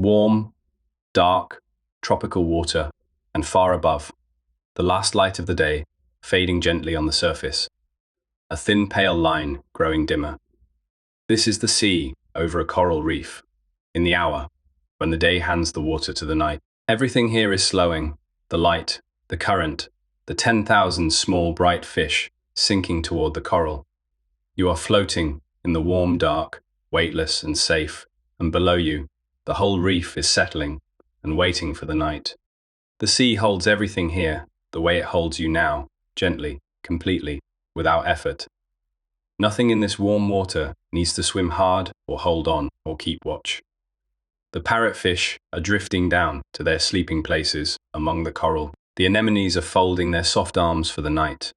Warm, dark, tropical water, and far above, the last light of the day fading gently on the surface, a thin pale line growing dimmer. This is the sea over a coral reef, in the hour when the day hands the water to the night. Everything here is slowing, the light, the current, the 10,000 small bright fish sinking toward the coral. You are floating in the warm dark, weightless and safe, and below you, the whole reef is settling and waiting for the night. The sea holds everything here, the way it holds you now, gently, completely, without effort. Nothing in this warm water needs to swim hard or hold on or keep watch. The parrotfish are drifting down to their sleeping places among the coral. The anemones are folding their soft arms for the night.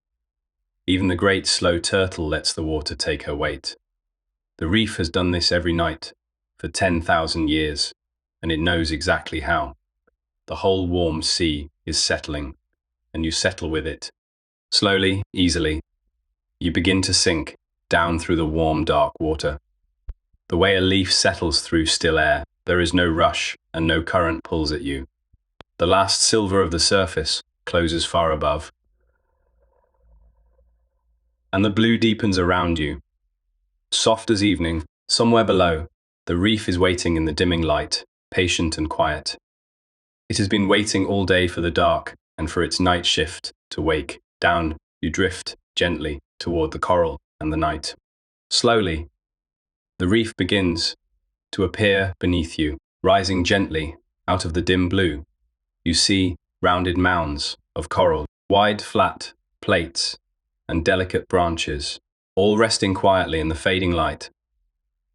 Even the great slow turtle lets the water take her weight. The reef has done this every night for 10,000 years, and it knows exactly how. The whole warm sea is settling, and you settle with it. Slowly, easily, you begin to sink down through the warm, dark water. The way a leaf settles through still air, there is no rush and no current pulls at you. The last silver of the surface closes far above, and the blue deepens around you. Soft as evening, somewhere below, the reef is waiting in the dimming light, patient and quiet. It has been waiting all day for the dark and for its night shift to wake. Down, you drift gently toward the coral and the night. Slowly, the reef begins to appear beneath you, rising gently out of the dim blue. You see rounded mounds of coral, wide flat plates, and delicate branches, all resting quietly in the fading light.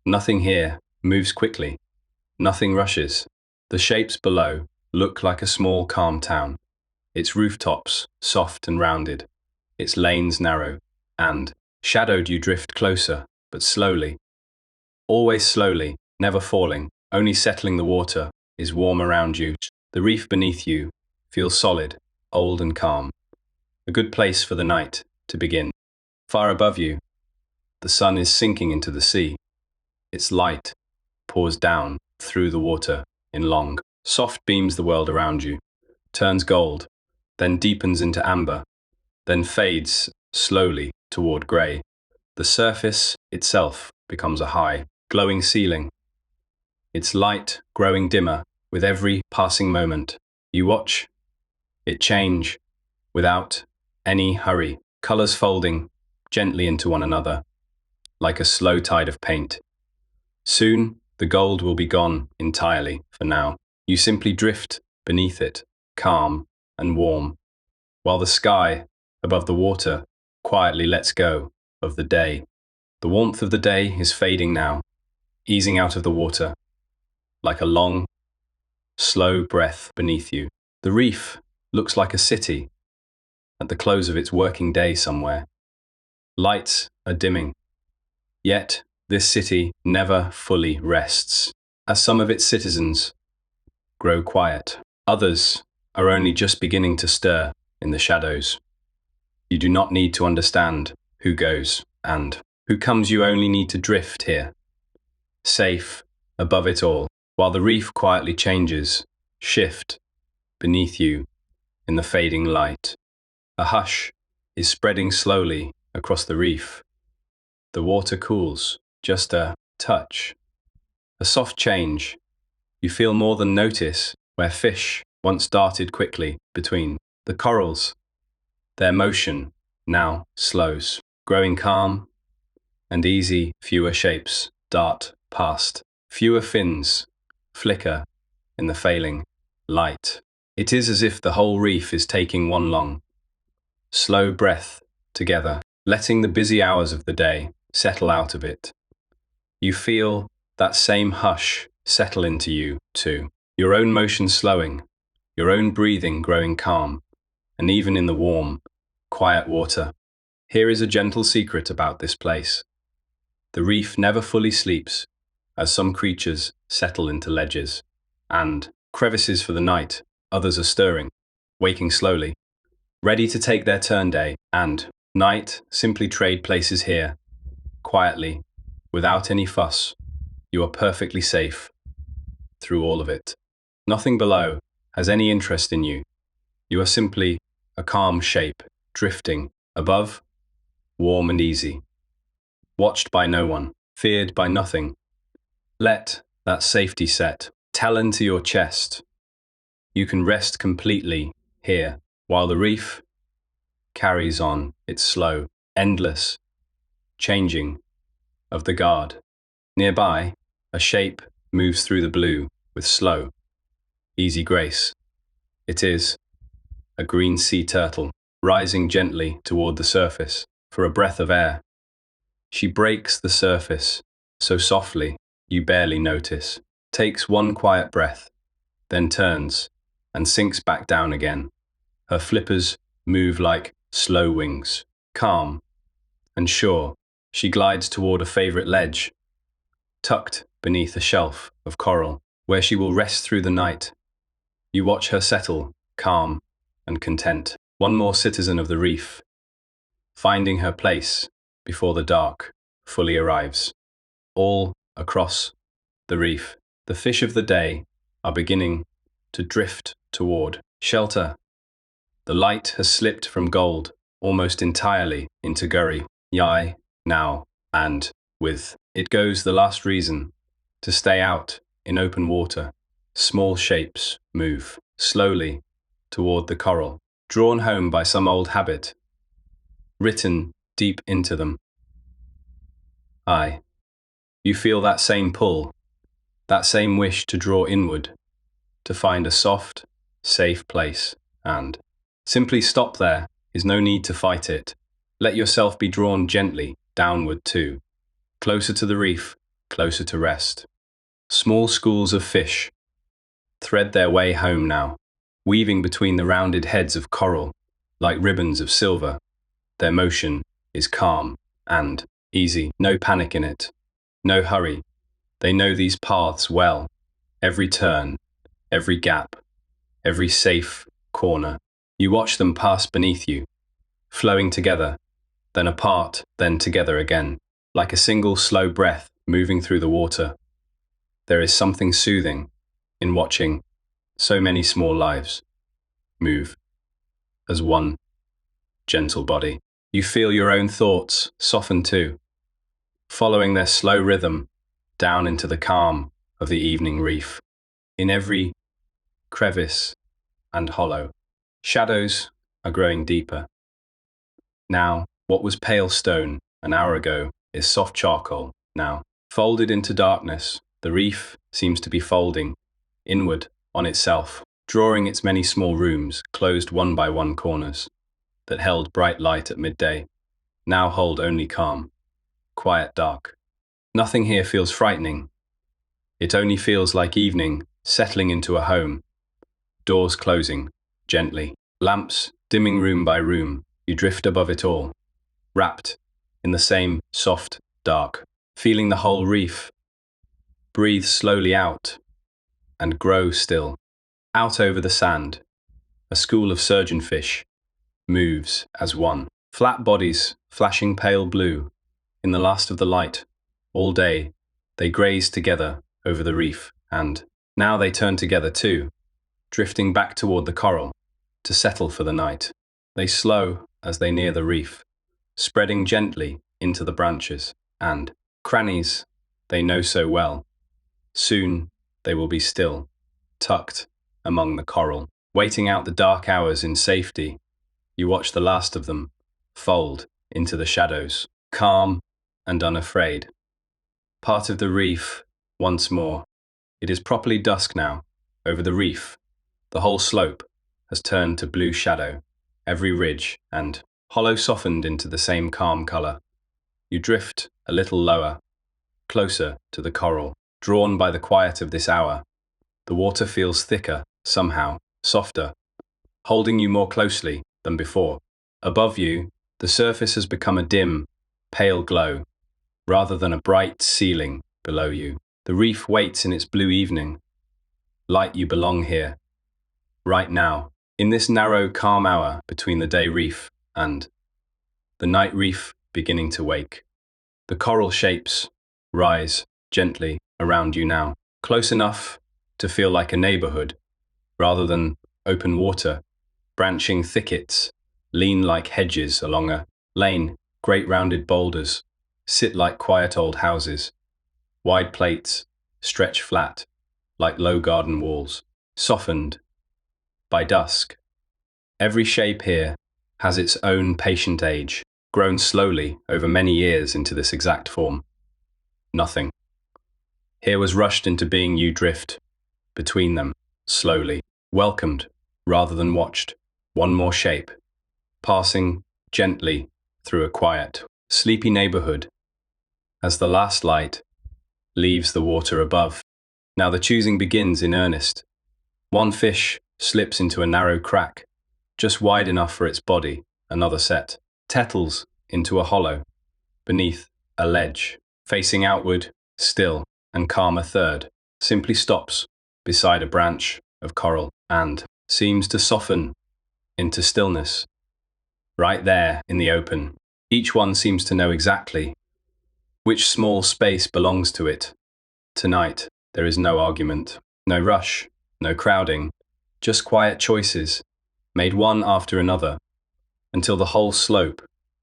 Nothing here moves quickly. Nothing rushes. The shapes below look like a small, calm town. Its rooftops soft and rounded, its lanes narrow, and, shadowed, you drift closer, but slowly. Always slowly, never falling, only settling. The water is warm around you. The reef beneath you feels solid, old and calm. A good place for the night to begin. Far above you, the sun is sinking into the sea. Its light pours down through the water in long, soft beams. The world around you turns gold, then deepens into amber, then fades slowly toward grey. The surface itself becomes a high, glowing ceiling, its light growing dimmer with every passing moment. You watch it change without any hurry, colours folding gently into one another, like a slow tide of paint. Soon, the gold will be gone entirely. For now, you simply drift beneath it, calm and warm, while the sky above the water quietly lets go of the day. The warmth of the day is fading now, easing out of the water, like a long, slow breath beneath you. The reef looks like a city at the close of its working day somewhere. Lights are dimming, yet this city never fully rests, as some of its citizens grow quiet. Others are only just beginning to stir in the shadows. You do not need to understand who goes and who comes. You only need to drift here, safe above it all, while the reef quietly changes, shift beneath you in the fading light. A hush is spreading slowly across the reef. The water cools, just a touch, a soft change. You feel more than notice where fish once darted quickly between the corals. Their motion now slows, growing calm and easy. Fewer shapes dart past, fewer fins flicker in the failing light. It is as if the whole reef is taking one long, slow breath together, letting the busy hours of the day settle out of it. You feel that same hush settle into you too, your own motion slowing, your own breathing growing calm, and even in the warm, quiet water. Here is a gentle secret about this place. The reef never fully sleeps, as some creatures settle into ledges and crevices for the night. Others are stirring, waking slowly, ready to take their turn. Day and night simply trade places here, quietly, without any fuss. You are perfectly safe, through all of it. Nothing below has any interest in you. You are simply a calm shape, drifting above, warm and easy, watched by no one, feared by nothing. Let that safety set tell into your chest. You can rest completely here, while the reef carries on its slow, endless changing of the guard. Nearby, a shape moves through the blue with slow, easy grace. It is a green sea turtle, rising gently toward the surface for a breath of air. She breaks the surface so softly you barely notice, takes one quiet breath, then turns and sinks back down again. Her flippers move like slow wings, calm and sure. She glides toward a favorite ledge, tucked beneath a shelf of coral, where she will rest through the night. You watch her settle, calm and content, one more citizen of the reef, finding her place before the dark fully arrives. All across the reef, the fish of the day are beginning to drift toward shelter. The light has slipped from gold almost entirely into gurry, yai, now, and with it goes the last reason to stay out in open water. Small shapes move slowly toward the coral, drawn home by some old habit, written deep into them. You feel that same pull, that same wish to draw inward, to find a soft, safe place, and simply stop. There is no need to fight it. Let yourself be drawn gently downward too, closer to the reef, closer to rest. Small schools of fish thread their way home now, weaving between the rounded heads of coral like ribbons of silver. Their motion is calm and easy, no panic in it, no hurry. They know these paths well, every turn, every gap, every safe corner. You watch them pass beneath you, flowing together, then apart, then together again, like a single slow breath moving through the water. There is something soothing in watching so many small lives move as one gentle body. You feel your own thoughts soften too, following their slow rhythm down into the calm of the evening reef. In every crevice and hollow, shadows are growing deeper. Now, what was pale stone an hour ago is soft charcoal now. Folded into darkness, the reef seems to be folding inward on itself, drawing its many small rooms, closed one by one corners, that held bright light at midday, now hold only calm, quiet dark. Nothing here feels frightening. It only feels like evening settling into a home, doors closing gently, lamps dimming room by room. You drift above it all, wrapped in the same soft dark, feeling the whole reef. Breathe slowly out and grow still. Out over the sand, a school of surgeonfish moves as one. Flat bodies flashing pale blue in the last of the light. All day they graze together over the reef, and now they turn together too, drifting back toward the coral to settle for the night. They slow as they near the reef, spreading gently into the branches and crannies they know so well. Soon they will be still, tucked among the coral, waiting out the dark hours in safety. You watch the last of them fold into the shadows, calm and unafraid. Part of the reef once more. It is properly dusk now. Over the reef, the whole slope has turned to blue shadow, every ridge and hollow softened into the same calm color. You drift a little lower, closer to the coral, drawn by the quiet of this hour. The water feels thicker, somehow, softer, holding you more closely than before. Above you, the surface has become a dim, pale glow, rather than a bright ceiling below you. The reef waits in its blue evening. Light, you belong here, right now, in this narrow, calm hour between the day reef and the night reef beginning to wake. The coral shapes rise gently around you now, close enough to feel like a neighborhood, rather than open water. Branching thickets lean like hedges along a lane. Great rounded boulders sit like quiet old houses. Wide plates stretch flat like low garden walls, softened by dusk. Every shape here has its own patient age, grown slowly over many years into this exact form. Nothing here was rushed into being. You drift between them, slowly, welcomed rather than watched. One more shape, passing gently through a quiet, sleepy neighborhood as the last light leaves the water above. Now the choosing begins in earnest. One fish slips into a narrow crack, just wide enough for its body. Another set settles into a hollow beneath a ledge, facing outward, still and calm. A third simply stops beside a branch of coral and seems to soften into stillness. Right there in the open, each one seems to know exactly which small space belongs to it. Tonight, there is no argument, no rush, no crowding, just quiet choices, made one after another, until the whole slope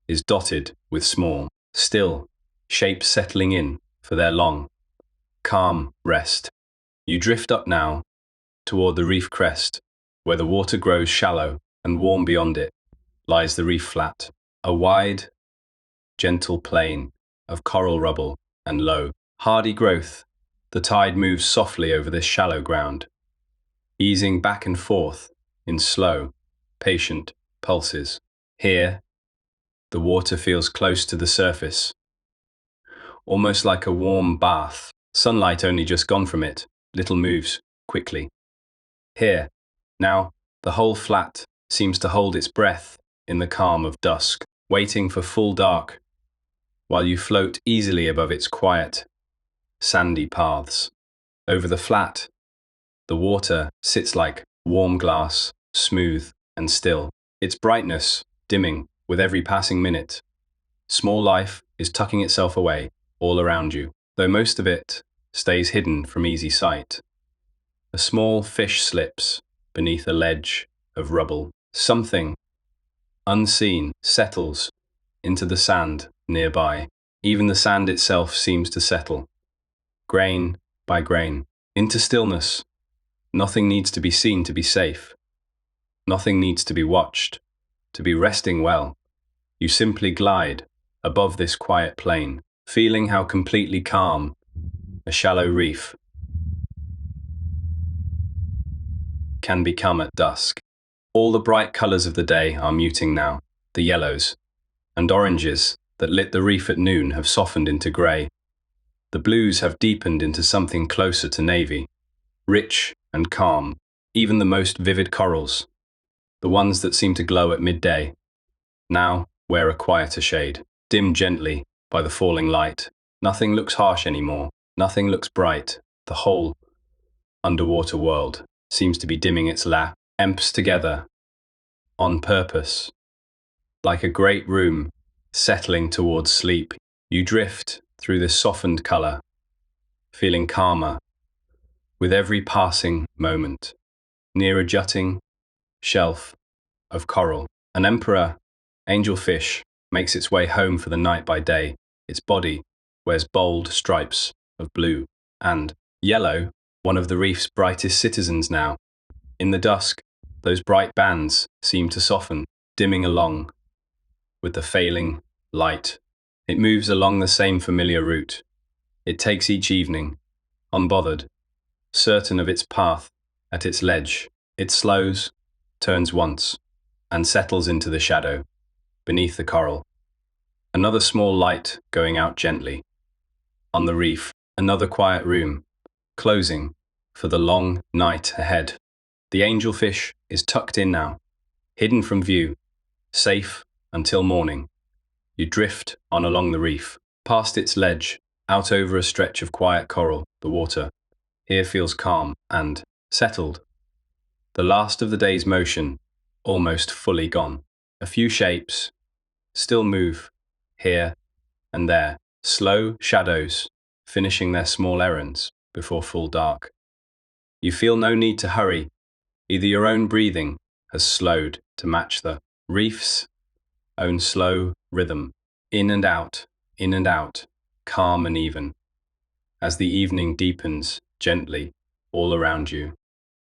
is dotted with small, still shapes settling in for their long, calm rest. You drift up now toward the reef crest, where the water grows shallow and warm. Beyond it lies the reef flat, a wide, gentle plain of coral rubble and low, hardy growth. The tide moves softly over this shallow ground, easing back and forth in slow, patient pulses. Here, the water feels close to the surface, almost like a warm bath. Sunlight only just gone from it, little moves quickly. Here, now, the whole flat seems to hold its breath in the calm of dusk, waiting for full dark, while you float easily above its quiet, sandy paths. Over the flat, the water sits like warm glass, smooth and still, its brightness dimming with every passing minute. Small life is tucking itself away all around you, though most of it stays hidden from easy sight. A small fish slips beneath a ledge of rubble. Something unseen settles into the sand nearby. Even the sand itself seems to settle, grain by grain, into stillness. Nothing needs to be seen to be safe. Nothing needs to be watched to be resting well. You simply glide above this quiet plain, feeling how completely calm a shallow reef can become at dusk. All the bright colors of the day are muting now. The yellows and oranges that lit the reef at noon have softened into gray. The blues have deepened into something closer to navy, rich and calm. Even the most vivid corals, the ones that seem to glow at midday, now wear a quieter shade, dimmed gently by the falling light. Nothing looks harsh anymore. Nothing looks bright. The whole underwater world seems to be dimming its lamps together on purpose. Like a great room settling towards sleep, you drift through this softened color, feeling calmer with every passing moment. Near a jutting shelf of coral, an emperor angelfish makes its way home for the night. By day, its body wears bold stripes of blue and yellow, one of the reef's brightest citizens now. In the dusk, those bright bands seem to soften, dimming along with the failing light. It moves along the same familiar route it takes each evening, unbothered, certain of its path. At its ledge, it slows, turns once, and settles into the shadow beneath the coral. Another small light going out gently. On the reef, another quiet room, closing for the long night ahead. The angelfish is tucked in now, hidden from view, safe until morning. You drift on along the reef, past its ledge, out over a stretch of quiet coral. The water here feels calm and settled. The last of the day's motion almost fully gone. A few shapes still move here and there, slow shadows finishing their small errands before full dark. You feel no need to hurry. Either your own breathing has slowed to match the reef's own slow rhythm, in and out, calm and even, as the evening deepens gently all around you.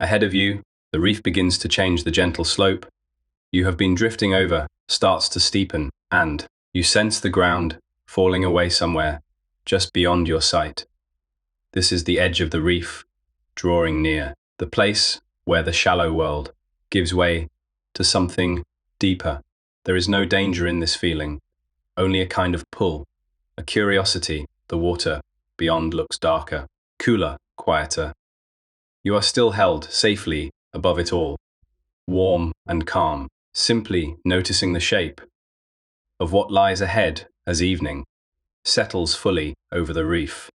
Ahead of you, the reef begins to change the gentle slope you have been drifting over starts to steepen, and you sense the ground falling away somewhere just beyond your sight. This is the edge of the reef, drawing near, the place where the shallow world gives way to something deeper. There is no danger in this feeling, only a kind of pull, a curiosity. The water beyond looks darker, cooler, quieter. You are still held safely above it all, warm and calm, simply noticing the shape of what lies ahead as evening settles fully over the reef.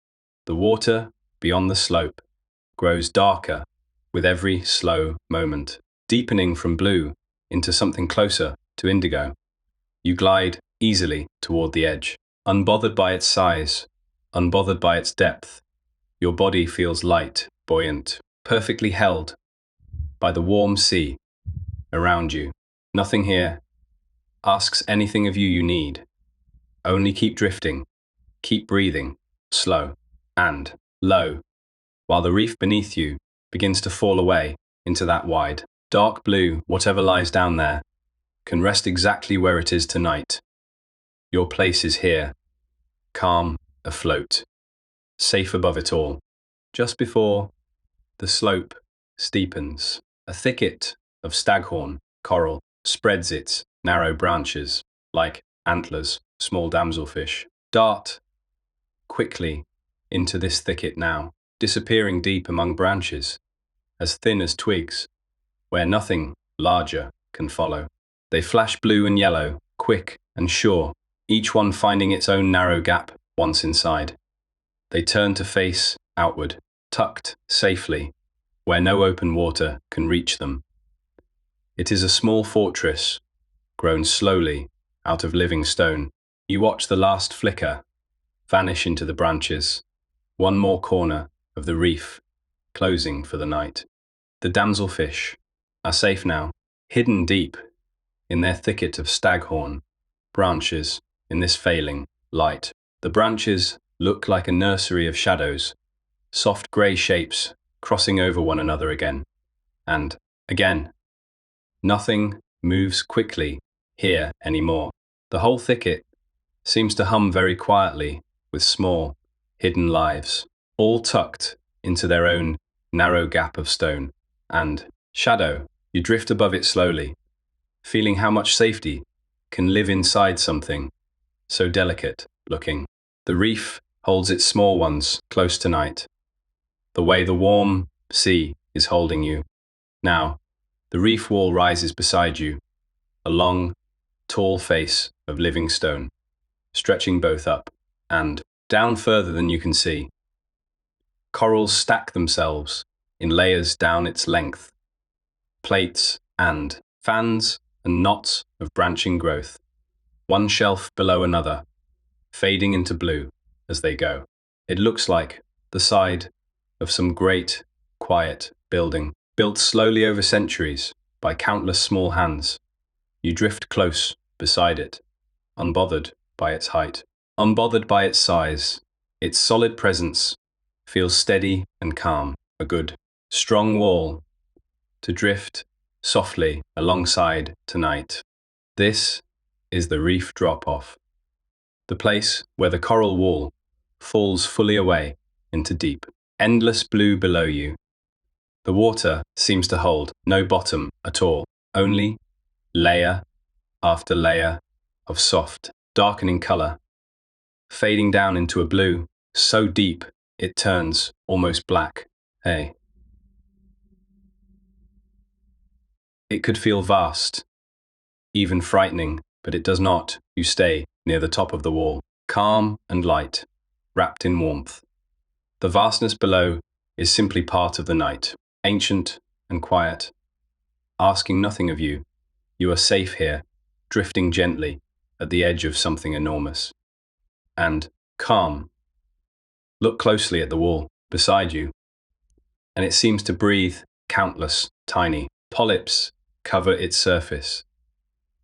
The water beyond the slope grows darker with every slow moment, deepening from blue into something closer to indigo. You glide easily toward the edge, unbothered by its size, unbothered by its depth. Your body feels light, buoyant, perfectly held by the warm sea around you. Nothing here asks anything of you you need. Only keep drifting, keep breathing, slow and low, while the reef beneath you begins to fall away into that wide, dark blue. Whatever lies down there can rest exactly where it is tonight. Your place is here, calm, afloat, safe above it all. Just before the slope steepens, a thicket of staghorn coral spreads its narrow branches like antlers. Small damselfish dart quickly into this thicket now, disappearing deep among branches, as thin as twigs, where nothing larger can follow. They flash blue and yellow, quick and sure, each one finding its own narrow gap once inside. They turn to face outward, tucked safely, where no open water can reach them. It is a small fortress, grown slowly out of living stone. You watch the last flicker vanish into the branches, one more corner of the reef closing for the night. The damselfish are safe now, hidden deep in their thicket of staghorn branches in this failing light. The branches look like a nursery of shadows, soft grey shapes crossing over one another again and again. Nothing moves quickly here anymore. The whole thicket seems to hum very quietly with small, hidden lives, all tucked into their own narrow gap of stone and shadow. You drift above it slowly, feeling how much safety can live inside something so delicate looking. The reef holds its small ones close tonight, the way the warm sea is holding you. Now, the reef wall rises beside you, a long, tall face of living stone, stretching both up and down further than you can see. Corals stack themselves in layers down its length, plates and fans and knots of branching growth, one shelf below another, fading into blue as they go. It looks like the side of some great, quiet building, built slowly over centuries by countless small hands. You drift close beside it, unbothered by its height, unbothered by its size. Its solid presence feels steady and calm, a good, strong wall to drift softly alongside tonight. This is the reef drop-off, the place where the coral wall falls fully away into deep, endless blue below you. The water seems to hold no bottom at all, only layer after layer of soft, darkening color, fading down into a blue so deep it turns almost black. Hey, it could feel vast, even frightening, but it does not. You stay near the top of the wall, calm and light, wrapped in warmth. The vastness below is simply part of the night, ancient and quiet, asking nothing of you. You are safe here, drifting gently at the edge of something enormous. And calm. Look closely at the wall beside you. and it seems to breathe. Countless tiny polyps cover its surface,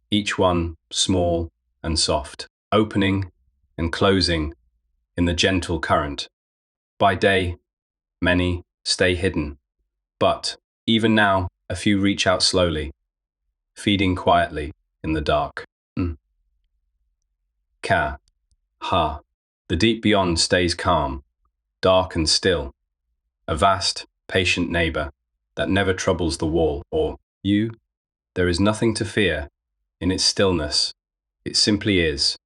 each one small and soft, opening and closing in the gentle current. By day, many stay hidden, but even now, a few reach out slowly, feeding quietly in the dark. Ka, ha. The deep beyond stays calm, dark and still, a vast, patient neighbor that never troubles the wall or you. There is nothing to fear in its stillness. It simply is,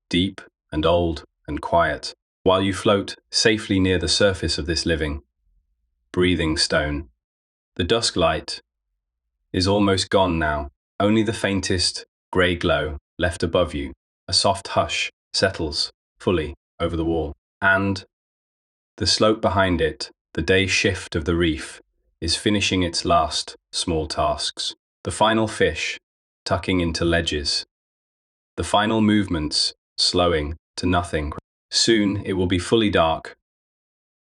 deep and old and quiet, while you float safely near the surface of this living, breathing stone. The dusk light is almost gone now, only the faintest grey glow left above you. A soft hush settles fully over the wall, and the slope behind it, the day shift of the reef, is finishing its last small tasks. The final fish tucking into ledges, the final movements slowing to nothing. Soon it will be fully dark,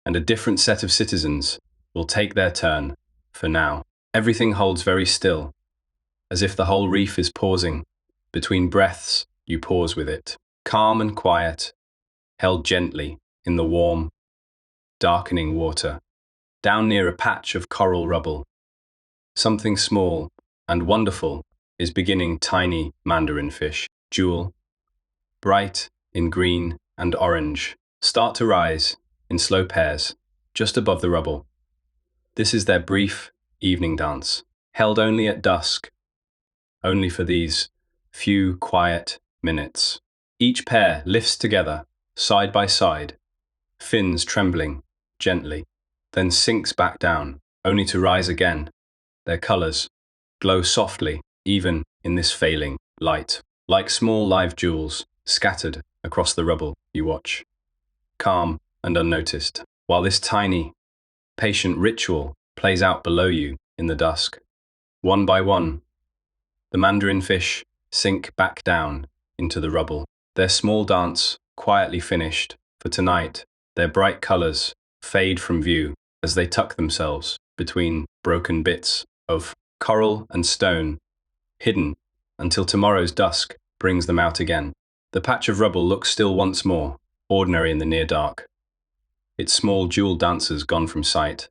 and a different set of citizens will take their turn. For now, everything holds very still, as if the whole reef is pausing. Between breaths, you pause with it, calm and quiet, held gently in the warm, darkening water. Down near a patch of coral rubble, something small and wonderful is beginning. Tiny mandarin fish, jewel, bright in green and orange, start to rise in slow pairs just above the rubble. This is their brief evening dance, held only at dusk, only for these few quiet minutes. Each pair lifts together, side by side, fins trembling gently, then sinks back down, only to rise again. Their colors glow softly, even in this failing light, like small live jewels scattered across the rubble. You watch, calm and unnoticed, while this tiny, patient ritual plays out below you in the dusk. One by one, the mandarin fish sink back down into the rubble, their small dance quietly finished. For tonight, their bright colors fade from view as they tuck themselves between broken bits of coral and stone, hidden until tomorrow's dusk brings them out again. The patch of rubble looks still once more, ordinary in the near dark, its small jewel dancers gone from sight.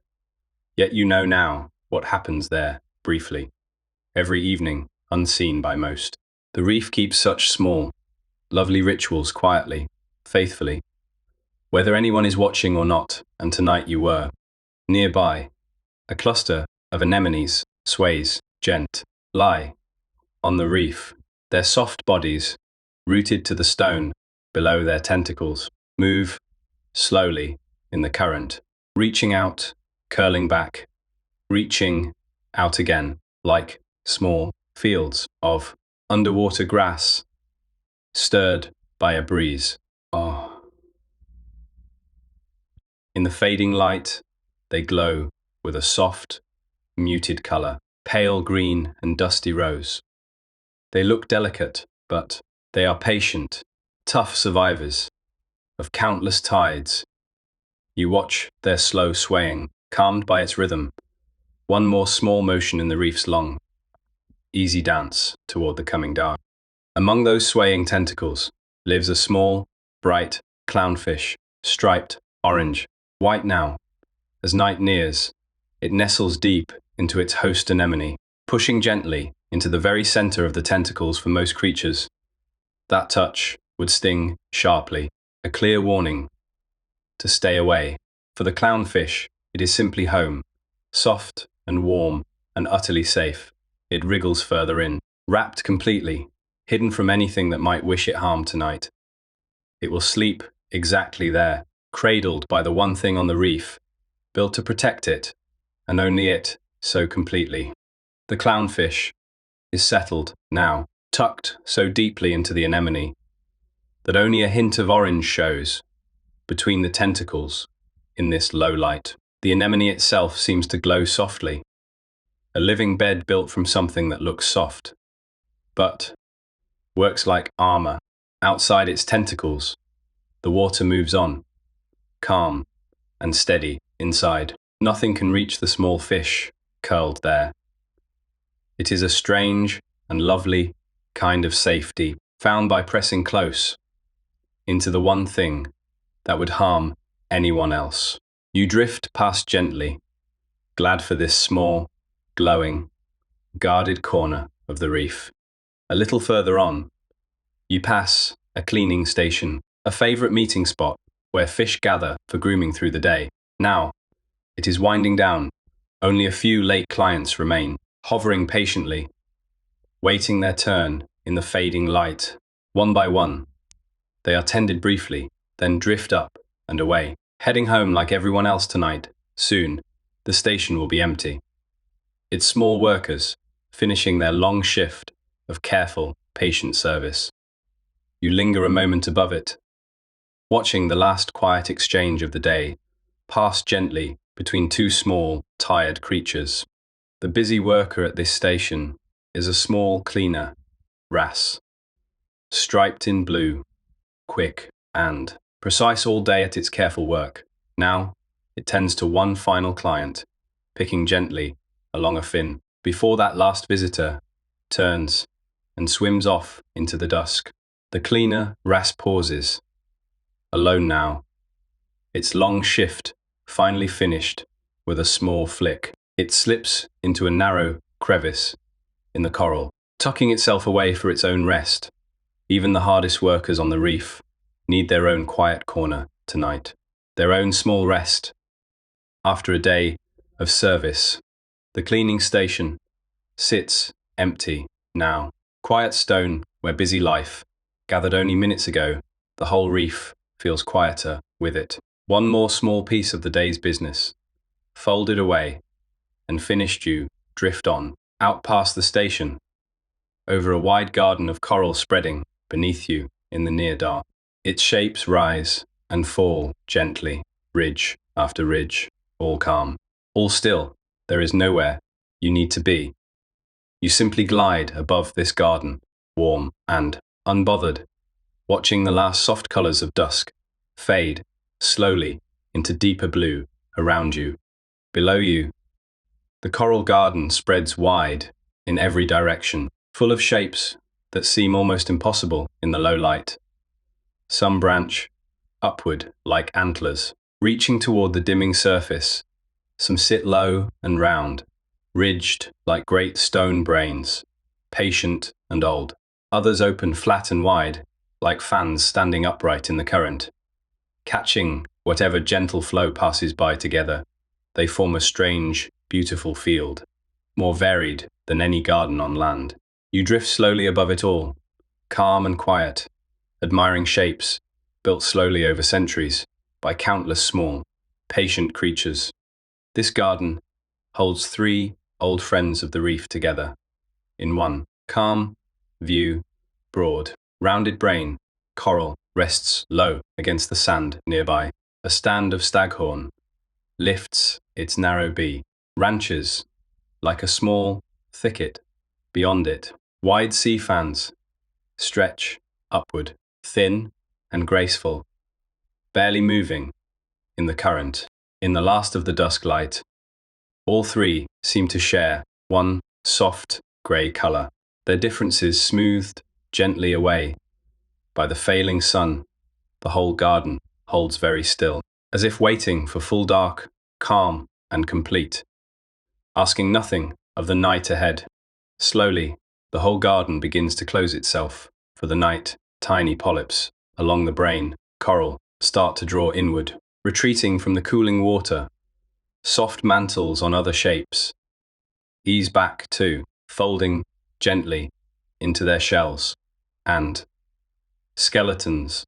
Yet you know now what happens there, briefly, every evening, unseen by most. The reef keeps such small, lovely rituals quietly, faithfully, whether anyone is watching or not, and tonight you were. Nearby, a cluster of anemones sways, lie on the reef, their soft bodies, rooted to the stone below their tentacles, move slowly in the current, reaching out, curling back, reaching out again, like small fields of underwater grass, stirred by a breeze. Oh. In the fading light, they glow with a soft, muted color, pale green and dusty rose. They look delicate, but they are patient, tough survivors of countless tides. You watch their slow swaying, calmed by its rhythm, one more small motion in the reef's long, easy dance toward the coming dark. Among those swaying tentacles lives a small, bright clownfish, striped orange, white now. As night nears, it nestles deep into its host anemone, pushing gently into the very center of the tentacles. For most creatures, that touch would sting sharply, a clear warning to stay away. For the clownfish, it is simply home, soft and warm and utterly safe. It wriggles further in, wrapped completely, hidden from anything that might wish it harm tonight. It will sleep exactly there, cradled by the one thing on the reef, built to protect it, and only it, so completely. The clownfish is settled now, tucked so deeply into the anemone that only a hint of orange shows between the tentacles in this low light. The anemone itself seems to glow softly, a living bed built from something that looks soft, but works like armor. Outside its tentacles, the water moves on, calm and steady inside. Nothing can reach the small fish curled there. It is a strange and lovely kind of safety found by pressing close into the one thing that would harm anyone else. You drift past gently, glad for this small, glowing, guarded corner of the reef. A little further on, you pass a cleaning station, a favorite meeting spot where fish gather for grooming through the day. Now, it is winding down. Only a few late clients remain, hovering patiently, waiting their turn in the fading light. One by one, they are tended briefly, then drift up and away, heading home like everyone else tonight. Soon, the station will be empty. Its small workers, finishing their long shift of careful, patient service. You linger a moment above it, watching the last quiet exchange of the day pass gently between two small, tired creatures. The busy worker at this station is a small cleaner, wrasse, striped in blue, quick and precise all day at its careful work. Now, it tends to one final client, picking gently along a fin, before that last visitor turns and swims off into the dusk. The cleaner, wrasse pauses, alone now, its long shift finally finished with a small flick. It slips into a narrow crevice in the coral, tucking itself away for its own rest. Even the hardest workers on the reef need their own quiet corner tonight, their own small rest. After a day of service, the cleaning station sits empty now. Quiet stone where busy life gathered only minutes ago. The whole reef feels quieter with it. One more small piece of the day's business, folded away and finished. You drift on, out past the station, over a wide garden of coral spreading beneath you in the near dark. Its shapes rise and fall gently, ridge after ridge, all calm, all still. There is nowhere you need to be. You simply glide above this garden, warm and unbothered, watching the last soft colors of dusk fade slowly into deeper blue around you. Below you, the coral garden spreads wide in every direction, full of shapes that seem almost impossible in the low light. Some branch upward like antlers, reaching toward the dimming surface. Some sit low and round, ridged like great stone brains, patient and old. Others open flat and wide, like fans standing upright in the current. Catching whatever gentle flow passes by together, they form a strange, beautiful field, more varied than any garden on land. You drift slowly above it all, calm and quiet, admiring shapes built slowly over centuries by countless small, patient creatures. This garden holds three old friends of the reef together in one. Calm view, broad, rounded brain, coral rests low against the sand nearby. A stand of staghorn lifts its narrow bee, ranches like a small thicket beyond it. Wide sea fans stretch upward, thin and graceful, barely moving in the current. In the last of the dusk light, all three seem to share one soft grey color, their differences smoothed gently away by the failing sun. The whole garden holds very still, as if waiting for full dark, calm and complete, asking nothing of the night ahead. Slowly, the whole garden begins to close itself for the night. Tiny polyps along the brain, coral, start to draw inward, retreating from the cooling water. Soft mantles on other shapes ease back too, folding gently into their shells and skeletons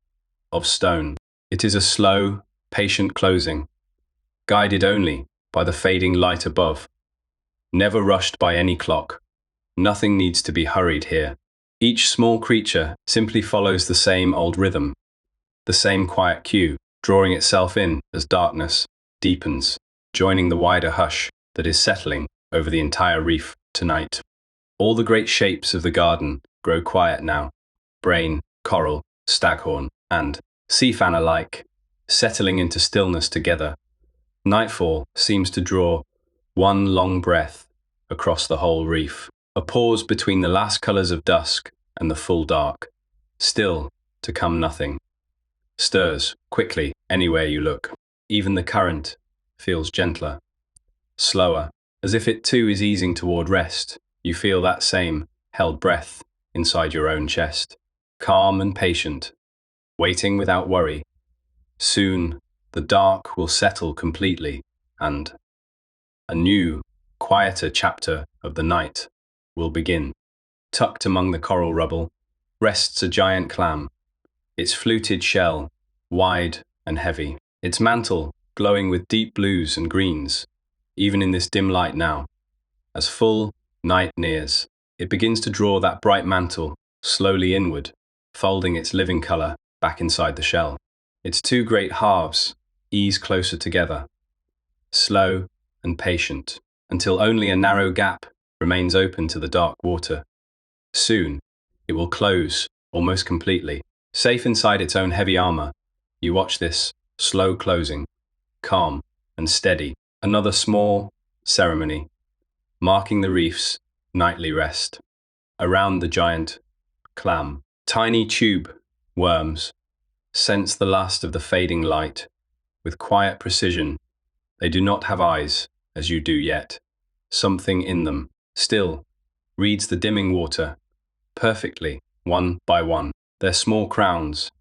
of stone. It is a slow, patient closing, guided only by the fading light above, never rushed by any clock. Nothing needs to be hurried here. Each small creature simply follows the same old rhythm, the same quiet cue, drawing itself in as darkness deepens, joining the wider hush that is settling over the entire reef tonight. All the great shapes of the garden grow quiet now, brain, coral, staghorn, and sea fan alike, settling into stillness together, Nightfall seems to draw one long breath across the whole reef, a pause between the last colours of dusk and the full dark. Still to come nothing. Stirs quickly anywhere you look. Even the current feels gentler, slower, as if it too is easing toward rest. You feel that same held breath inside your own chest. Calm and patient, waiting without worry. Soon the dark will settle completely, and a new, quieter chapter of the night will begin. Tucked among the coral rubble rests a giant clam, its fluted shell wide and heavy, its mantle glowing with deep blues and greens. Even in this dim light now, as full night nears, it begins to draw that bright mantle slowly inward, folding its living color back inside the shell. Its two great halves ease closer together, slow and patient, until only a narrow gap remains open to the dark water. Soon, it will close almost completely. Safe inside its own heavy armor, you watch this slow closing, calm and steady. Another small ceremony, marking the reef's nightly rest. Around the giant clam, tiny tube worms sense the last of the fading light. With quiet precision, they do not have eyes, as you do yet. Something in them, still, reads the dimming water perfectly, one by one. Their small crowns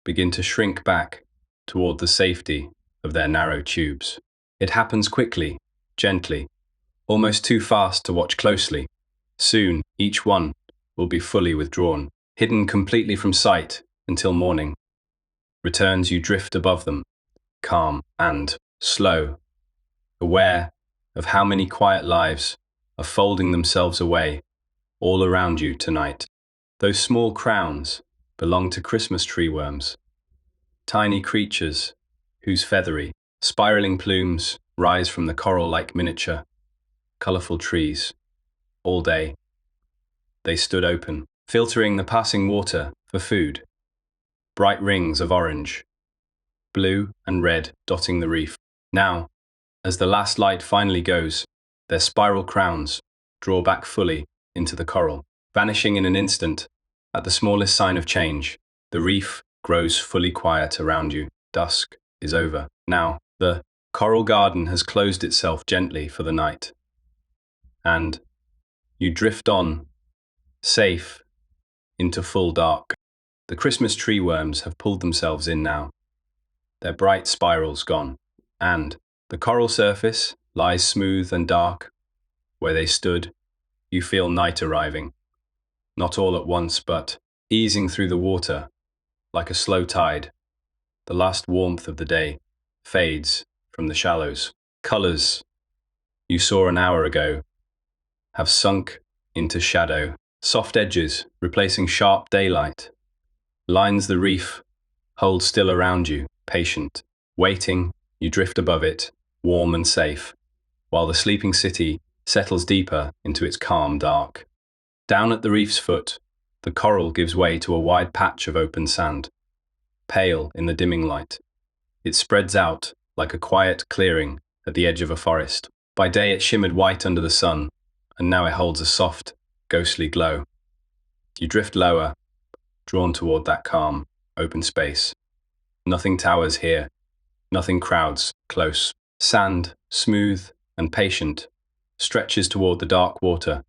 begin to shrink back toward the safety of their narrow tubes. It happens quickly, gently, almost too fast to watch closely. Soon, each one will be fully withdrawn, hidden completely from sight until morning. Returns, you drift above them, calm and slow, aware of how many quiet lives are folding themselves away all around you tonight. Those small crowns belong to Christmas tree worms, tiny creatures whose feathery, spiraling plumes rise from the coral like miniature, colorful trees. All day, they stood open, filtering the passing water for food. Bright rings of orange, blue and red dotting the reef. Now, as the last light finally goes, their spiral crowns draw back fully into the coral, vanishing in an instant. At the smallest sign of change, the reef grows fully quiet around you. Dusk is over. Now, the coral garden has closed itself gently for the night, and you drift on, safe, into full dark. The Christmas tree worms have pulled themselves in now, their bright spirals gone, and the coral surface lies smooth and dark. Where they stood, you feel night arriving, not all at once, but easing through the water like a slow tide. The last warmth of the day fades from the shallows. Colors you saw an hour ago have sunk into shadow, soft edges replacing sharp daylight. Lines the reef hold still around you, patient. Waiting, you drift above it, warm and safe, while the sleeping city settles deeper into its calm dark. Down at the reef's foot, the coral gives way to a wide patch of open sand, pale in the dimming light. It spreads out like a quiet clearing at the edge of a forest. By day it shimmered white under the sun, and now it holds a soft, ghostly glow. You drift lower, drawn toward that calm, open space. Nothing towers here, nothing crowds close. Sand, smooth and patient, stretches toward the dark water,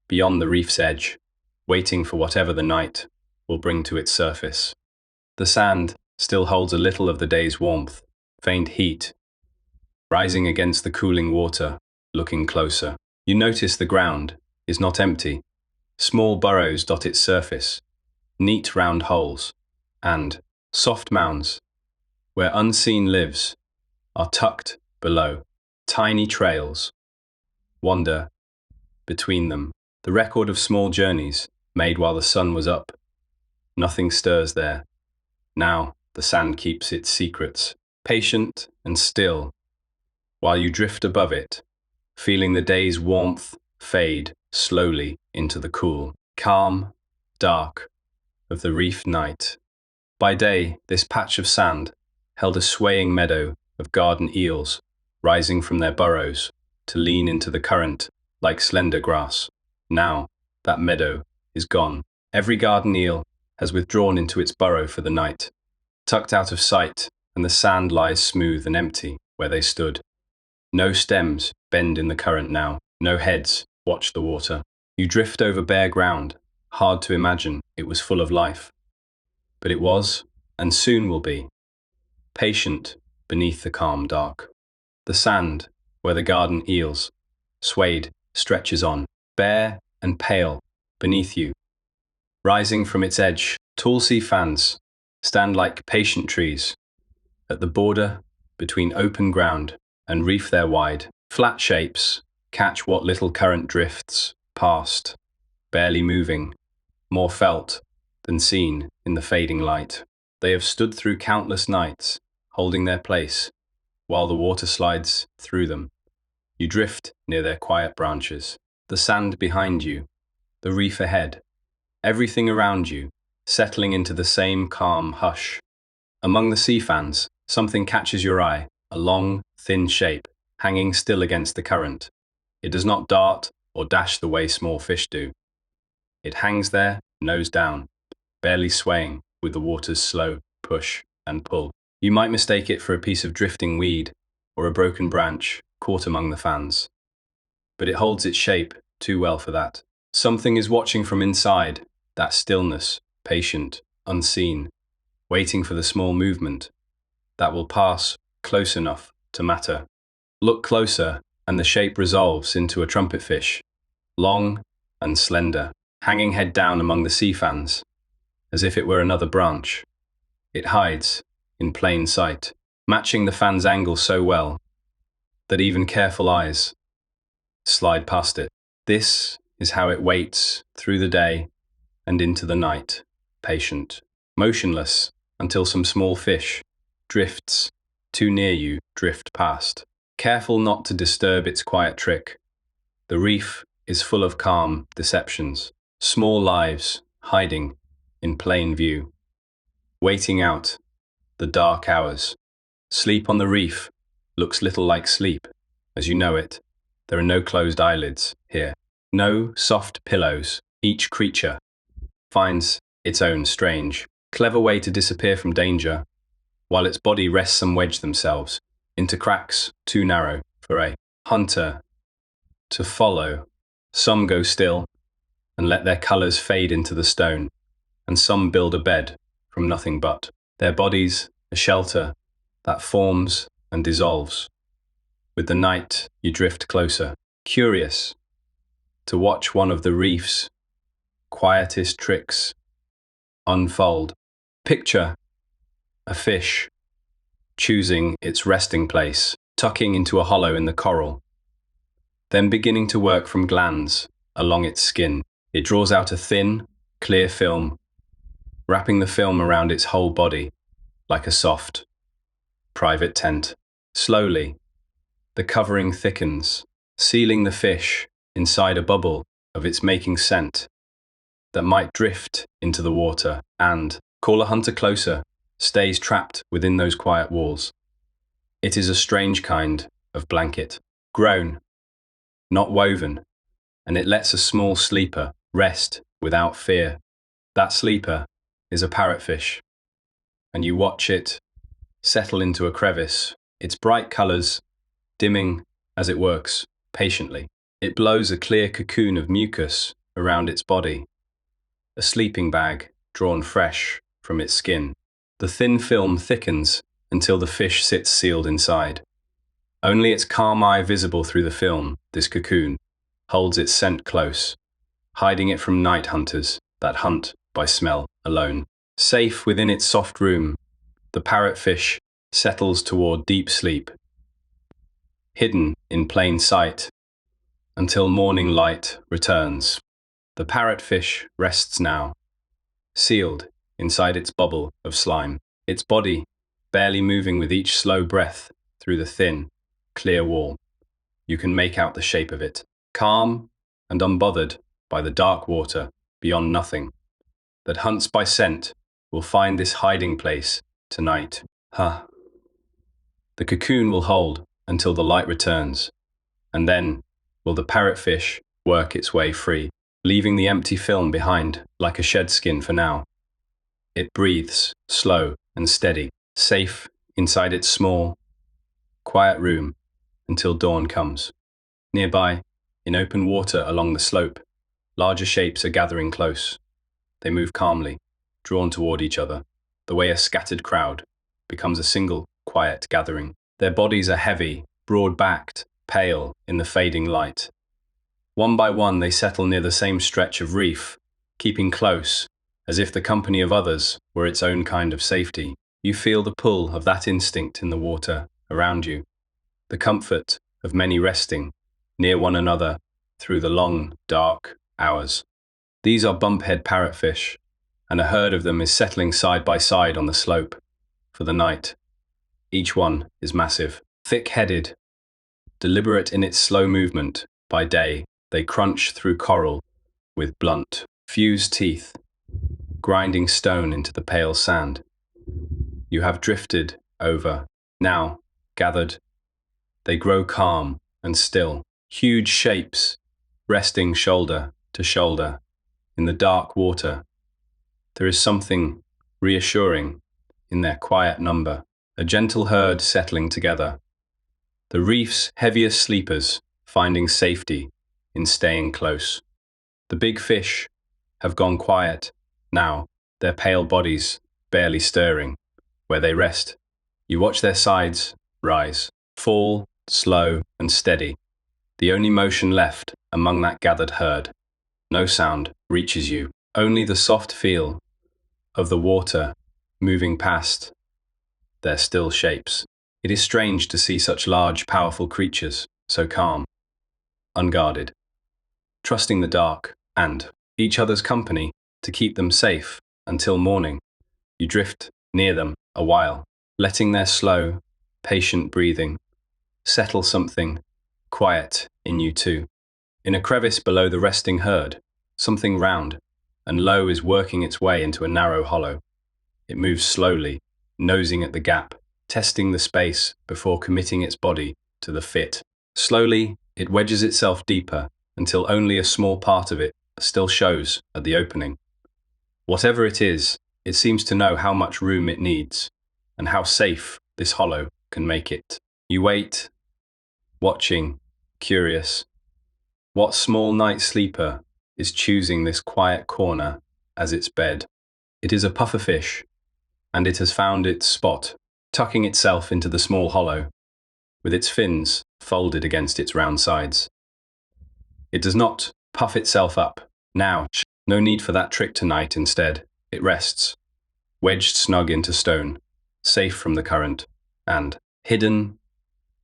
beyond the reef's edge, waiting for whatever the night will bring to its surface. The sand still holds a little of the day's warmth, faint heat, rising against the cooling water. Looking closer, you notice the ground is not empty. Small burrows dot its surface, neat round holes, and soft mounds, where unseen lives, are tucked below. Tiny trails wander between them, the record of small journeys made while the sun was up. Nothing stirs there. Now the sand keeps its secrets, patient and still, while you drift above it, feeling the day's warmth fade slowly into the cool, calm, dark of the reef night. By day, this patch of sand held a swaying meadow of garden eels, rising from their burrows to lean into the current like slender grass. Now, that meadow is gone. Every garden eel has withdrawn into its burrow for the night, tucked out of sight, and the sand lies smooth and empty where they stood. No stems bend in the current now, no heads watch the water. You drift over bare ground, hard to imagine it was full of life. But it was, and soon will be, patient beneath the calm dark. The sand, where the garden eels, swayed, stretches on, bare and pale, beneath you. Rising from its edge, tall sea fans stand like patient trees. At the border, between open ground and reef their wide, flat shapes catch what little current drifts past, barely moving, more felt than seen in the fading light. They have stood through countless nights, holding their place, while the water slides through them. You drift near their quiet branches, the sand behind you, the reef ahead, everything around you, settling into the same calm hush. Among the sea fans, something catches your eye, a long, thin shape, hanging still against the current. It does not dart or dash the way small fish do. It hangs there, nose down, barely swaying with the water's slow push and pull. You might mistake it for a piece of drifting weed or a broken branch caught among the fans. But it holds its shape too well for that. Something is watching from inside, that stillness, patient, unseen, waiting for the small movement that will pass close enough to matter. Look closer, and the shape resolves into a trumpetfish, long and slender, hanging head down among the sea fans, as if it were another branch. It hides in plain sight, matching the fan's angle so well that even careful eyes slide past it. This is how it waits through the day and into the night, patient, motionless, until some small fish drifts too near you, drift past. Careful not to disturb its quiet trick. The reef is full of calm deceptions, small lives hiding in plain view, waiting out the dark hours. Sleep on the reef looks little like sleep, as you know it. There are no closed eyelids here, no soft pillows. Each creature finds its own strange, clever way to disappear from danger, while its body rests some wedge themselves into cracks too narrow for a hunter to follow. Some go still and let their colors fade into the stone, and some build a bed from nothing but their bodies, a shelter that forms and dissolves. With the night, you drift closer, curious to watch one of the reef's quietest tricks unfold. Picture a fish choosing its resting place, tucking into a hollow in the coral, then beginning to work from glands along its skin. It draws out a thin, clear film, wrapping the film around its whole body like a soft, private tent. Slowly, the covering thickens, sealing the fish inside a bubble of its making scent that might drift into the water and, call a hunter closer, stays trapped within those quiet walls. It is a strange kind of blanket, grown, not woven, and it lets a small sleeper rest without fear. That sleeper is a parrotfish, and you watch it settle into a crevice, its bright colors dimming as it works patiently. It blows a clear cocoon of mucus around its body, a sleeping bag drawn fresh from its skin. The thin film thickens until the fish sits sealed inside. Only its calm eye visible through the film, this cocoon, holds its scent close, hiding it from night hunters that hunt by smell alone. Safe within its soft room, the parrotfish settles toward deep sleep, hidden in plain sight, until morning light returns. The parrotfish rests now, sealed inside its bubble of slime, its body barely moving with each slow breath through the thin, clear wall. You can make out the shape of it, calm and unbothered by the dark water beyond nothing, that hunts by scent will find this hiding place tonight. The cocoon will hold until the light returns, and then will the parrotfish work its way free, leaving the empty film behind like a shed skin for now. It breathes, slow and steady, safe inside its small, quiet room until dawn comes. Nearby, in open water along the slope, larger shapes are gathering close. They move calmly, drawn toward each other, the way a scattered crowd becomes a single, quiet gathering. Their bodies are heavy, broad-backed, pale in the fading light. One by one they settle near the same stretch of reef, keeping close, as if the company of others were its own kind of safety. You feel the pull of that instinct in the water around you, the comfort of many resting near one another through the long, dark hours. These are bumphead parrotfish, and a herd of them is settling side by side on the slope for the night. Each one is massive, thick-headed, deliberate in its slow movement. By day, they crunch through coral with blunt, fused teeth, grinding stone into the pale sand. You have drifted over, now gathered. They grow calm and still, huge shapes, resting shoulder to shoulder in the dark water. There is something reassuring in their quiet number, a gentle herd settling together. The reef's heaviest sleepers finding safety in staying close. The big fish have gone quiet now, their pale bodies barely stirring. Where they rest, you watch their sides rise, fall, slow and steady. The only motion left among that gathered herd. No sound reaches you, only the soft feel of the water moving past their still shapes. It is strange to see such large, powerful creatures, so calm, unguarded, trusting the dark and each other's company to keep them safe until morning. You drift near them a while, letting their slow, patient breathing settle something quiet in you too. In a crevice below the resting herd, something round and low is working its way into a narrow hollow. It moves slowly, nosing at the gap, testing the space before committing its body to the fit. Slowly, it wedges itself deeper until only a small part of it still shows at the opening. Whatever it is, it seems to know how much room it needs and how safe this hollow can make it. You wait, watching, curious. What small night sleeper is choosing this quiet corner as its bed? It is a pufferfish, and it has found its spot, tucking itself into the small hollow, with its fins folded against its round sides. It does not puff itself up. Now, no need for that trick tonight. Instead, it rests, wedged snug into stone, safe from the current, and hidden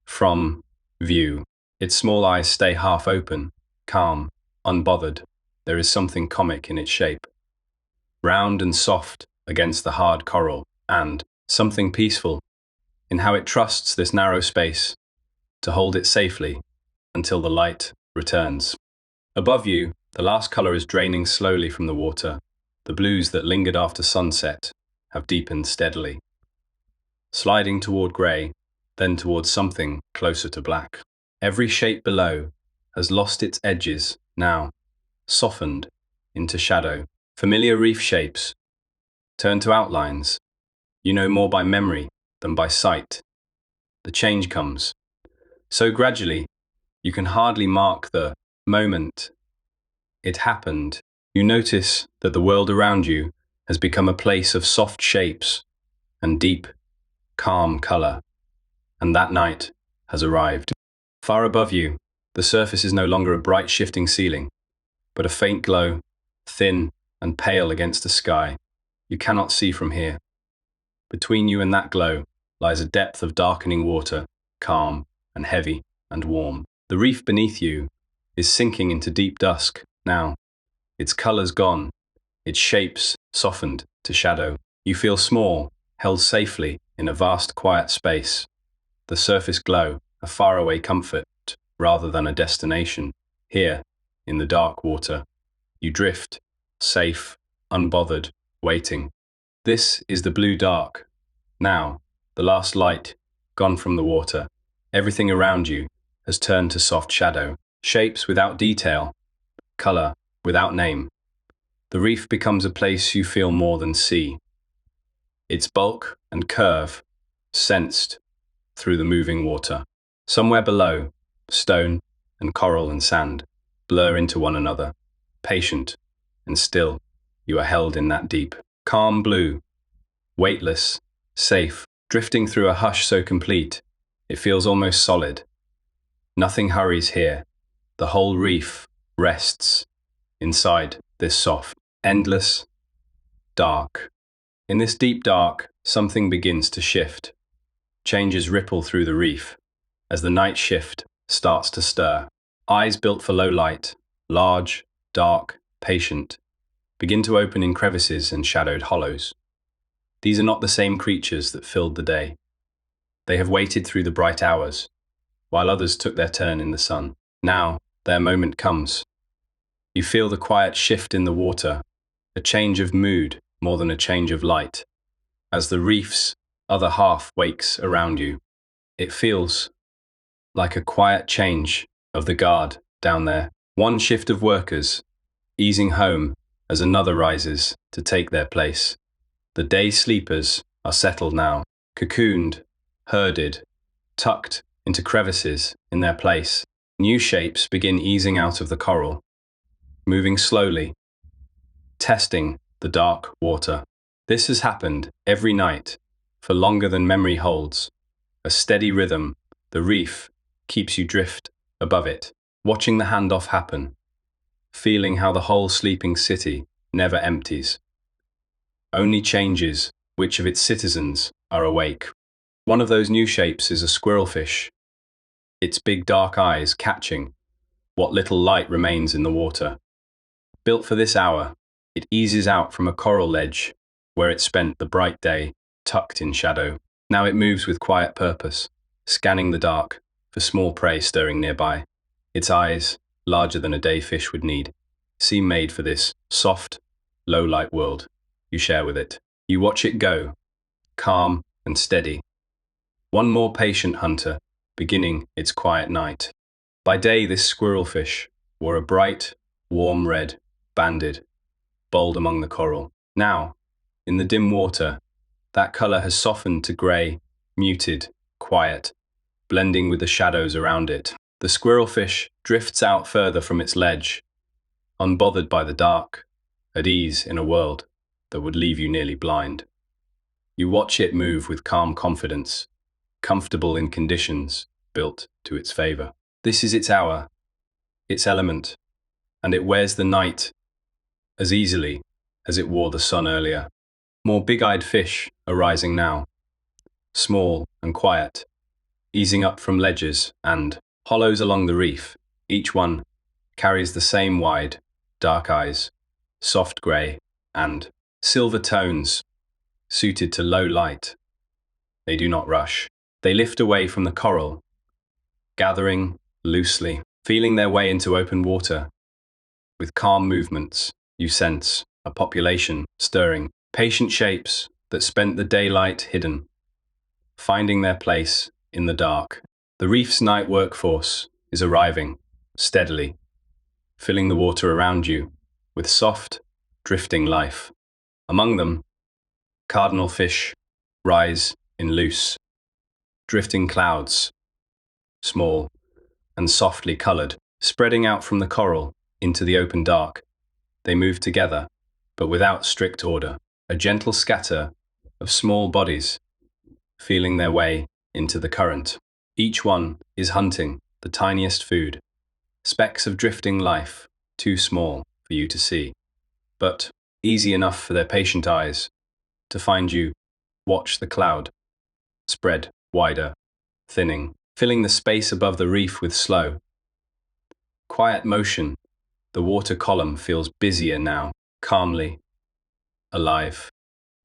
from view. Its small eyes stay half open, calm, unbothered. There is something comic in its shape, round and soft against the hard coral, and something peaceful in how it trusts this narrow space to hold it safely until the light returns. Above you, the last color is draining slowly from the water. The blues that lingered after sunset have deepened steadily, sliding toward grey, then towards something closer to black. Every shape below has lost its edges now, softened into shadow. Familiar reef shapes turn to outlines. You know more by memory than by sight. The change comes so gradually, you can hardly mark the moment it happened. You notice that the world around you has become a place of soft shapes and deep, calm color, and that night has arrived. Far above you, the surface is no longer a bright shifting ceiling, but a faint glow, thin and pale against the sky. You cannot see from here. Between you and that glow lies a depth of darkening water, calm and heavy and warm. The reef beneath you is sinking into deep dusk now, its colors gone, its shapes softened to shadow. You feel small, held safely in a vast quiet space. The surface glow, a faraway comfort rather than a destination. Here, in the dark water, you drift, safe, unbothered, waiting. This is the blue dark. Now, the last light, gone from the water, Everything around you has turned to soft shadow, shapes without detail, color without name. The reef becomes a place you feel more than see. Its bulk and curve, sensed through the moving water. Somewhere below, stone and coral and sand blur into one another. Patient and still, you are held in that deep, calm blue, weightless, safe, drifting through a hush so complete, it feels almost solid. Nothing hurries here. The whole reef rests inside this soft, endless, dark. In this deep dark, something begins to shift. Changes ripple through the reef as the night shift starts to stir. Eyes built for low light, large, dark, patient, begin to open in crevices and shadowed hollows. These are not the same creatures that filled the day. They have waited through the bright hours, while others took their turn in the sun. Now, their moment comes. You feel the quiet shift in the water, a change of mood more than a change of light. As the reef's other half wakes around you, it feels like a quiet change of the guard down there. One shift of workers, easing home as another rises to take their place. The day sleepers are settled now, cocooned, herded, tucked into crevices in their place. New shapes begin easing out of the coral, moving slowly, testing the dark water. This has happened every night, for longer than memory holds. A steady rhythm, the reef keeps you drift above it, watching the handoff happen, feeling how the whole sleeping city never empties. Only changes which of its citizens are awake. One of those new shapes is a squirrelfish, its big dark eyes catching what little light remains in the water. Built for this hour, it eases out from a coral ledge where it spent the bright day tucked in shadow. Now it moves with quiet purpose, scanning the dark for small prey stirring nearby. Its eyes, larger than a day fish would need, seem made for this soft, low-light world you share with it. You watch it go, calm and steady. One more patient hunter, beginning its quiet night. By day, this squirrelfish wore a bright, warm red, banded, bold among the coral. Now, in the dim water, that color has softened to gray, muted, quiet, blending with the shadows around it. The squirrelfish drifts out further from its ledge, unbothered by the dark, at ease in a world that would leave you nearly blind. You watch it move with calm confidence, comfortable in conditions built to its favor. This is its hour, its element, and it wears the night as easily as it wore the sun earlier. More big-eyed fish are rising now, small and quiet, easing up from ledges and hollows along the reef. Each one carries the same wide, dark eyes, soft grey and silver tones, suited to low light. They do not rush. They lift away from the coral, gathering loosely, feeling their way into open water. With calm movements, you sense a population stirring, patient shapes that spent the daylight hidden, finding their place in the dark. The reef's night workforce is arriving, steadily, filling the water around you with soft, drifting life. Among them, cardinal fish rise in loose, drifting clouds, small and softly colored, spreading out from the coral into the open dark. They move together, but without strict order, a gentle scatter of small bodies, feeling their way into the current. Each one is hunting the tiniest food, specks of drifting life, too small for you to see, but easy enough for their patient eyes to find you. Watch the cloud spread wider, thinning, filling the space above the reef with slow, quiet motion. The water column feels busier now, calmly alive.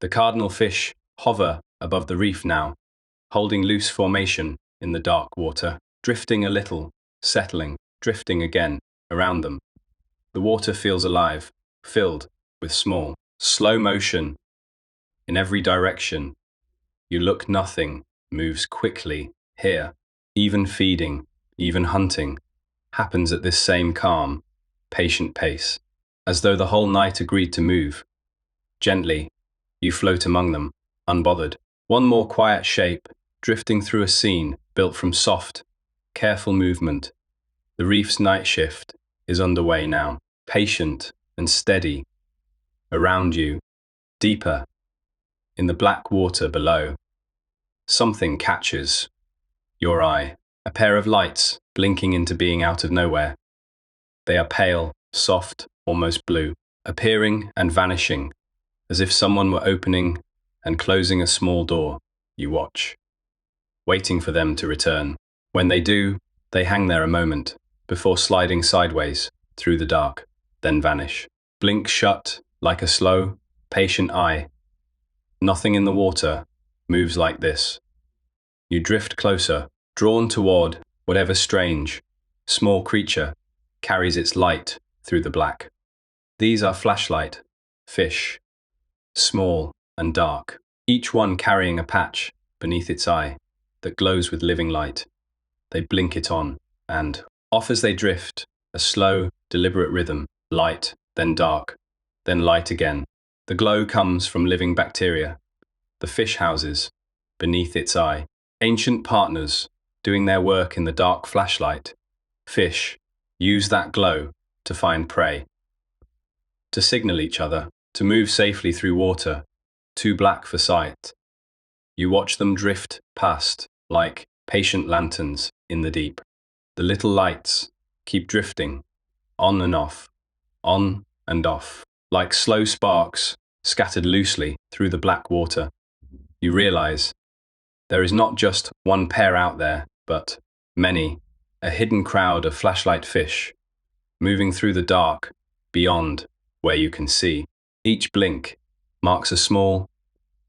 The cardinal fish hover above the reef now, holding loose formation in the dark water, drifting a little, settling, drifting again around them. The water feels alive, filled with small, slow motion in every direction. You look, nothing moves quickly here. Even feeding, even hunting, happens at this same calm, patient pace, as though the whole night agreed to move. Gently, you float among them, unbothered. One more quiet shape, drifting through a scene built from soft, careful movement. The reef's night shift is underway now, patient and steady. Around you, deeper, in the black water below, something catches your eye. A pair of lights blinking into being out of nowhere. They are pale, soft, almost blue, appearing and vanishing, as if someone were opening and closing a small door. You watch, waiting for them to return. When they do, they hang there a moment, before sliding sideways through the dark, then vanish. Blink shut like a slow, patient eye. Nothing in the water moves like this. You drift closer, drawn toward whatever strange, small creature carries its light through the black. These are flashlight fish, small and dark, each one carrying a patch beneath its eye that glows with living light. They blink it on, and, off as they drift, a slow, deliberate rhythm, light, then dark, then light again. The glow comes from living bacteria, the fish houses, beneath its eye. Ancient partners, doing their work in the dark flashlight. Fish use that glow to find prey, to signal each other, to move safely through water, too black for sight. You watch them drift past, like patient lanterns in the deep. The little lights keep drifting, on and off, like slow sparks scattered loosely through the black water. You realize there is not just one pair out there, but many, a hidden crowd of flashlight fish, moving through the dark, beyond where you can see. Each blink marks a small,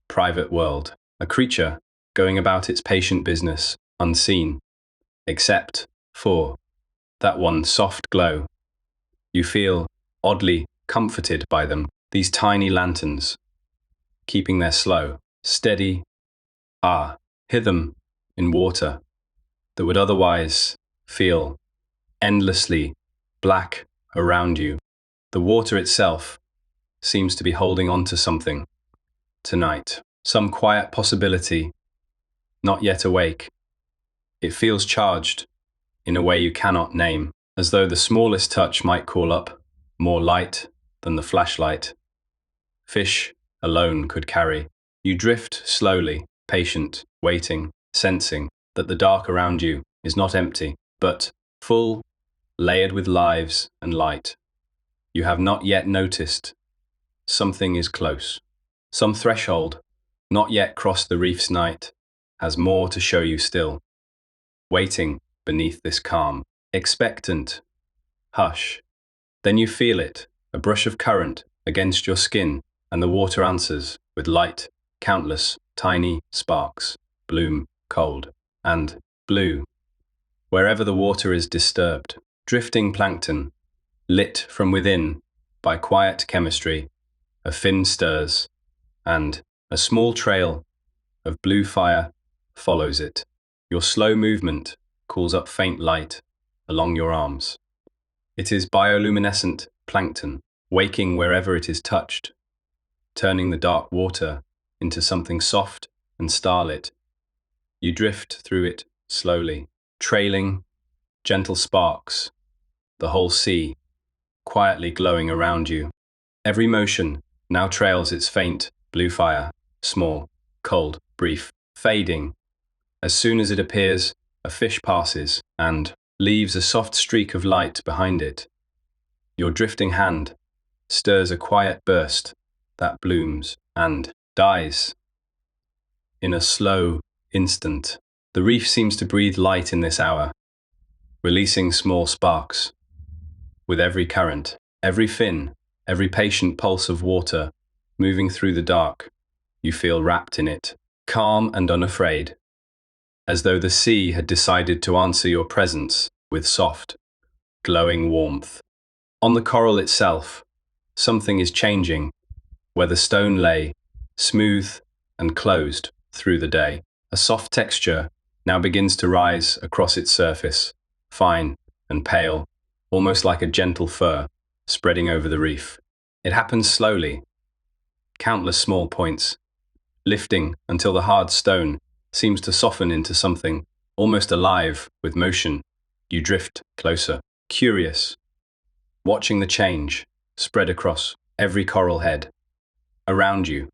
private world, a creature going about its patient business, unseen, except for that one soft glow. You feel oddly comforted by them, these tiny lanterns, keeping their slow, steady, rhythm in water that would otherwise feel endlessly black around you. The water itself seems to be holding on to something tonight, some quiet possibility, not yet awake. It feels charged in a way you cannot name, as though the smallest touch might call up more light than the flashlight fish alone could carry. You drift slowly, patient, waiting, sensing that the dark around you is not empty, but full, layered with lives and light. You have not yet noticed something is close. Some threshold, not yet crossed the reef's night, has more to show you still. Waiting beneath this calm, expectant hush. Then you feel it, a brush of current against your skin, and the water answers with light, countless tiny sparks, bloom, cold, and blue. Wherever the water is disturbed, drifting plankton, lit from within by quiet chemistry, a fin stirs, and a small trail of blue fire follows it. Your slow movement calls up faint light along your arms. It is bioluminescent plankton, waking wherever it is touched, turning the dark water into something soft and starlit. You drift through it slowly, trailing gentle sparks, the whole sea quietly glowing around you. Every motion now trails its faint blue fire, small, cold, brief, fading. As soon as it appears, a fish passes and leaves a soft streak of light behind it. Your drifting hand stirs a quiet burst that blooms and dies in a slow instant. The reef seems to breathe light in this hour, releasing small sparks. With every current, every fin, every patient pulse of water moving through the dark, you feel wrapped in it, calm and unafraid, as though the sea had decided to answer your presence with soft, glowing warmth. On the coral itself, something is changing, where the stone lay, smooth and closed through the day. A soft texture now begins to rise across its surface, fine and pale, almost like a gentle fur spreading over the reef. It happens slowly, countless small points, lifting until the hard stone seems to soften into something almost alive with motion. You drift closer, curious, watching the change spread across every coral head. Around you,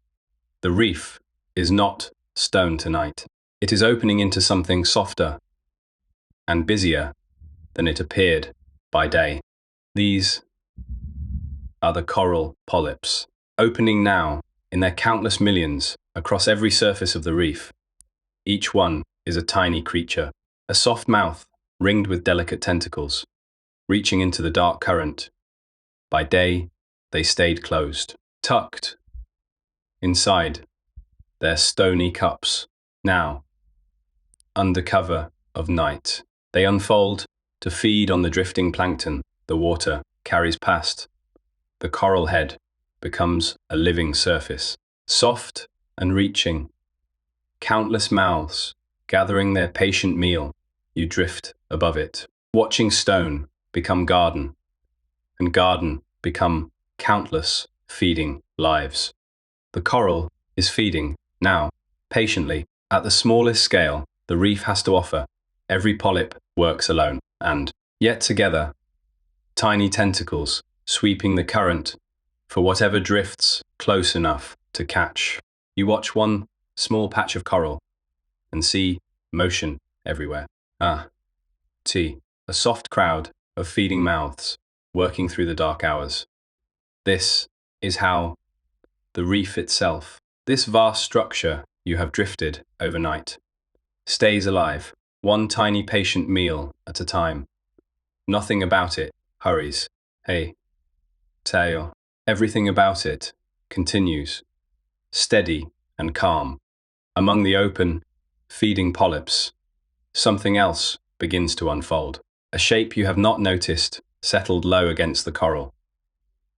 the reef is not stone tonight. It is opening into something softer and busier than it appeared by day. These are the coral polyps, opening now in their countless millions across every surface of the reef. Each one is a tiny creature, a soft mouth ringed with delicate tentacles, reaching into the dark current. By day, they stayed closed, tucked inside their stony cups. Now, under cover of night, they unfold to feed on the drifting plankton the water carries past. The coral head becomes a living surface, soft and reaching. Countless mouths gathering their patient meal. You drift above it, watching stone become garden, and garden become countless feeding lives. The coral is feeding now, patiently. At the smallest scale the reef has to offer, every polyp works alone, and yet together, tiny tentacles sweeping the current for whatever drifts close enough to catch. You watch one small patch of coral and see motion everywhere. A soft crowd of feeding mouths working through the dark hours. This is how the reef itself, this vast structure you have drifted overnight, stays alive, one tiny patient meal at a time. Nothing about it hurries. Hey, tail. Everything about it continues, steady and calm. Among the open, feeding polyps, something else begins to unfold. A shape you have not noticed settled low against the coral.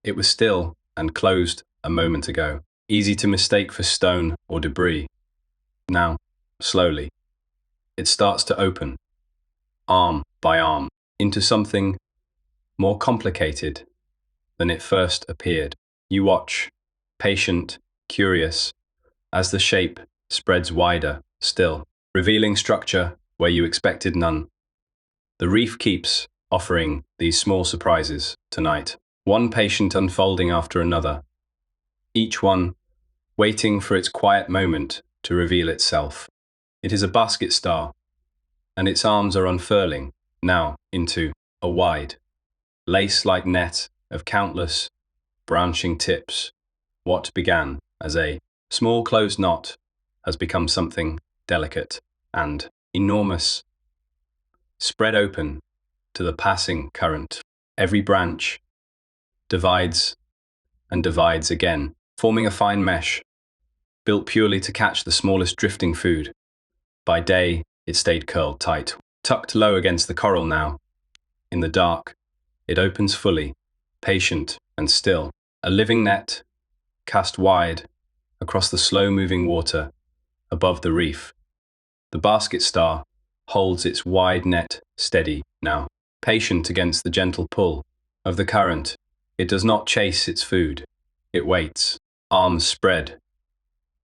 It was still and closed a moment ago, easy to mistake for stone or debris. Now, slowly, it starts to open, arm by arm, into something more complicated than it first appeared. You watch, patient, curious, as the shape spreads wider still, revealing structure where you expected none. The reef keeps offering these small surprises tonight, one patient unfolding after another, each one waiting for its quiet moment to reveal itself. It is a basket star, and its arms are unfurling now into a wide, lace-like net of countless branching tips. What began as a small closed knot has become something delicate and enormous, spread open to the passing current. Every branch divides and divides again, forming a fine mesh, built purely to catch the smallest drifting food. By day, it stayed curled tight, tucked low against the coral now. In the dark, it opens fully, patient and still, a living net cast wide across the slow-moving water above the reef. The basket star holds its wide net steady now, patient against the gentle pull of the current. It does not chase its food. It waits, arms spread,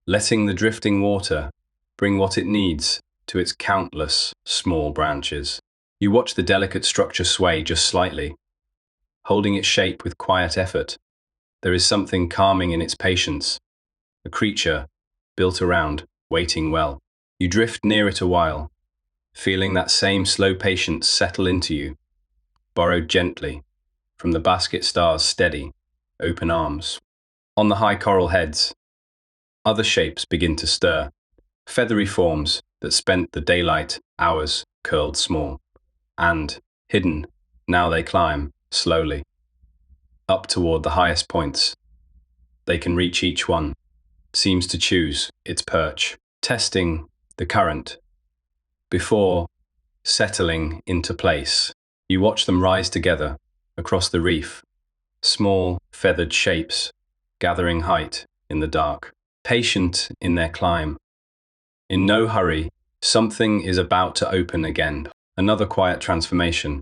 letting the drifting water bring what it needs to its countless small branches. You watch the delicate structure sway just slightly, holding its shape with quiet effort. There is something calming in its patience, a creature built around waiting well. You drift near it a while, feeling that same slow patience settle into you, borrowed gently from the basket star's steady, open arms. On the high coral heads, other shapes begin to stir, feathery forms that spent the daylight hours curled small, and, hidden, now they climb, slowly, up toward the highest points. They can reach each one, seems to choose its perch, testing the current. Before settling into place, you watch them rise together across the reef, small, feathered shapes gathering height in the dark, patient in their climb, in no hurry, Something is about to open again. Another quiet transformation.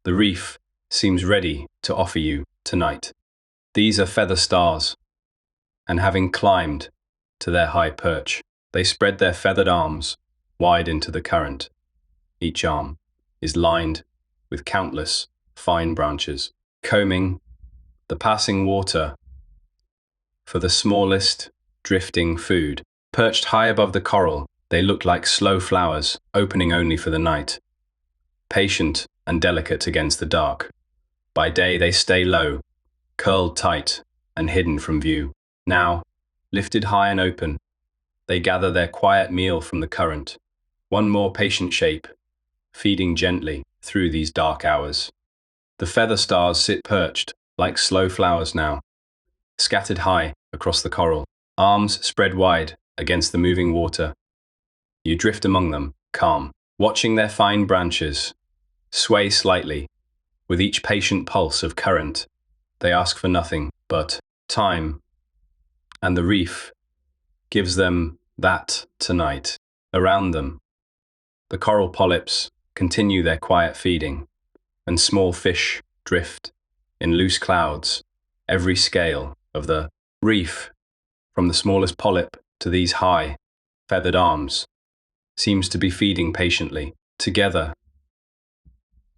The reef seems ready to offer you tonight. These are feather stars, and having climbed to their high perch, they spread their feathered arms wide into the current. Each arm is lined with countless fine branches, combing the passing water for the smallest drifting food. Perched high above the coral, they look like slow flowers, opening only for the night, patient and delicate against the dark. By day they stay low, curled tight and hidden from view. Now, lifted high and open, they gather their quiet meal from the current. One more patient shape, feeding gently through these dark hours. The feather stars sit perched like slow flowers now, scattered high across the coral, arms spread wide against the moving water. You drift among them, calm, watching their fine branches sway slightly with each patient pulse of current. They ask for nothing but time, and the reef gives them that tonight. Around them, the coral polyps continue their quiet feeding, and small fish drift in loose clouds, every scale of the reef, from the smallest polyp to these high, feathered arms, seems to be feeding patiently, together,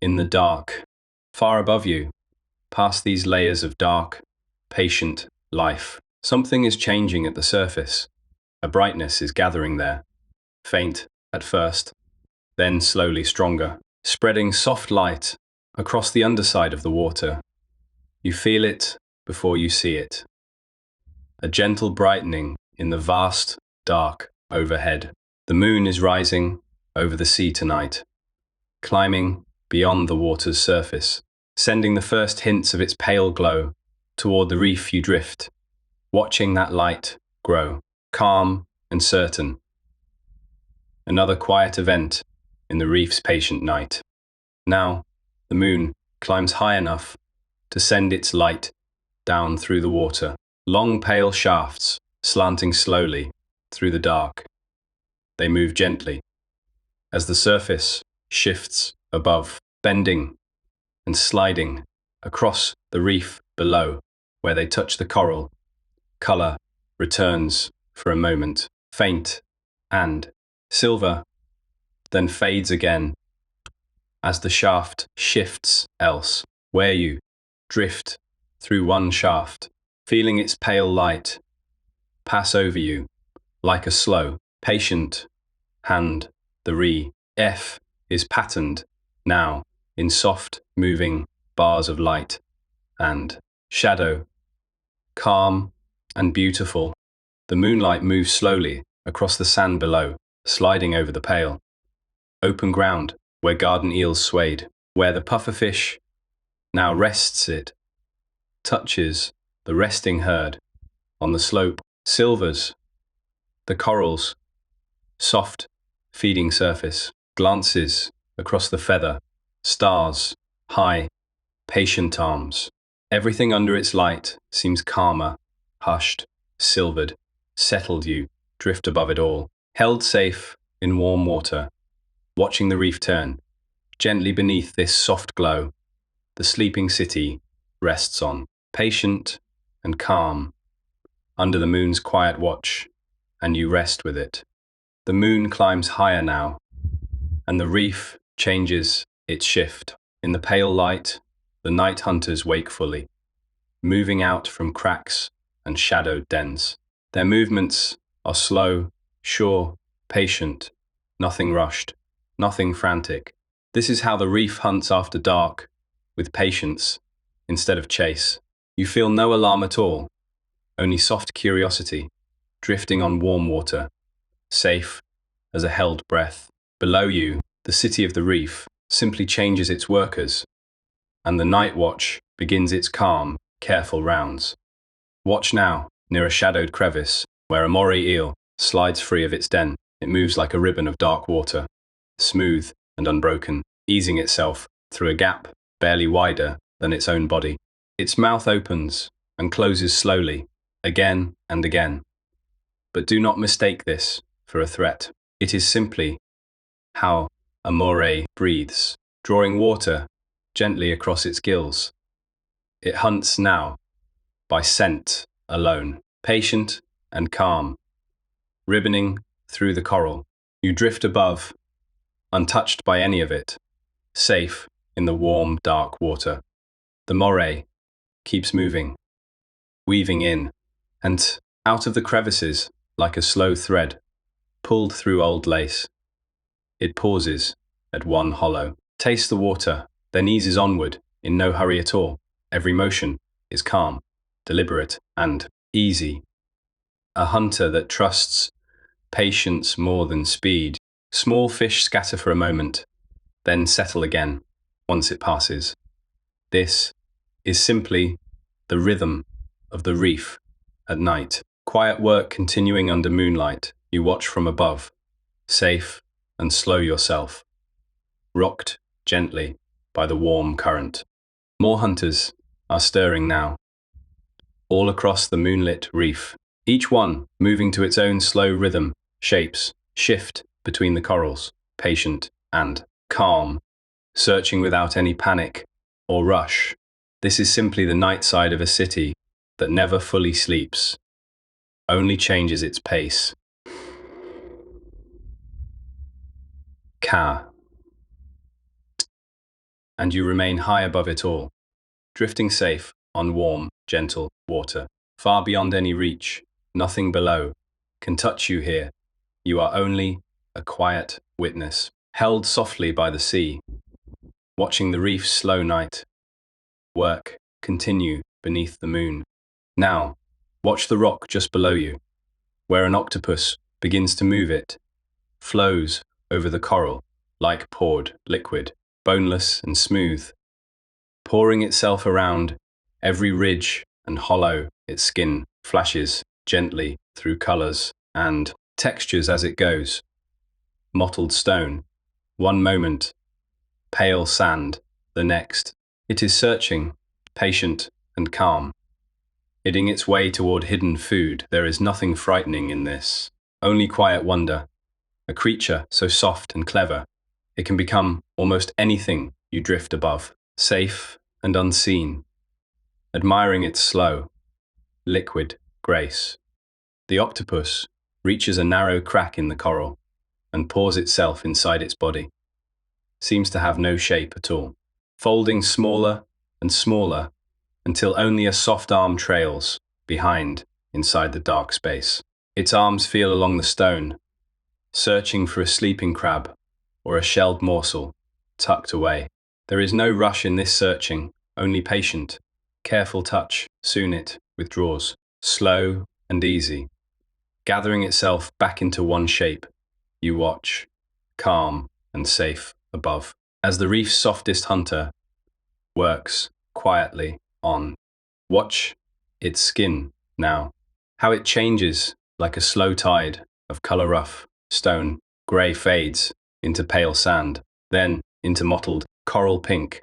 in the dark, far above you, past these layers of dark, patient life. Something is changing at the surface. A brightness is gathering there, faint at first, then slowly stronger, spreading soft light across the underside of the water. You feel it before you see it. A gentle brightening in the vast, dark overhead. The moon is rising over the sea tonight, climbing beyond the water's surface, sending the first hints of its pale glow toward the reef you drift, watching that light grow, calm and certain. Another quiet event in the reef's patient night. Now, the moon climbs high enough to send its light down through the water, long pale shafts slanting slowly through the dark. They move gently as the surface shifts above, bending and sliding across the reef below. Where they touch the coral, color returns for a moment, faint and silver, then fades again as the shaft shifts else. Where you drift through one shaft, feeling its pale light pass over you like a slow, patient hand. The Reef is patterned now in soft, moving bars of light and shadow, calm and beautiful. The moonlight moves slowly across the sand below, sliding over the pale, open ground where garden eels swayed, where the pufferfish now rests. It touches the resting herd on the slope, silvers the coral's soft, feeding surface, glances across the feather, stars, high, patient arms. Everything under its light seems calmer, hushed, silvered, settled. You drift above it all, held safe in warm water, watching the reef turn. Gently beneath this soft glow, the sleeping city rests on, patient and calm, under the moon's quiet watch, and you rest with it. The moon climbs higher now, and the reef changes its shift. In the pale light, the night hunters wake fully, moving out from cracks and shadowed dens. Their movements are slow, sure, patient, nothing rushed, nothing frantic. This is how the reef hunts after dark, with patience instead of chase. You feel no alarm at all, only soft curiosity, drifting on warm water, safe as a held breath. Below you, the city of the reef simply changes its workers, and the night watch begins its calm, careful rounds. Watch now, near a shadowed crevice, where a moray eel slides free of its den. It moves like a ribbon of dark water, smooth and unbroken, easing itself through a gap barely wider than its own body. Its mouth opens and closes slowly, again and again. But do not mistake this for a threat. It is simply how a moray breathes, drawing water gently across its gills. It hunts now by scent alone, patient and calm, ribboning through the coral. You drift above, untouched by any of it, safe in the warm, dark water. The moray keeps moving, weaving in and out of the crevices like a slow thread pulled through old lace. It pauses at one hollow, tastes the water, then eases onward in no hurry at all. Every motion is calm, deliberate, and easy. A hunter that trusts patience more than speed. Small fish scatter for a moment, then settle again once it passes. This is simply the rhythm of the reef at night. Quiet work continuing under moonlight. You watch from above, safe and slow yourself, rocked gently by the warm current. More hunters are stirring now, all across the moonlit reef, each one moving to its own slow rhythm. Shapes shift between the corals, patient and calm, searching without any panic or rush. This is simply the night side of a city that never fully sleeps, only changes its pace. Ka. And you remain high above it all, drifting safe on warm, gentle water, far beyond any reach. Nothing below can touch you here. You are only a quiet witness, held softly by the sea, watching the reef's slow night work continue beneath the moon. Now, watch the rock just below you, where an octopus begins to move. It flows over the coral like poured liquid, boneless and smooth, pouring itself around every ridge and hollow. Its skin flashes gently through colors and textures as it goes. Mottled stone, one moment, pale sand, the next. It is searching, patient and calm, hitting its way toward hidden food. There is nothing frightening in this, only quiet wonder. A creature so soft and clever, it can become almost anything you drift above, safe and unseen, admiring its slow, liquid grace. The octopus reaches a narrow crack in the coral and pours itself inside its body. Seems to have no shape at all, folding smaller and smaller until only a soft arm trails behind inside the dark space. Its arms feel along the stone, searching for a sleeping crab or a shelled morsel tucked away. There is no rush in this searching, only patient, careful touch. Soon it withdraws, slow and easy, gathering itself back into one shape. You watch, calm and safe above, as the reef's softest hunter works quietly on. Watch its skin now, how it changes like a slow tide of color. Rough stone, gray fades into pale sand, then into mottled coral pink.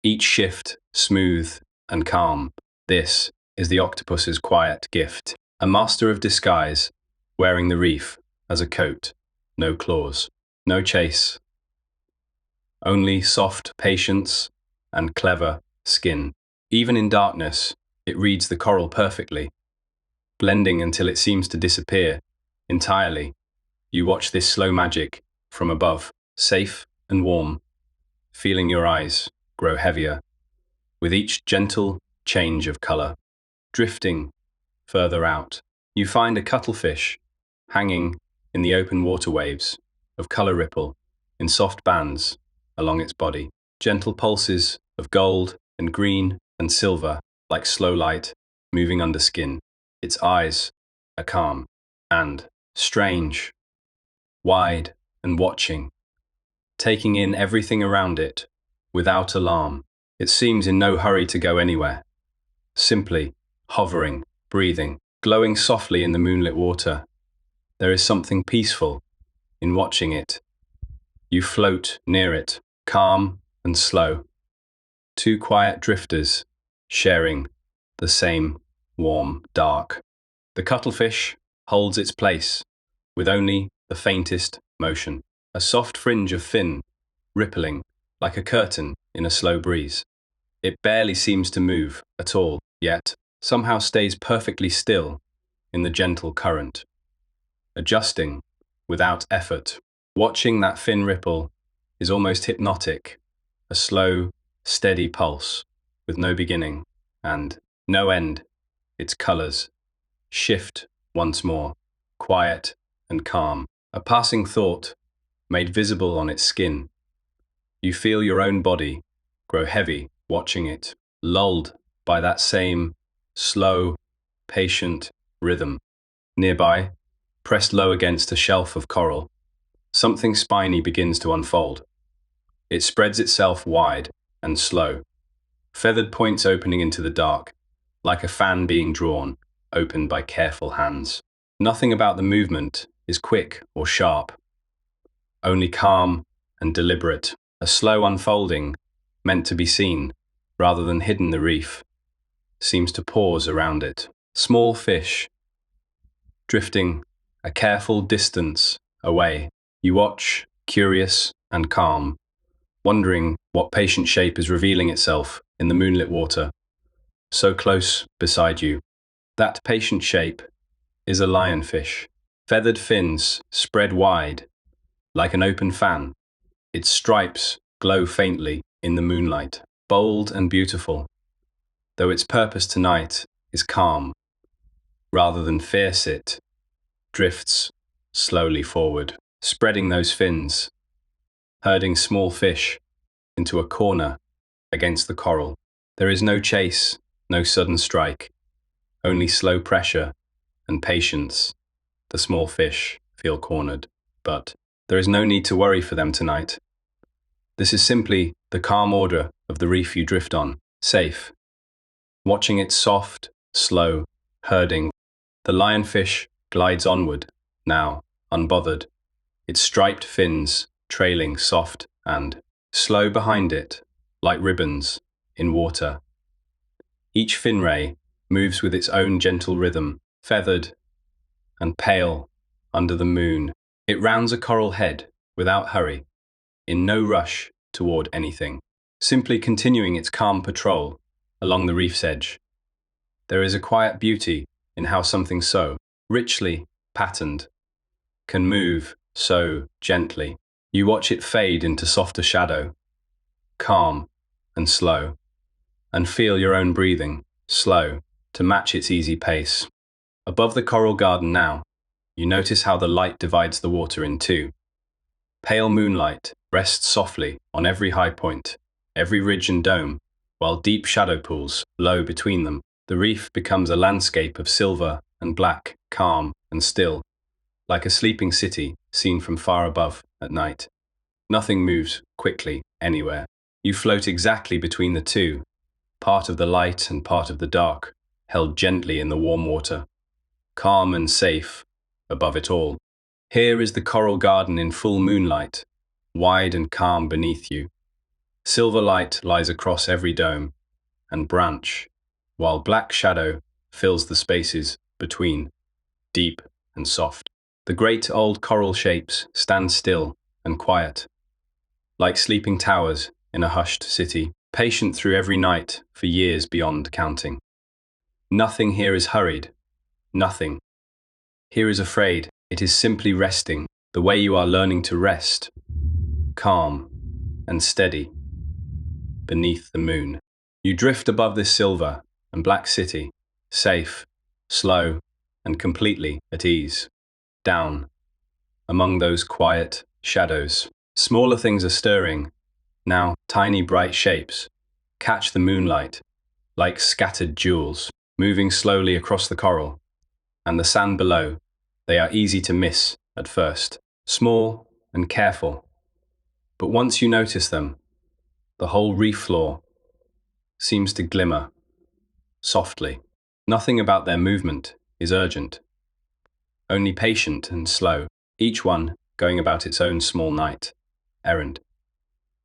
Each shift smooth and calm. This is the octopus's quiet gift, a master of disguise, wearing the reef as a coat. No claws, no chase, only soft patience and clever skin. Even in darkness, it reads the coral perfectly, blending until it seems to disappear entirely. You watch this slow magic from above, safe and warm, feeling your eyes grow heavier with each gentle change of color. Drifting further out, you find a cuttlefish hanging in the open water waves of color ripple in soft bands along its body. Gentle pulses of gold and green and silver like slow light moving under skin. Its eyes are calm and strange, wide and watching, taking in everything around it without alarm. It seems in no hurry to go anywhere, simply hovering, breathing, glowing softly in the moonlit water. There is something peaceful in watching it. You float near it, calm and slow. Two quiet drifters sharing the same warm dark. The cuttlefish holds its place with only the faintest motion. a soft fringe of fin, rippling, like a curtain in a slow breeze. It barely seems to move at all, yet somehow stays perfectly still in the gentle current, adjusting without effort. Watching that fin ripple is almost hypnotic, a slow, steady pulse with no beginning and no end. Its colors shift once more, quiet and calm, a passing thought made visible on its skin. You feel your own body grow heavy watching it, lulled by that same slow, patient rhythm. Nearby, pressed low against a shelf of coral, something spiny begins to unfold. It spreads itself wide and slow, feathered points opening into the dark, like a fan being drawn, opened by careful hands. Nothing about the movement is quick or sharp, only calm and deliberate, a slow unfolding meant to be seen, rather than hidden. The reef seems to pause around it. Small fish, drifting a careful distance away. You watch, curious and calm, wondering what patient shape is revealing itself in the moonlit water, so close beside you. That patient shape is a lionfish, feathered fins spread wide, like an open fan. Its stripes glow faintly in the moonlight, bold and beautiful, though its purpose tonight is calm, rather than fierce. It drifts slowly forward, spreading those fins, herding small fish into a corner against the coral. There is no chase, no sudden strike, only slow pressure and patience. The small fish feel cornered, but there is no need to worry for them tonight. This is simply the calm order of the reef you drift on, safe. Watching its soft, slow herding, the lionfish glides onward, now unbothered, its striped fins trailing soft and slow behind it, like ribbons in water. Each fin ray moves with its own gentle rhythm, feathered and pale under the moon. It rounds a coral head without hurry, in no rush toward anything, simply continuing its calm patrol along the reef's edge. There is a quiet beauty in how something so richly patterned can move so gently. You watch it fade into softer shadow, calm and slow, and feel your own breathing, slow, to match its easy pace. Above the coral garden now, you notice how the light divides the water in two. Pale moonlight rests softly on every high point, every ridge and dome, while deep shadow pools low between them. The reef becomes a landscape of silver and black, calm and still, like a sleeping city seen from far above at night. Nothing moves quickly anywhere. You float exactly between the two, part of the light and part of the dark, held gently in the warm water, calm and safe above it all. Here is the coral garden in full moonlight, wide and calm beneath you. Silver light lies across every dome and branch, while black shadow fills the spaces between, deep and soft. The great old coral shapes stand still and quiet, like sleeping towers in a hushed city, patient through every night for years beyond counting. Nothing here is hurried, nothing here is afraid. It is simply resting, the way you are learning to rest, calm and steady, beneath the moon. You drift above this silver and black city, safe, slow, and completely at ease. Down, among those quiet shadows, smaller things are stirring. Now, tiny bright shapes catch the moonlight, like scattered jewels, moving slowly across the coral, and the sand below. They are easy to miss at first, small and careful. But once you notice them, the whole reef floor seems to glimmer softly. Nothing about their movement is urgent, only patient and slow, each one going about its own small night errand.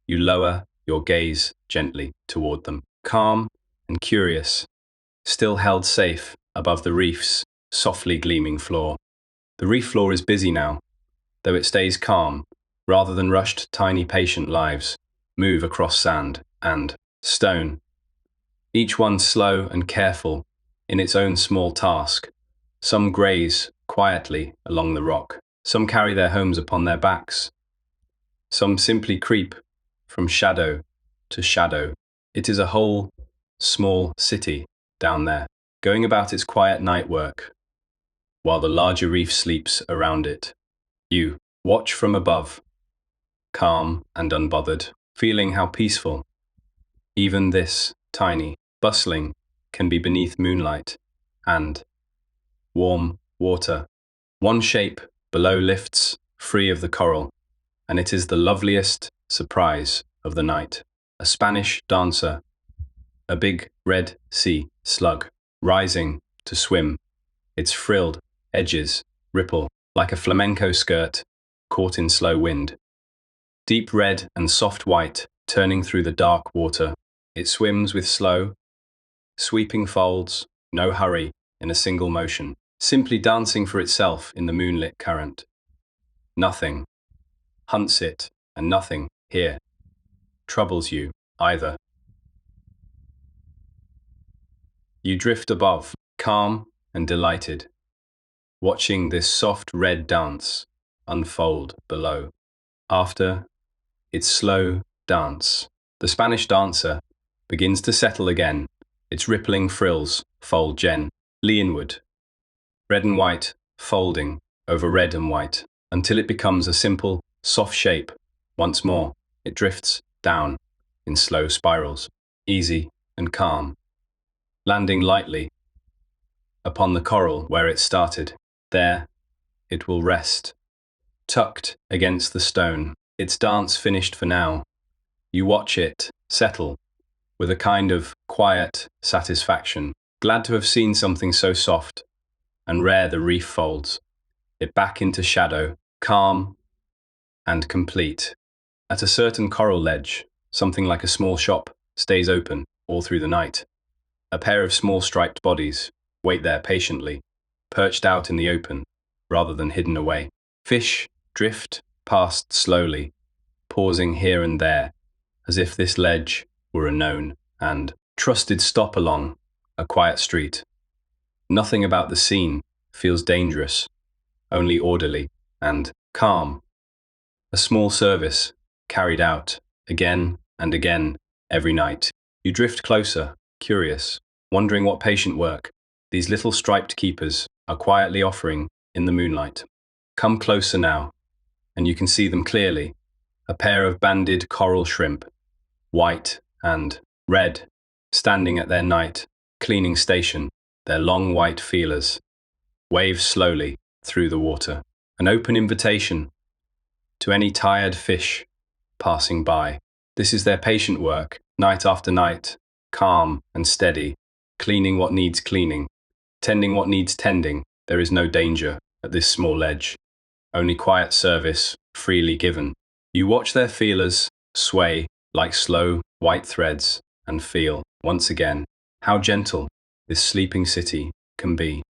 You lower your gaze gently toward them, calm and curious, still held safe above the reef's softly gleaming floor. The reef floor is busy now, though it stays calm, rather than rushed, tiny, patient lives, move across sand and stone, each one slow and careful in its own small task. Some graze quietly along the rock, some carry their homes upon their backs, some simply creep from shadow to shadow. It is a whole small city down there, going about its quiet night work, while the larger reef sleeps around it. You watch from above, calm and unbothered, feeling how peaceful even this tiny, bustling can be beneath moonlight and warm water. One shape below lifts free of the coral, and it is the loveliest surprise of the night. A Spanish dancer, a big red sea slug, rising to swim. Its frilled edges ripple like a flamenco skirt caught in slow wind. Deep red and soft white turning through the dark water, it swims with slow, sweeping folds, no hurry, in a single motion, simply dancing for itself in the moonlit current. Nothing hunts it, and nothing here troubles you either. You drift above, calm and delighted, watching this soft red dance unfold below. After its slow dance, the Spanish dancer begins to settle again. Its rippling frills fold gently inward, red and white folding over red and white, until it becomes a simple, soft shape. Once more, it drifts down in slow spirals, easy and calm, landing lightly upon the coral where it started. There, it will rest, tucked against the stone, its dance finished for now. You watch it settle with a kind of quiet satisfaction, glad to have seen something so soft and rare. The reef folds it back into shadow, calm and complete. At a certain coral ledge, something like a small shop stays open all through the night. A pair of small striped bodies wait there patiently, perched out in the open rather than hidden away. Fish drift past slowly, pausing here and there, as if this ledge were a known and trusted stop along a quiet street. Nothing about the scene feels dangerous, only orderly and calm. A small service carried out again and again every night. You drift closer, curious, wondering what patient work these little striped keepers are quietly offering in the moonlight. Come closer now, and you can see them clearly. A pair of banded coral shrimp, white and red, standing at their night cleaning station. Their long white feelers wave slowly through the water, an open invitation to any tired fish passing by. This is their patient work, night after night, calm and steady, cleaning what needs cleaning, tending what needs tending. There is no danger at this small ledge, only quiet service freely given. You watch their feelers sway like slow white threads and feel, once again, how gentle this sleeping city can be.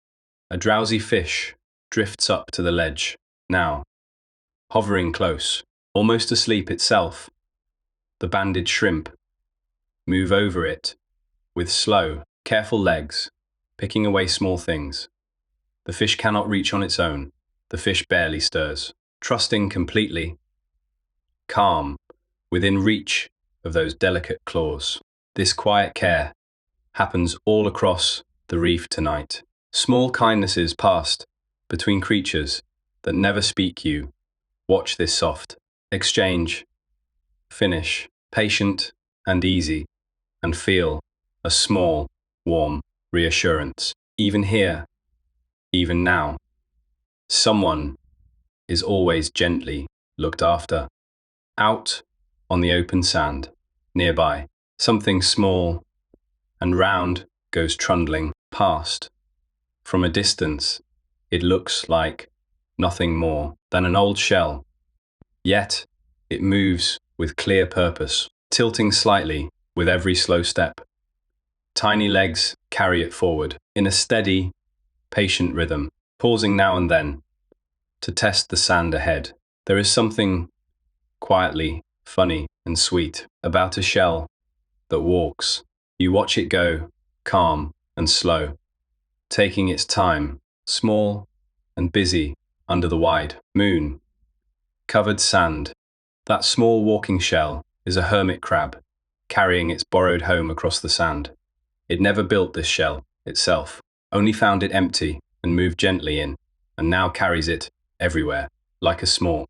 A drowsy fish drifts up to the ledge, now, hovering close, almost asleep itself. The banded shrimp move over it with slow, careful legs, picking away small things. The fish cannot reach on its own. The fish barely stirs, trusting completely, calm, within reach of those delicate claws. This quiet care happens all across the reef tonight. Small kindnesses passed between creatures that never speak. You watch this soft exchange finish, patient and easy, and feel a small, warm reassurance. Even here, even now, someone is always gently looked after. Out on the open sand, nearby, something small and round goes trundling past. From a distance, it looks like nothing more than an old shell. Yet, it moves with clear purpose, tilting slightly with every slow step. Tiny legs carry it forward in a steady, patient rhythm, pausing now and then to test the sand ahead. There is something quietly, funny, and sweet, about a shell that walks. You watch it go, calm and slow, taking its time, small and busy under the wide moon covered sand. That small walking shell is a hermit crab, carrying its borrowed home across the sand. It never built this shell itself, only found it empty and moved gently in, and now carries it everywhere, like a small,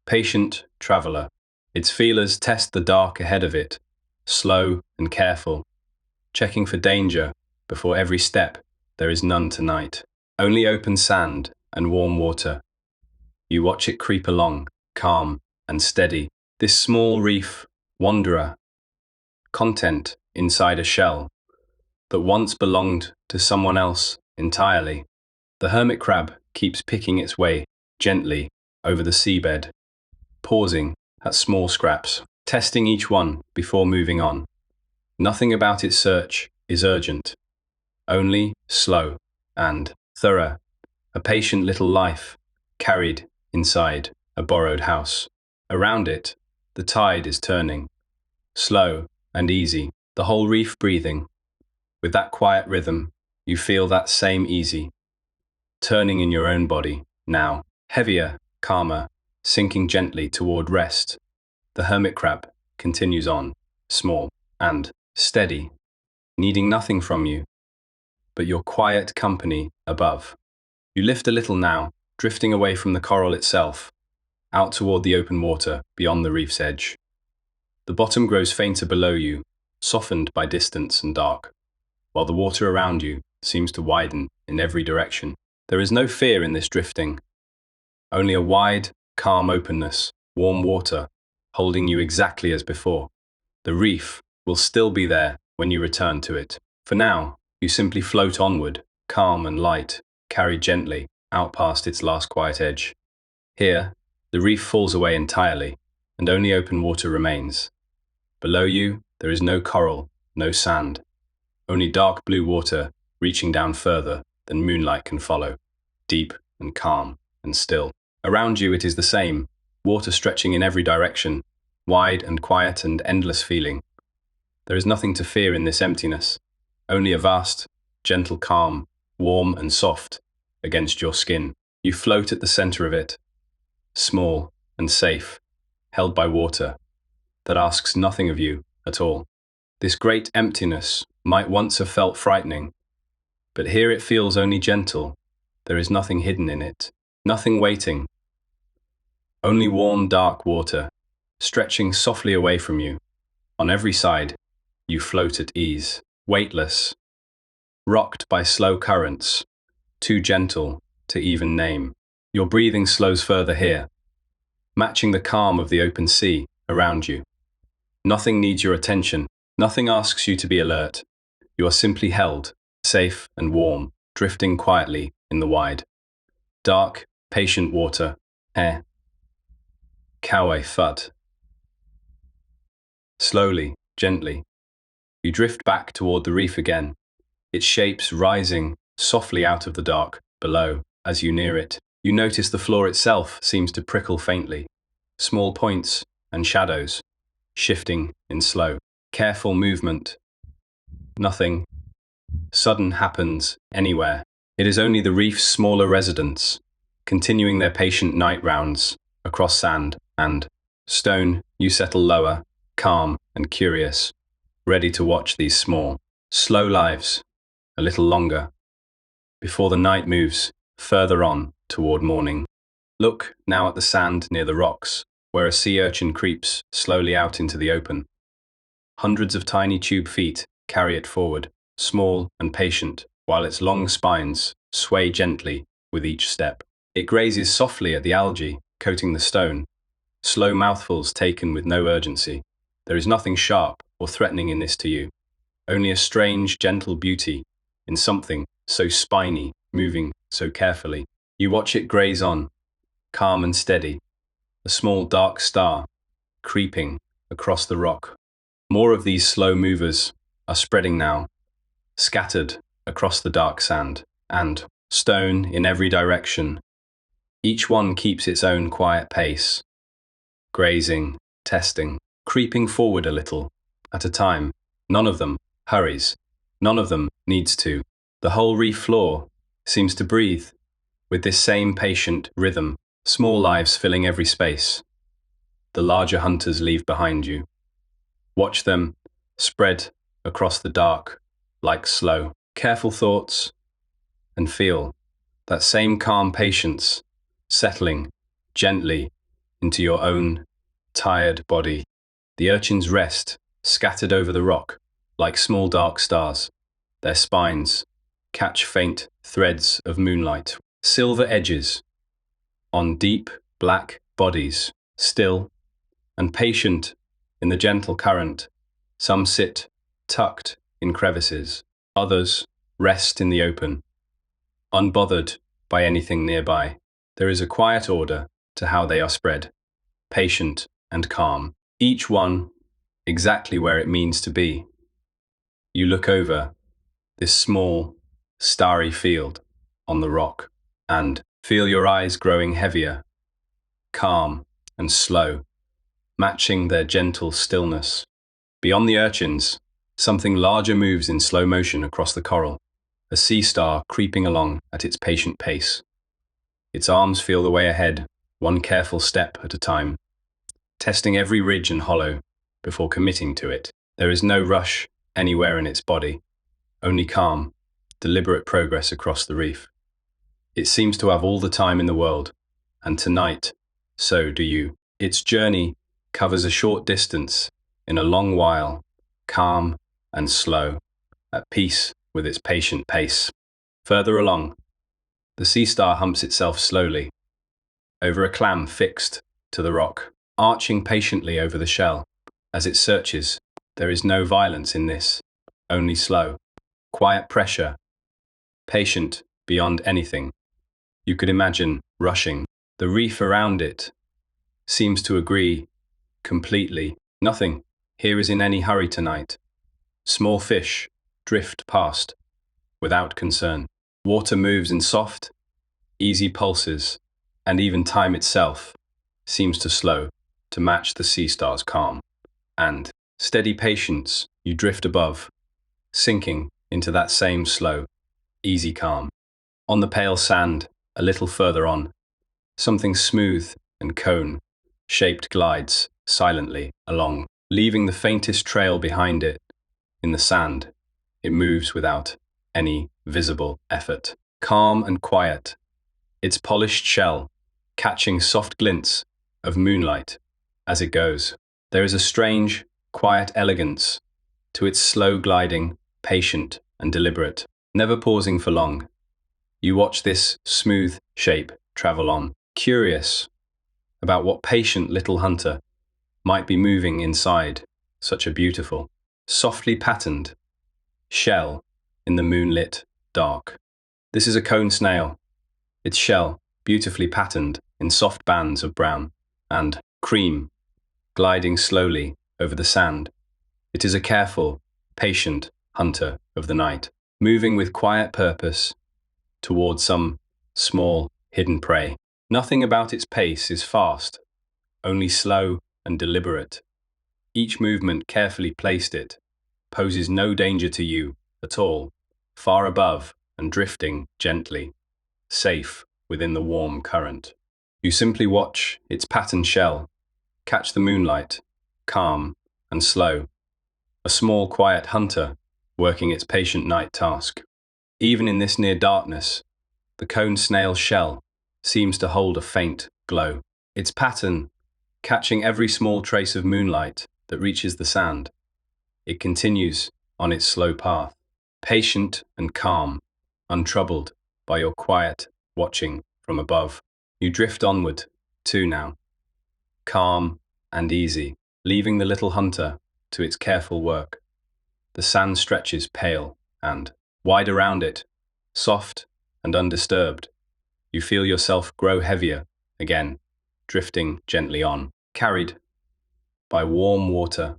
patient traveler. Its feelers test the dark ahead of it, slow and careful, checking for danger before every step. There is none tonight, only open sand and warm water. You watch it creep along, calm and steady. This small reef wanderer, content inside a shell that once belonged to someone else entirely. The hermit crab keeps picking its way gently over the seabed, pausing at small scraps, testing each one before moving on. Nothing about its search is urgent, only slow and thorough, a patient little life carried inside a borrowed house. Around it, the tide is turning, slow and easy, the whole reef breathing. With that quiet rhythm, you feel that same easy, turning in your own body, now, heavier, calmer, sinking gently toward rest. The hermit crab continues on, small and steady, needing nothing from you but your quiet company above. You lift a little now, drifting away from the coral itself, out toward the open water beyond the reef's edge. The bottom grows fainter below you, softened by distance and dark, while the water around you seems to widen in every direction. There is no fear in this drifting, only a wide, calm openness, warm water, holding you exactly as before. The reef will still be there when you return to it. For now, you simply float onward, calm and light, carried gently out past its last quiet edge. Here, the reef falls away entirely, and only open water remains. Below you, there is no coral, no sand, only dark blue water reaching down further than moonlight can follow, deep and calm and still. Around you it is the same, water stretching in every direction, wide and quiet and endless feeling. There is nothing to fear in this emptiness, only a vast, gentle calm, warm and soft, against your skin. You float at the center of it, small and safe, held by water that asks nothing of you at all. This great emptiness might once have felt frightening, but here it feels only gentle. There is nothing hidden in it, nothing waiting, only warm, dark water, stretching softly away from you. On every side, you float at ease, weightless, rocked by slow currents, too gentle to even name. Your breathing slows further here, matching the calm of the open sea around you. Nothing needs your attention, nothing asks you to be alert. You are simply held, safe and warm, drifting quietly in the wide, dark, patient water. Kawe Fut. Slowly, gently, you drift back toward the reef again, its shapes rising softly out of the dark below. As you near it, you notice the floor itself seems to prickle faintly, small points and shadows, shifting in slow, careful movement. Nothing sudden happens anywhere. It is only the reef's smaller residents, continuing their patient night rounds across sand and stone. You settle lower, calm and curious, ready to watch these small, slow lives a little longer, before the night moves further on toward morning. Look now at the sand near the rocks, where a sea urchin creeps slowly out into the open. Hundreds of tiny tube feet carry it forward, small and patient, while its long spines sway gently with each step. It grazes softly at the algae coating the stone, slow mouthfuls taken with no urgency. There is nothing sharp or threatening in this to you, only a strange, gentle beauty in something so spiny, moving so carefully. You watch it graze on, calm and steady, a small dark star creeping across the rock. More of these slow movers are spreading now, scattered across the dark sand and stone in every direction. Each one keeps its own quiet pace, grazing, testing, creeping forward a little at a time. None of them hurries. None of them needs to. The whole reef floor seems to breathe with this same patient rhythm, small lives filling every space. The larger hunters leave behind you. Watch them spread across the dark like slow, careful thoughts, and feel that same calm patience settling gently into your own tired body. The urchins rest, scattered over the rock, like small dark stars. Their spines catch faint threads of moonlight, silver edges on deep black bodies, still and patient in the gentle current. Some sit tucked in crevices, others rest in the open, unbothered by anything nearby. There is a quiet order to how they are spread, patient and calm, each one exactly where it means to be. You look over this small, starry field on the rock and feel your eyes growing heavier, calm and slow, matching their gentle stillness. Beyond the urchins, something larger moves in slow motion across the coral, a sea star creeping along at its patient pace. Its arms feel the way ahead, one careful step at a time, testing every ridge and hollow before committing to it. There is no rush anywhere in its body, only calm, deliberate progress across the reef. It seems to have all the time in the world, and tonight, so do you. Its journey covers a short distance in a long while, calm and slow, at peace with its patient pace. Further along, the sea star humps itself slowly over a clam fixed to the rock, arching patiently over the shell. As it searches, there is no violence in this, only slow, quiet pressure, patient beyond anything you could imagine rushing. The reef around it seems to agree completely. Nothing here is in any hurry tonight. Small fish drift past without concern. Water moves in soft, easy pulses, and even time itself seems to slow to match the sea star's calm. And steady patience, you drift above, sinking into that same slow, easy calm. On the pale sand, a little further on, something smooth and cone-shaped glides silently along, leaving the faintest trail behind it in the sand. It moves without any visible effort, calm and quiet, its polished shell catching soft glints of moonlight as it goes. There is a strange, quiet elegance to its slow gliding, patient and deliberate, never pausing for long. You watch this smooth shape travel on, curious about what patient little hunter might be moving inside such a beautiful, softly patterned shell in the moonlit dark. This is a cone snail, its shell beautifully patterned in soft bands of brown and cream, gliding slowly over the sand. It is a careful, patient hunter of the night, moving with quiet purpose towards some small, hidden prey. Nothing about its pace is fast, only slow and deliberate. Each movement carefully placed it poses no danger to you at all, far above and drifting gently, safe within the warm current. You simply watch its patterned shell, catch the moonlight, calm and slow, a small quiet hunter working its patient night task. Even in this near darkness, the cone snail's shell seems to hold a faint glow, its pattern catching every small trace of moonlight that reaches the sand. It continues on its slow path, patient and calm, untroubled by your quiet watching from above. You drift onward, too now, calm and easy, leaving the little hunter to its careful work. The sand stretches pale and wide around it, soft and undisturbed. You feel yourself grow heavier again, drifting gently on, carried by warm water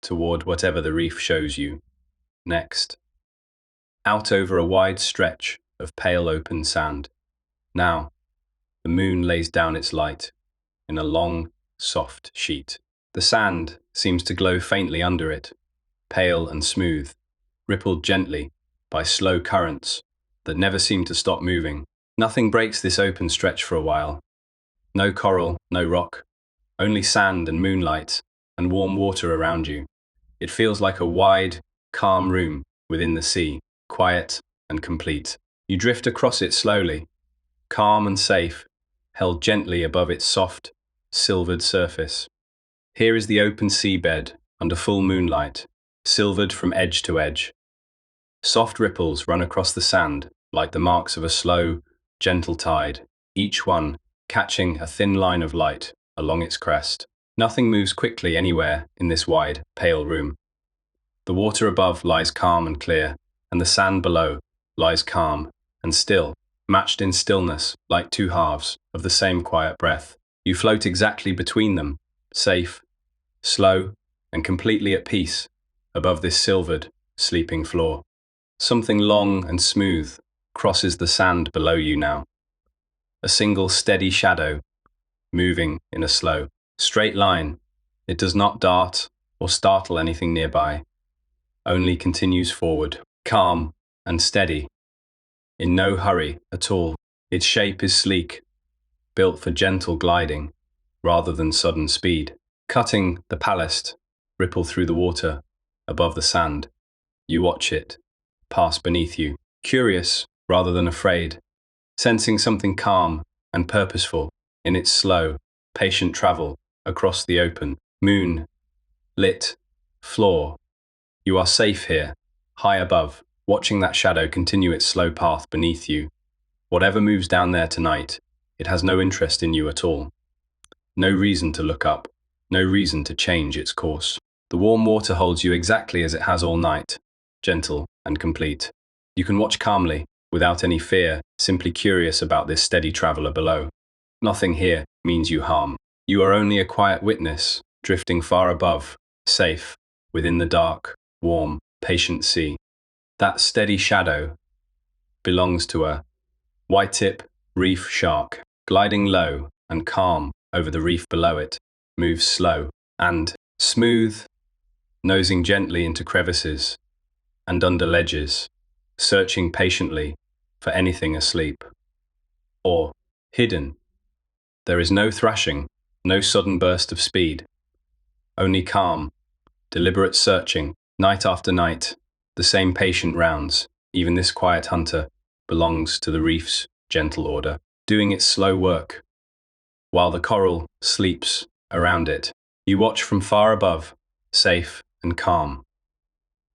toward whatever the reef shows you next. Out over a wide stretch of pale open sand. Now, the moon lays down its light in a long, soft sheet. The sand seems to glow faintly under it, pale and smooth, rippled gently by slow currents that never seem to stop moving. Nothing breaks this open stretch for a while. No coral, no rock, only sand and moonlight and warm water around you. It feels like a wide, calm room within the sea, quiet and complete. You drift across it slowly, calm and safe, held gently above its soft, silvered surface. Here is the open seabed under full moonlight, silvered from edge to edge. Soft ripples run across the sand like the marks of a slow, gentle tide, each one catching a thin line of light along its crest. Nothing moves quickly anywhere in this wide, pale room. The water above lies calm and clear, and the sand below lies calm and still, matched in stillness like two halves of the same quiet breath. You float exactly between them, safe, slow, and completely at peace above this silvered, sleeping floor. Something long and smooth crosses the sand below you now. A single steady shadow, moving in a slow, straight line. It does not dart or startle anything nearby, only continues forward, calm and steady, in no hurry at all. Its shape is sleek, built for gentle gliding rather than sudden speed. Cutting the ballast ripple through the water above the sand. You watch it pass beneath you, curious rather than afraid, sensing something calm and purposeful in its slow, patient travel across the open, moon-lit floor. You are safe here, high above, watching that shadow continue its slow path beneath you. Whatever moves down there tonight, it has no interest in you at all. No reason to look up, no reason to change its course. The warm water holds you exactly as it has all night, gentle and complete. You can watch calmly, without any fear, simply curious about this steady traveler below. Nothing here means you harm. You are only a quiet witness, drifting far above, safe, within the dark, warm, patient sea. That steady shadow belongs to a white-tip reef shark, gliding low and calm over the reef below it, moves slow and smooth, nosing gently into crevices and under ledges, searching patiently for anything asleep or hidden. There is no thrashing, no sudden burst of speed, only calm, deliberate searching, night after night, the same patient rounds. Even this quiet hunter belongs to the reef's gentle order, doing its slow work, while the coral sleeps around it. You watch from far above, safe and calm,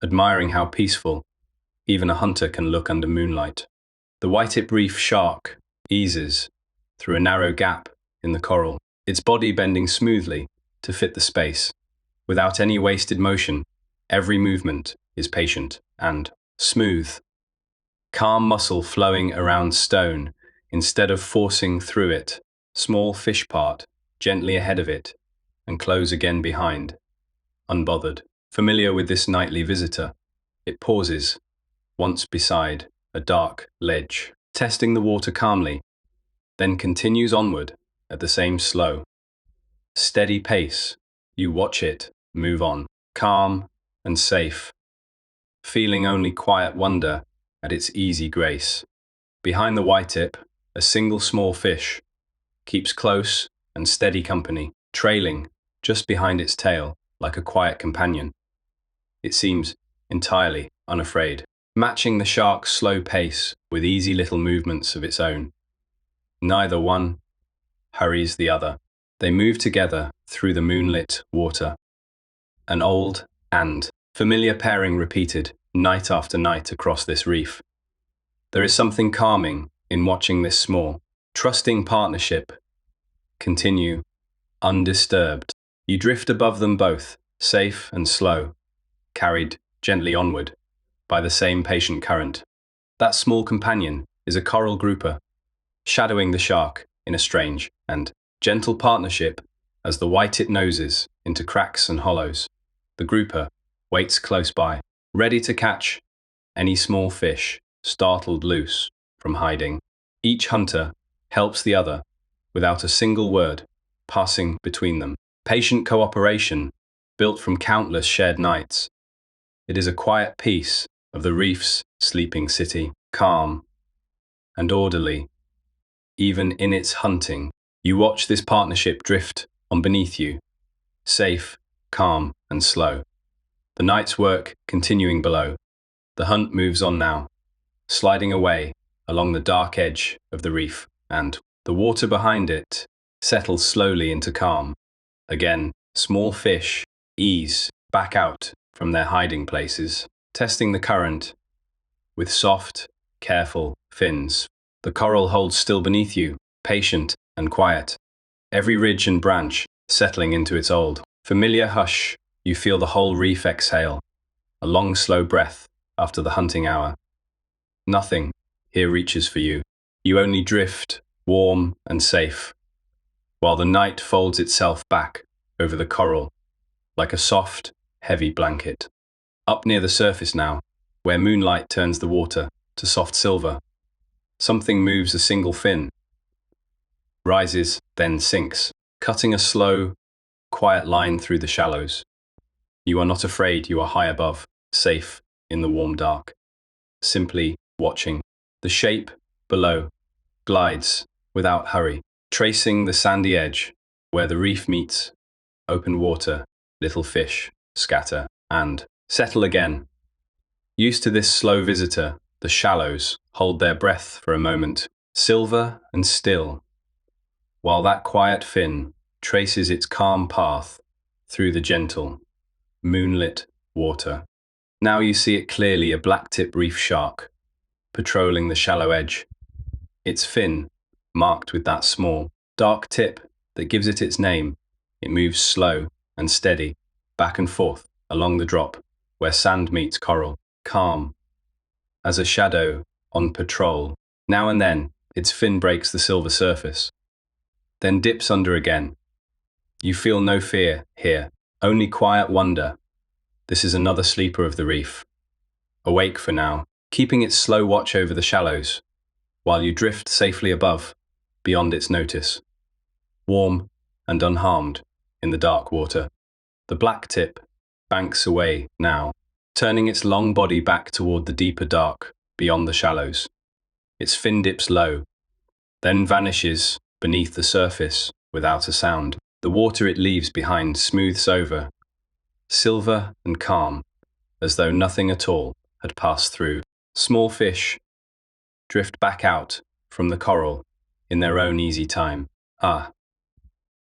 admiring how peaceful even a hunter can look under moonlight. The white-tip reef shark eases through a narrow gap in the coral, its body bending smoothly to fit the space. Without any wasted motion, every movement is patient and smooth. Calm muscle flowing around stone instead of forcing through it. Small fish part gently ahead of it and close again behind. Unbothered, familiar with this nightly visitor, it pauses, once beside a dark ledge, testing the water calmly, then continues onward at the same slow, steady pace. You watch it move on, calm and safe, feeling only quiet wonder at its easy grace. Behind the white-tip, a single small fish keeps close and steady company, trailing just behind its tail like a quiet companion. It seems entirely unafraid, matching the shark's slow pace with easy little movements of its own. Neither one hurries the other. They move together through the moonlit water. An old and familiar pairing repeated night after night across this reef. There is something calming in watching this small, trusting partnership continue undisturbed. You drift above them both, safe and slow, carried gently onward by the same patient current. That small companion is a coral grouper, shadowing the shark in a strange and gentle partnership as the white-tip noses into cracks and hollows. The grouper waits close by, ready to catch any small fish startled loose from hiding. Each hunter helps the other without a single word, passing between them. Patient cooperation, built from countless shared nights. It is a quiet piece of the reef's sleeping city, calm and orderly, even in its hunting. You watch this partnership drift on beneath you, safe, calm, and slow. The night's work continuing below. The hunt moves on now, sliding away along the dark edge of the reef, and the water behind it settles slowly into calm. Again, small fish ease back out from their hiding places, testing the current with soft, careful fins. The coral holds still beneath you, patient and quiet, every ridge and branch settling into its old, familiar hush. You feel the whole reef exhale, a long, slow breath after the hunting hour. Nothing here reaches for you. You only drift, warm and safe, while the night folds itself back over the coral like a soft, heavy blanket. Up near the surface now, where moonlight turns the water to soft silver, something moves a single fin, rises, then sinks, cutting a slow, quiet line through the shallows. You are not afraid, you are high above, safe in the warm dark, simply watching. The shape below glides without hurry, tracing the sandy edge where the reef meets open water. Little fish scatter and settle again. Used to this slow visitor, the shallows hold their breath for a moment, silver and still, while that quiet fin traces its calm path through the gentle, moonlit water. Now you see it clearly, a black-tip reef shark patrolling the shallow edge, its fin marked with that small, dark tip that gives it its name. It moves slow and steady, back and forth along the drop where sand meets coral, calm as a shadow on patrol. Now and then, its fin breaks the silver surface, then dips under again. You feel no fear here, only quiet wonder. This is another sleeper of the reef, awake for now, keeping its slow watch over the shallows, while you drift safely above, beyond its notice, warm and unharmed in the dark water. The black tip banks away now, turning its long body back toward the deeper dark beyond the shallows. Its fin dips low, then vanishes beneath the surface without a sound. The water it leaves behind smooths over, silver and calm, as though nothing at all had passed through. Small fish drift back out from the coral in their own easy time.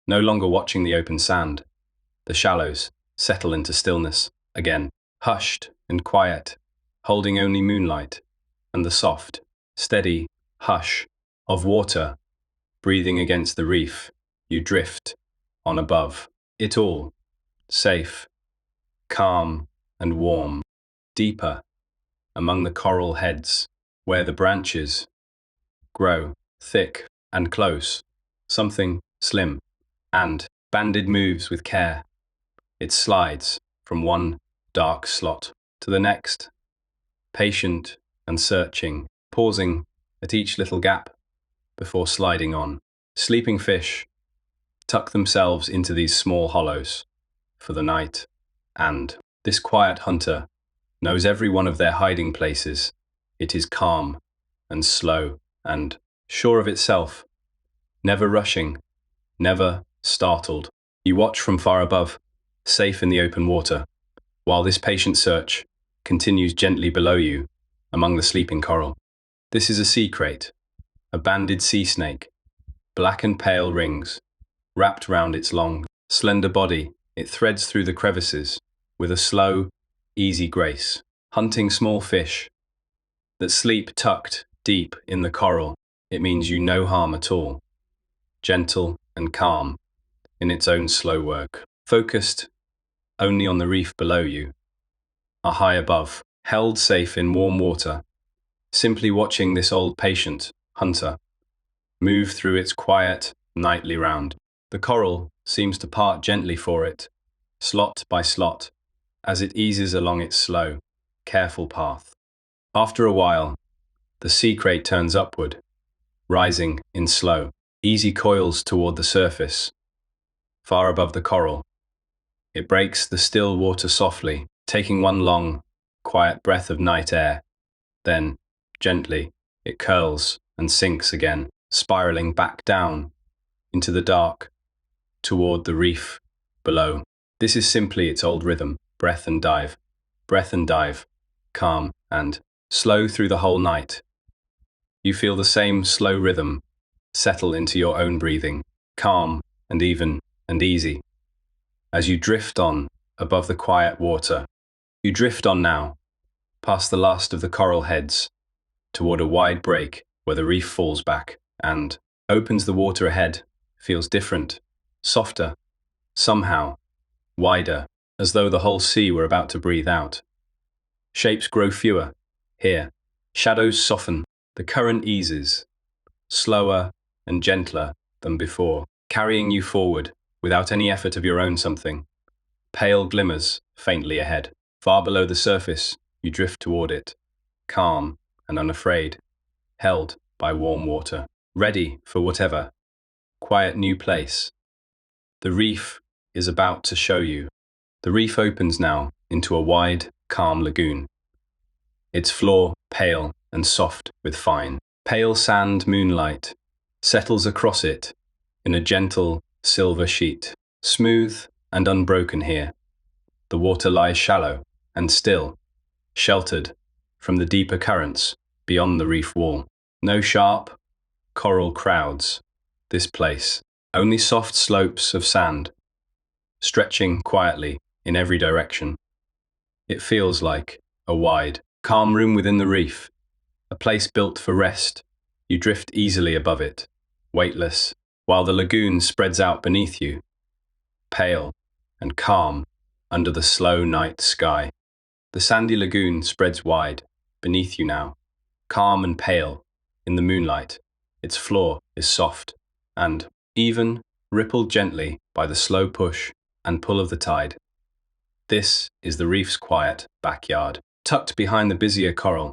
No longer watching the open sand. The shallows settle into stillness again, hushed and quiet, holding only moonlight and the soft, steady hush of water breathing against the reef. You drift on above it all, safe, calm and warm, deeper among the coral heads where the branches grow thick and close. Something slim and banded moves with care. It slides from one dark slot to the next, patient and searching, pausing at each little gap before sliding on. Sleeping fish tuck themselves into these small hollows for the night, and this quiet hunter knows every one of their hiding places. It is calm and slow and sure of itself, never rushing, never startled. You watch from far above, safe in the open water, while this patient search continues gently below you among the sleeping coral. This is a sea crate, a banded sea snake, black and pale rings wrapped round its long, slender body. It threads through the crevices with a slow, easy grace, hunting small fish that sleep tucked deep in the coral. It means you no harm at all, gentle and calm in its own slow work, focused only on the reef below you, are high above, held safe in warm water, simply watching this old patient hunter move through its quiet nightly round. The coral seems to part gently for it, slot by slot, as it eases along its slow, careful path. After a while, the sea crate turns upward, rising in slow, easy coils toward the surface, far above the coral. It breaks the still water softly, taking one long, quiet breath of night air. Then, gently, it curls and sinks again, spiraling back down into the dark, toward the reef below. This is simply its old rhythm, breath and dive, calm and slow through the whole night. You feel the same slow rhythm settle into your own breathing, calm and even and easy. As you drift on above the quiet water, you drift on now, past the last of the coral heads, toward a wide break where the reef falls back and opens. The water ahead feels different, softer, somehow wider, as though the whole sea were about to breathe out. Shapes grow fewer here, shadows soften, the current eases, slower and gentler than before, carrying you forward without any effort of your own. Something pale glimmers faintly ahead. Far below the surface, you drift toward it, calm and unafraid, held by warm water, ready for whatever quiet new place the reef is about to show you. The reef opens now into a wide, calm lagoon, its floor pale and soft with fine, pale sand. Moonlight settles across it in a gentle silver sheet, smooth and unbroken here. The water lies shallow and still, sheltered from the deeper currents beyond the reef wall. No sharp coral crowds this place, only soft slopes of sand, stretching quietly in every direction. It feels like a wide, calm room within the reef, a place built for rest. You drift easily above it, weightless, while the lagoon spreads out beneath you, pale and calm under the slow night sky. The sandy lagoon spreads wide beneath you now, calm and pale in the moonlight. Its floor is soft and even, rippled gently by the slow push and pull of the tide. This is the reef's quiet backyard, tucked behind the busier coral,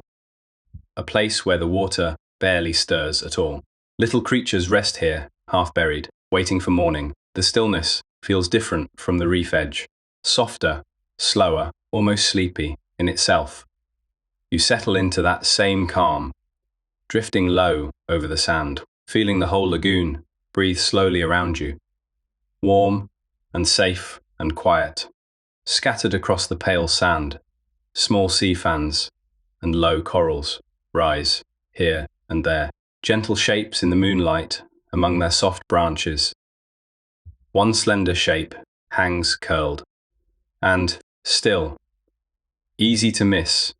a place where the water barely stirs at all. Little creatures rest here, half buried, waiting for morning. The stillness feels different from the reef edge, softer, slower, almost sleepy in itself. You settle into that same calm, drifting low over the sand, feeling the whole lagoon breathe slowly around you, warm and safe and quiet. Scattered across the pale sand, small sea fans and low corals rise here and there, gentle shapes in the moonlight among their soft branches. One slender shape hangs curled and still, easy to miss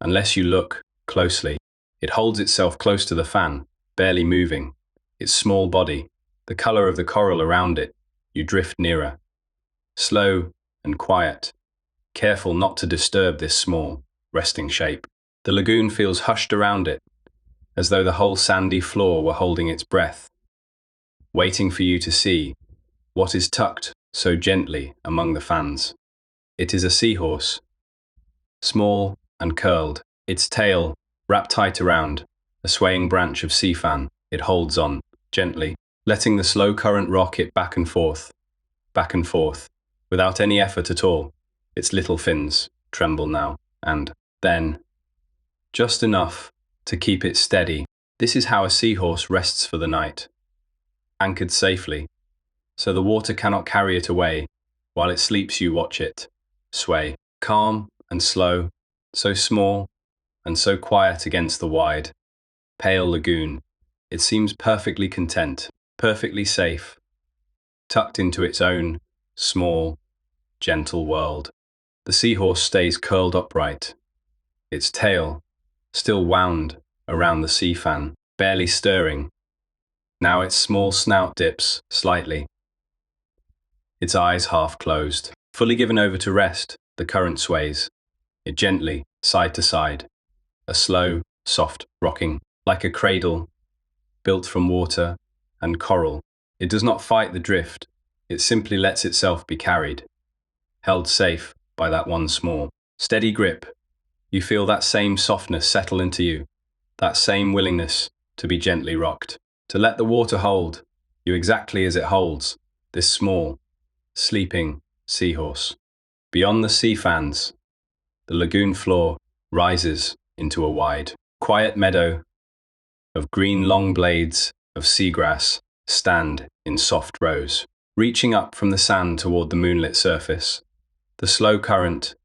unless you look closely. It holds itself close to the fan, barely moving, its small body, the color of the coral around it. You drift nearer, slow and quiet, careful not to disturb this small, resting shape. The lagoon feels hushed around it, as though the whole sandy floor were holding its breath, waiting for you to see what is tucked so gently among the fans. It is a seahorse, small and curled, its tail wrapped tight around a swaying branch of sea fan. It holds on, gently, letting the slow current rock it back and forth, without any effort at all. Its little fins tremble now and then, just enough to keep it steady. This is how a seahorse rests for the night, anchored safely, so the water cannot carry it away. While it sleeps, you watch it sway, calm and slow, so small and so quiet against the wide, pale lagoon. It seems perfectly content, perfectly safe, tucked into its own small, gentle world. The seahorse stays curled upright, its tail still wound around the sea fan, barely stirring. Now its small snout dips slightly, its eyes half closed. Fully given over to rest, the current sways it gently, side to side, a slow, soft rocking, like a cradle built from water and coral. It does not fight the drift, it simply lets itself be carried, held safe by that one small, steady grip. You feel that same softness settle into you, that same willingness to be gently rocked, to let the water hold you exactly as it holds this small, sleeping seahorse. Beyond the sea fans, the lagoon floor rises into a wide, quiet meadow of green long blades of seagrass stand in soft rows, reaching up from the sand toward the moonlit surface. The slow current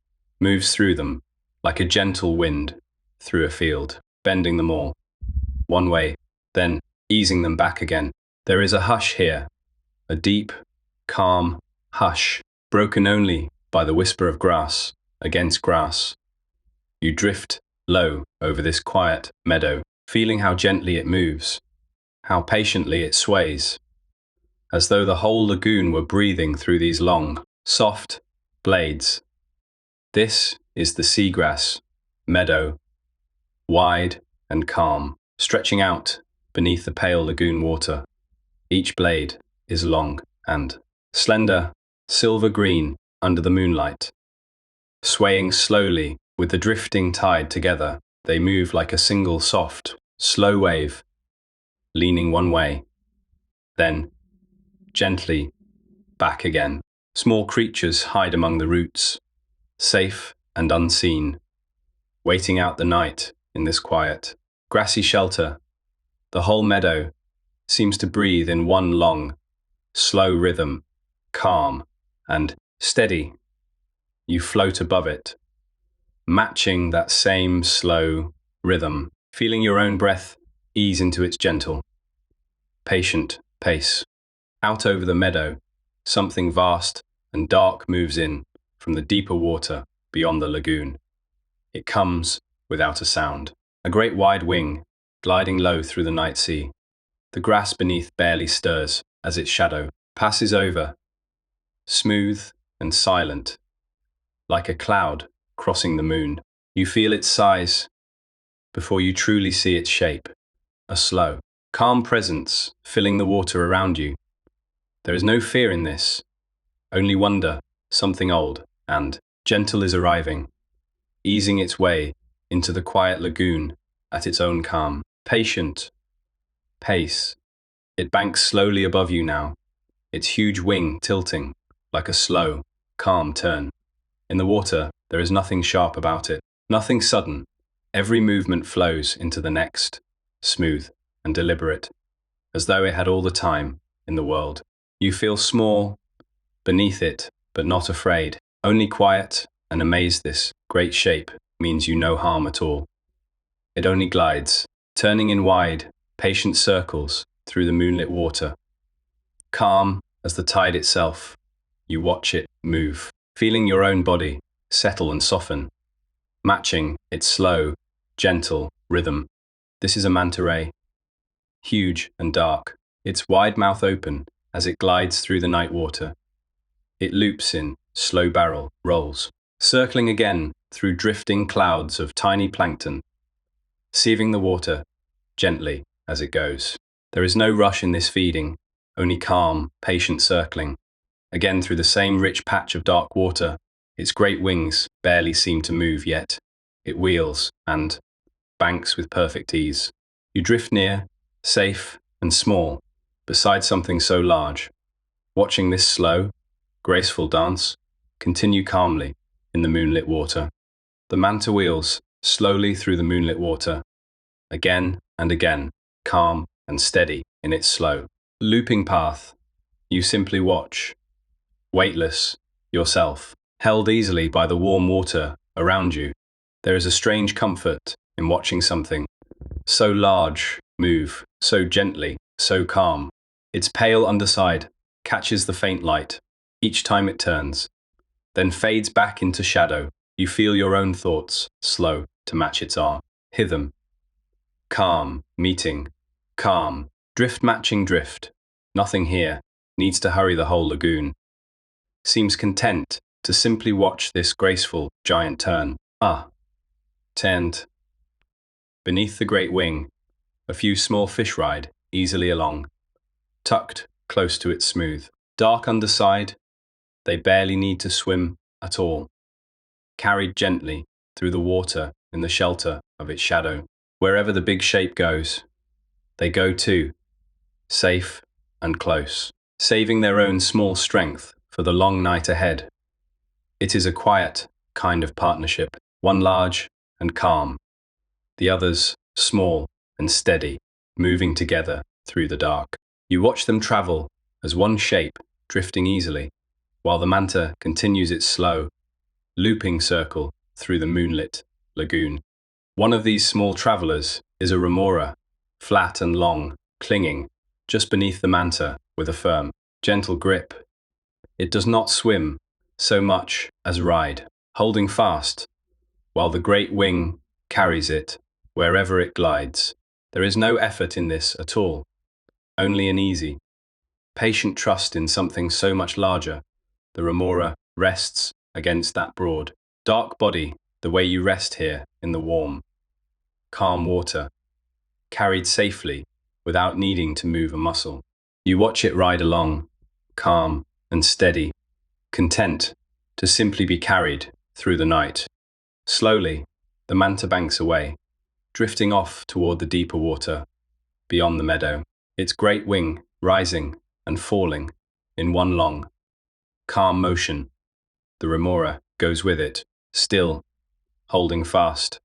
moves through them like a gentle wind through a field, bending them all one way, then easing them back again. There is a hush here, a deep, calm hush, broken only by the whisper of grass against grass. You drift low over this quiet meadow, feeling how gently it moves, how patiently it sways, as though the whole lagoon were breathing through these long, soft blades. This is the seagrass meadow, wide and calm, stretching out beneath the pale lagoon water. Each blade is long and slender, silver green under the moonlight. Swaying slowly with the drifting tide together, they move like a single soft, slow wave, leaning one way, then gently back again. Small creatures hide among the roots, safe and unseen, waiting out the night in this quiet, grassy shelter. The whole meadow seems to breathe in one long, slow rhythm, calm and steady. You float above it, matching that same slow rhythm, feeling your own breath ease into its gentle, patient pace. Out over the meadow, something vast and dark moves in from the deeper water beyond the lagoon. It comes without a sound, a great wide wing gliding low through the night sea. The grass beneath barely stirs as its shadow passes over, smooth and silent, like a cloud crossing the moon. You feel its size before you truly see its shape, a slow, calm presence filling the water around you. There is no fear in this, only wonder. Something old and gentle is arriving, easing its way into the quiet lagoon at its own calm, patient pace. It banks slowly above you now, its huge wing tilting like a slow, calm turn. In the water, there is nothing sharp about it, nothing sudden. Every movement flows into the next, smooth and deliberate, as though it had all the time in the world. You feel small beneath it, but not afraid, only quiet and amazed. This great shape means you no harm at all. It only glides, turning in wide, patient circles through the moonlit water. Calm as the tide itself, you watch it move, feeling your own body settle and soften, matching its slow, gentle rhythm. This is a manta ray, huge and dark, its wide mouth open as it glides through the night water. It loops in slow barrel rolls, circling again through drifting clouds of tiny plankton, sieving the water gently as it goes. There is no rush in this feeding, only calm, patient circling. Again through the same rich patch of dark water, its great wings barely seem to move yet. It wheels and banks with perfect ease. You drift near, safe and small, beside something so large, watching this slow, graceful dance continue calmly in the moonlit water. The manta wheels slowly through the moonlit water, again and again, calm and steady in its slow, looping path. You simply watch, weightless, yourself, held easily by the warm water around you. There is a strange comfort in watching something so large move so gently, so calm. Its pale underside catches the faint light each time it turns, then fades back into shadow. You feel your own thoughts slow to match its arm. Rhythm, calm, meeting, calm, drift matching drift. Nothing here needs to hurry. The whole lagoon seems content to simply watch this graceful giant turn. Turned. Beneath the great wing, a few small fish ride easily along, tucked close to its smooth, dark underside. They barely need to swim at all, carried gently through the water in the shelter of its shadow. Wherever the big shape goes, they go too, safe and close, saving their own small strength for the long night ahead. It is a quiet kind of partnership, one large and calm, the others small and steady, moving together through the dark. You watch them travel as one shape, drifting easily, while the manta continues its slow, looping circle through the moonlit lagoon. One of these small travelers is a remora, flat and long, clinging just beneath the manta with a firm, gentle grip. It does not swim so much as ride, holding fast, while the great wing carries it wherever it glides. There is no effort in this at all, only an easy, patient trust in something so much larger. The remora rests against that broad, dark body the way you rest here in the warm, calm water, carried safely without needing to move a muscle. You watch it ride along, calm and steady, content to simply be carried through the night. Slowly, the manta banks away, drifting off toward the deeper water beyond the meadow, its great wing rising and falling in one long, calm motion. The remora goes with it, still, holding fast,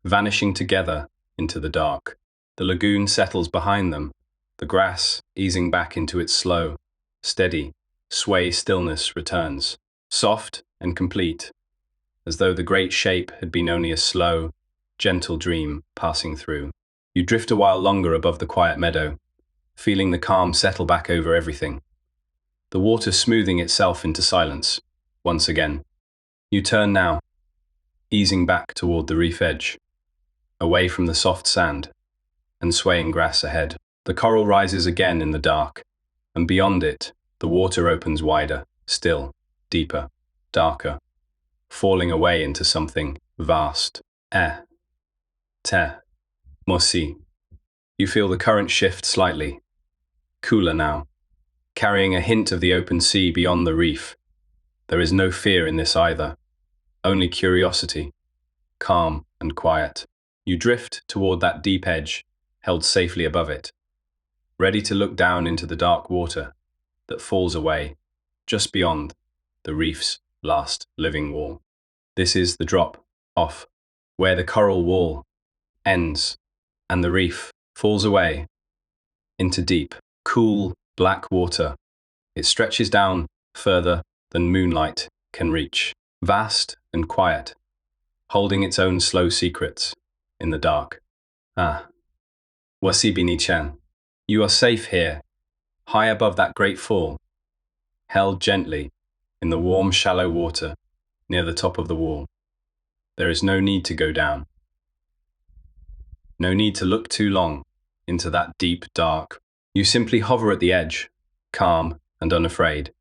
vanishing together into the dark. The lagoon settles behind them, the grass easing back into its slow, steady, sway. Stillness returns, soft and complete, as though the great shape had been only a slow, gentle dream passing through. You drift a while longer above the quiet meadow, feeling the calm settle back over everything, the water smoothing itself into silence once again. You turn now, easing back toward the reef edge, away from the soft sand and swaying grass ahead. The coral rises again in the dark, and beyond it, the water opens wider, still, deeper, darker, falling away into something vast. Mosi. You feel the current shift slightly, cooler now, carrying a hint of the open sea beyond the reef. There is no fear in this either, only curiosity, calm and quiet. You drift toward that deep edge, held safely above it, ready to look down into the dark water that falls away just beyond the reef's last living wall. This is the drop off, where the coral wall ends and the reef falls away into deep, cool, black water. It stretches down further than moonlight can reach, vast and quiet, holding its own slow secrets in the dark. Wasibini-chan, you are safe here, high above that great fall, held gently in the warm, shallow water near the top of the wall. There is no need to go down. No need to look too long into that deep dark. You simply hover at the edge, calm and unafraid,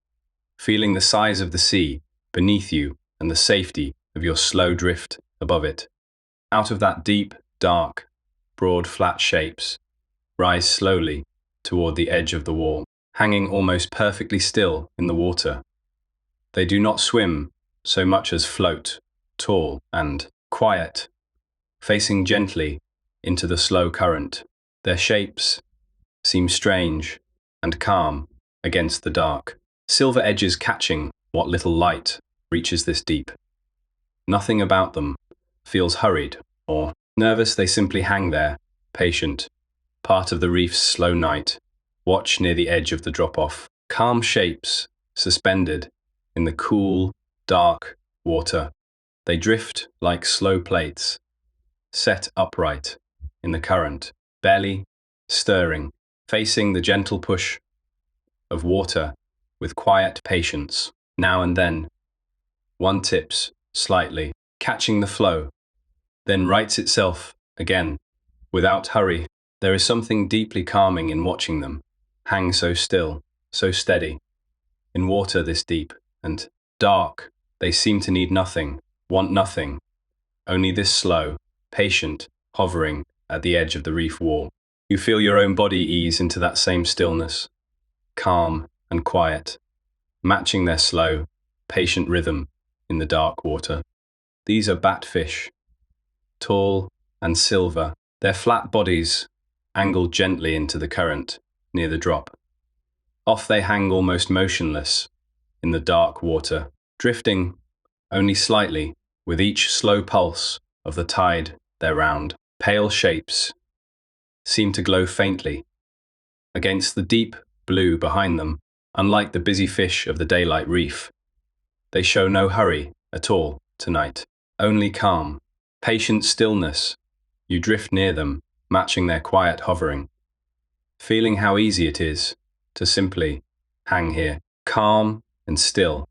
feeling the size of the sea beneath you and the safety of your slow drift above it. Out of that deep, dark, broad, flat shapes rise slowly toward the edge of the wall, hanging almost perfectly still in the water. They do not swim so much as float, tall and quiet, facing gently into the slow current. Their shapes seem strange and calm against the dark, silver edges catching what little light reaches this deep. Nothing about them feels hurried or nervous. They simply hang there, patient, part of the reef's slow night, watch near the edge of the drop-off. Calm shapes suspended in the cool, dark water. They drift like slow plates, set upright in the current, barely stirring, facing the gentle push of water with quiet patience. Now and then, one tips slightly, catching the flow, then rights itself again, without hurry. There is something deeply calming in watching them hang so still, so steady. In water this deep and dark, they seem to need nothing, want nothing, only this slow, patient, hovering at the edge of the reef wall. You feel your own body ease into that same stillness, calm and quiet, matching their slow, patient rhythm in the dark water. These are batfish, tall and silver, their flat bodies angled gently into the current near the drop. Off they hang almost motionless in the dark water, drifting only slightly with each slow pulse of the tide. Their round, pale shapes seem to glow faintly against the deep blue behind them. Unlike the busy fish of the daylight reef, they show no hurry at all tonight, only calm, patient stillness. You drift near them, matching their quiet hovering, feeling how easy it is to simply hang here, calm and still,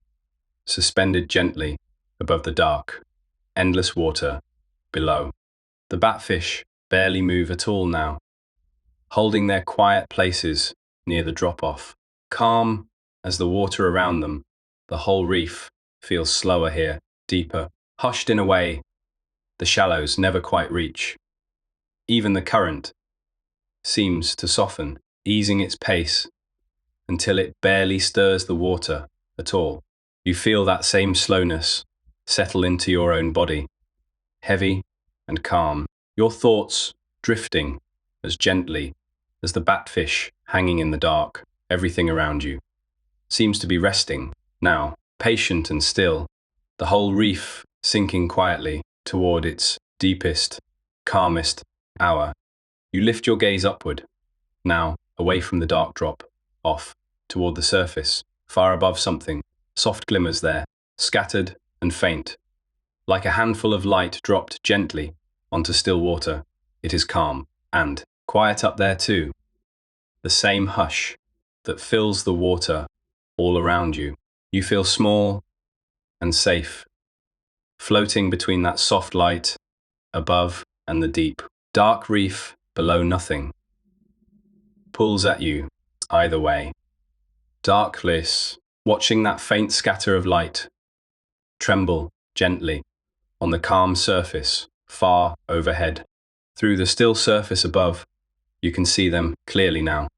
suspended gently above the dark, endless water below. The batfish barely move at all now, holding their quiet places near the drop-off. Calm as the water around them, the whole reef feels slower here, deeper, hushed in a way the shallows never quite reach. Even the current seems to soften, easing its pace until it barely stirs the water at all. You feel that same slowness settle into your own body, heavy and calm, your thoughts drifting as gently as the batfish hanging in the dark. Everything around you seems to be resting now, patient and still, the whole reef sinking quietly toward its deepest, calmest hour. You lift your gaze upward, now away from the dark drop, off, toward the surface, far above something. Soft glimmers there, scattered and faint, like a handful of light dropped gently onto still water. It is calm and quiet up there too. The same hush that fills the water all around you. You feel small and safe, floating between that soft light above and the deep, dark reef below. Nothing pulls at you either way. Darkness, watching that faint scatter of light tremble gently on the calm surface far overhead. Through the still surface above, you can see them clearly now.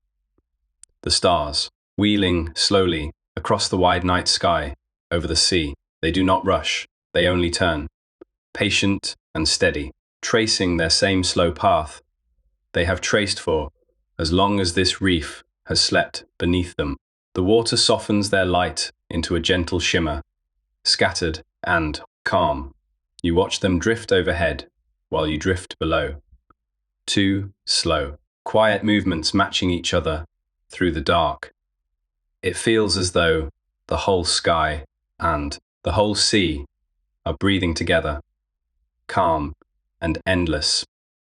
The stars, wheeling slowly across the wide night sky over the sea. They do not rush, they only turn, patient and steady, tracing their same slow path they have traced for as long as this reef has slept beneath them. The water softens their light into a gentle shimmer, scattered and calm. You watch them drift overhead while you drift below. Two slow, quiet movements matching each other through the dark. It feels as though the whole sky and the whole sea are breathing together, calm and endless.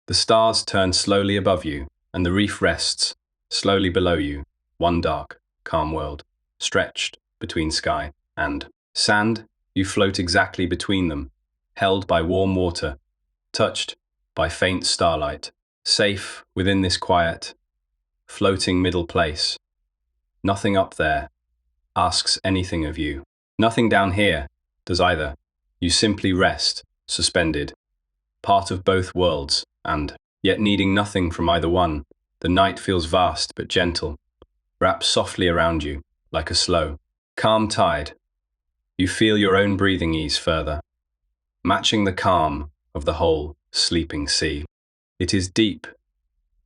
The stars turn slowly above you, and the reef rests slowly below you, one dark, calm world, stretched between sky and sand. You float exactly between them, held by warm water, touched by faint starlight, safe within this quiet, floating middle place. Nothing up there asks anything of you. Nothing down here does either. You simply rest, suspended, part of both worlds, and yet needing nothing from either one. The night feels vast but gentle, wraps softly around you like a slow, calm tide. You feel your own breathing ease further, matching the calm of the whole sleeping sea. It is deep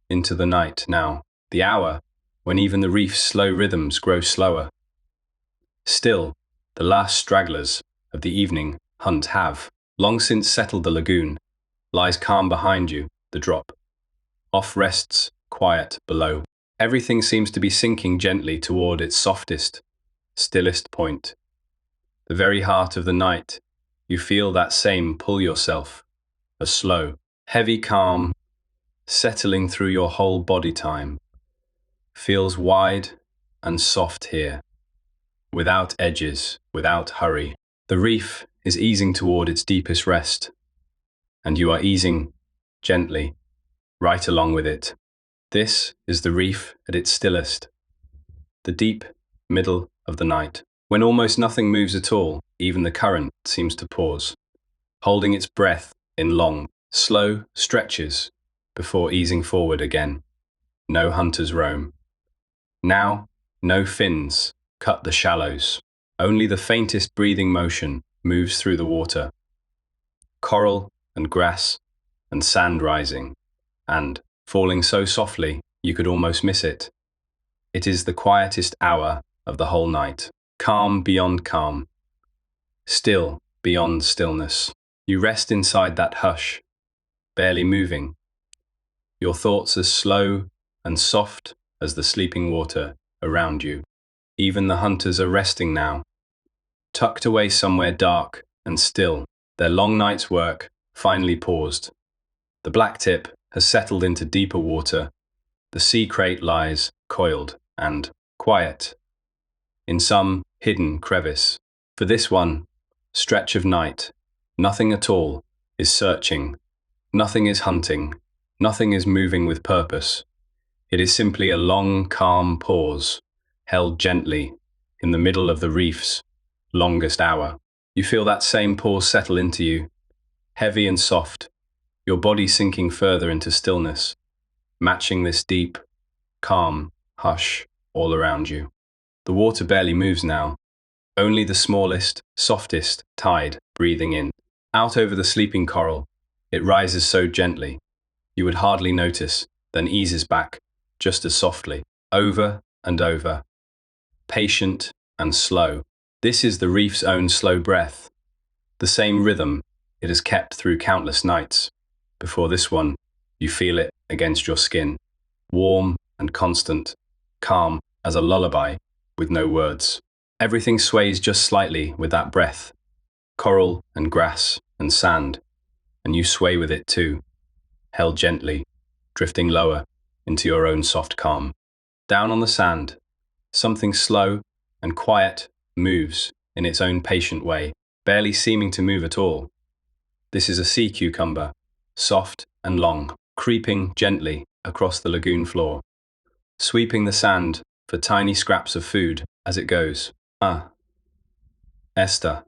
into the night now, the hour when even the reef's slow rhythms grow slower. Still, the last stragglers of the evening hunt have long since settled. The lagoon lies calm behind you, the drop off rests quiet below. Everything seems to be sinking gently toward its softest, stillest point. The very heart of the night, you feel that same pull yourself, a slow, heavy calm settling through your whole body. Time feels wide and soft here, without edges, without hurry. The reef is easing toward its deepest rest, and you are easing gently right along with it. This is the reef at its stillest, the deep middle of the night, when almost nothing moves at all. Even the current seems to pause, holding its breath in long, slow stretches before easing forward again. No hunters roam. Now, no fins cut the shallows. Only the faintest breathing motion moves through the water. Coral and grass and sand rising, and falling so softly you could almost miss it. It is the quietest hour of the whole night. calm beyond calm, still beyond stillness. You rest inside that hush, barely moving, your thoughts as slow and soft as the sleeping water around you. Even the hunters are resting now, tucked away somewhere dark and still, their long night's work finally paused. The blacktip has settled into deeper water. The sea crate lies coiled and quiet in some hidden crevice. For this one stretch of night, nothing at all is searching, nothing is hunting, nothing is moving with purpose. It is simply a long, calm pause, held gently in the middle of the reef's longest hour. You feel that same pause settle into you, heavy and soft, your body sinking further into stillness, matching this deep, calm hush all around you. The water barely moves now, only the smallest, softest tide breathing in. Out over the sleeping coral, it rises so gently, you would hardly notice, then eases back, just as softly, over and over, patient and slow. This is the reef's own slow breath, the same rhythm it has kept through countless nights. Before this one, you feel it against your skin, warm and constant, calm as a lullaby with no words. Everything sways just slightly with that breath, coral and grass and sand, and you sway with it too, held gently, drifting lower into your own soft calm. Down on the sand, something slow and quiet moves in its own patient way, barely seeming to move at all. This is a sea cucumber, soft and long, creeping gently across the lagoon floor, sweeping the sand for tiny scraps of food as it goes. Esther.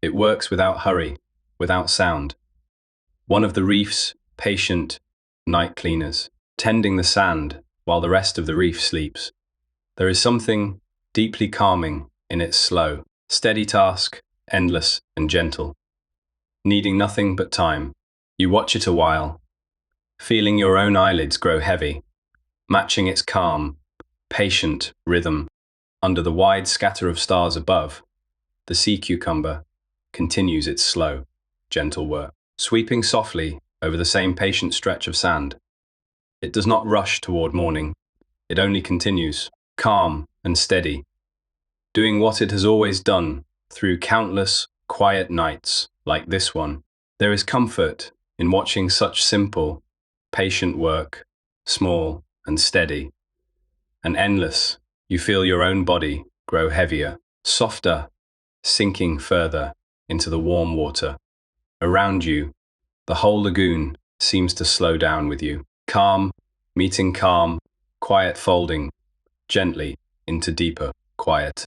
It works without hurry, without sound. One of the reef's patient night cleaners, tending the sand while the rest of the reef sleeps. There is something deeply calming in its slow, steady task, endless and gentle, needing nothing but time. You watch it a while, feeling your own eyelids grow heavy, matching its calm, patient rhythm. Under the wide scatter of stars above, the sea cucumber continues its slow, gentle work, sweeping softly over the same patient stretch of sand. It does not rush toward morning, it only continues, calm and steady, doing what it has always done through countless quiet nights like this one. There is comfort in watching such simple, patient work, small and steady, and endless. You feel your own body grow heavier, softer, sinking further into the warm water. Around you, the whole lagoon seems to slow down with you. Calm, meeting calm, quiet folding gently into deeper quiet.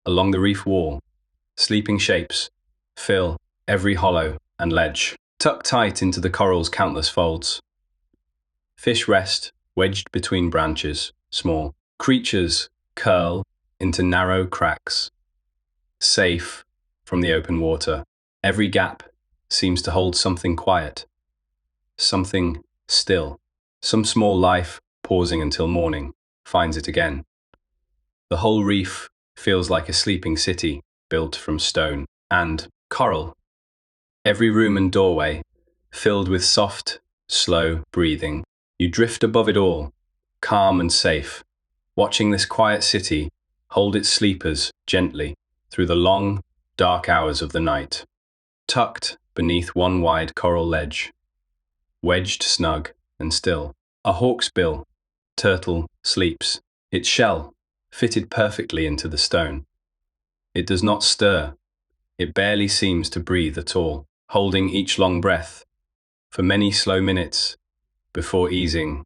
Along the reef wall, sleeping shapes fill every hollow and ledge, tucked tight into the coral's countless folds. Fish rest, wedged between branches, small creatures curl into narrow cracks, safe from the open water. Every gap seems to hold something quiet, something still, some small life pausing until morning finds it again. The whole reef feels like a sleeping city built from stone and coral. Every room and doorway filled with soft, slow breathing. You drift above it all, calm and safe, watching this quiet city hold its sleepers gently through the long, dark hours of the night. Tucked beneath one wide coral ledge, wedged snug and still, a hawksbill turtle sleeps, its shell fitted perfectly into the stone. It does not stir, it barely seems to breathe at all, holding each long breath for many slow minutes before easing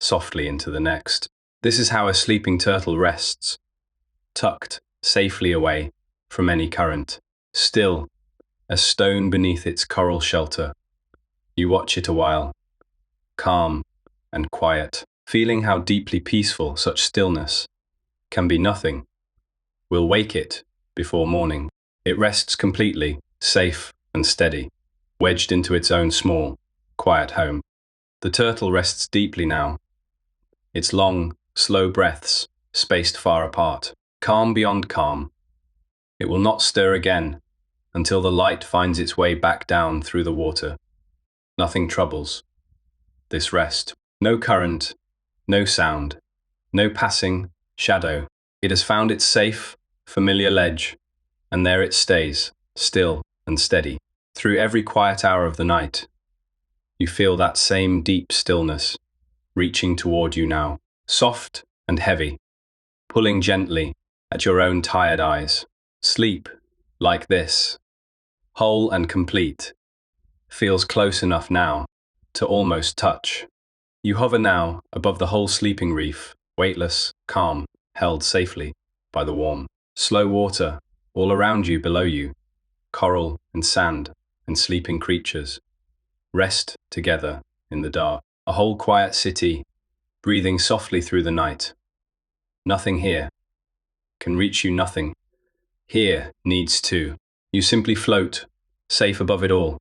softly into the next. This is how a sleeping turtle rests, tucked safely away from any current, still, a stone beneath its coral shelter. You watch it a while, calm and quiet, feeling how deeply peaceful such stillness can be. Nothing will wake it before morning. It rests completely, safe and steady, wedged into its own small, quiet home. The turtle rests deeply now, its long, slow breaths spaced far apart. calm beyond calm. It will not stir again until the light finds its way back down through the water. Nothing troubles this rest. No current, no sound, no passing shadow. It has found its safe, familiar ledge, and there it stays, still and steady. Through every quiet hour of the night, you feel that same deep stillness reaching toward you now, soft and heavy, pulling gently at your own tired eyes. Sleep, like this, whole and complete, feels close enough now to almost touch. You hover now above the whole sleeping reef, weightless, calm, held safely by the warm, slow water all around you, below you, coral and sand and sleeping creatures rest together in the dark. A whole quiet city breathing softly through the night. Nothing here can reach you, nothing here needs to. You simply float, safe above it all,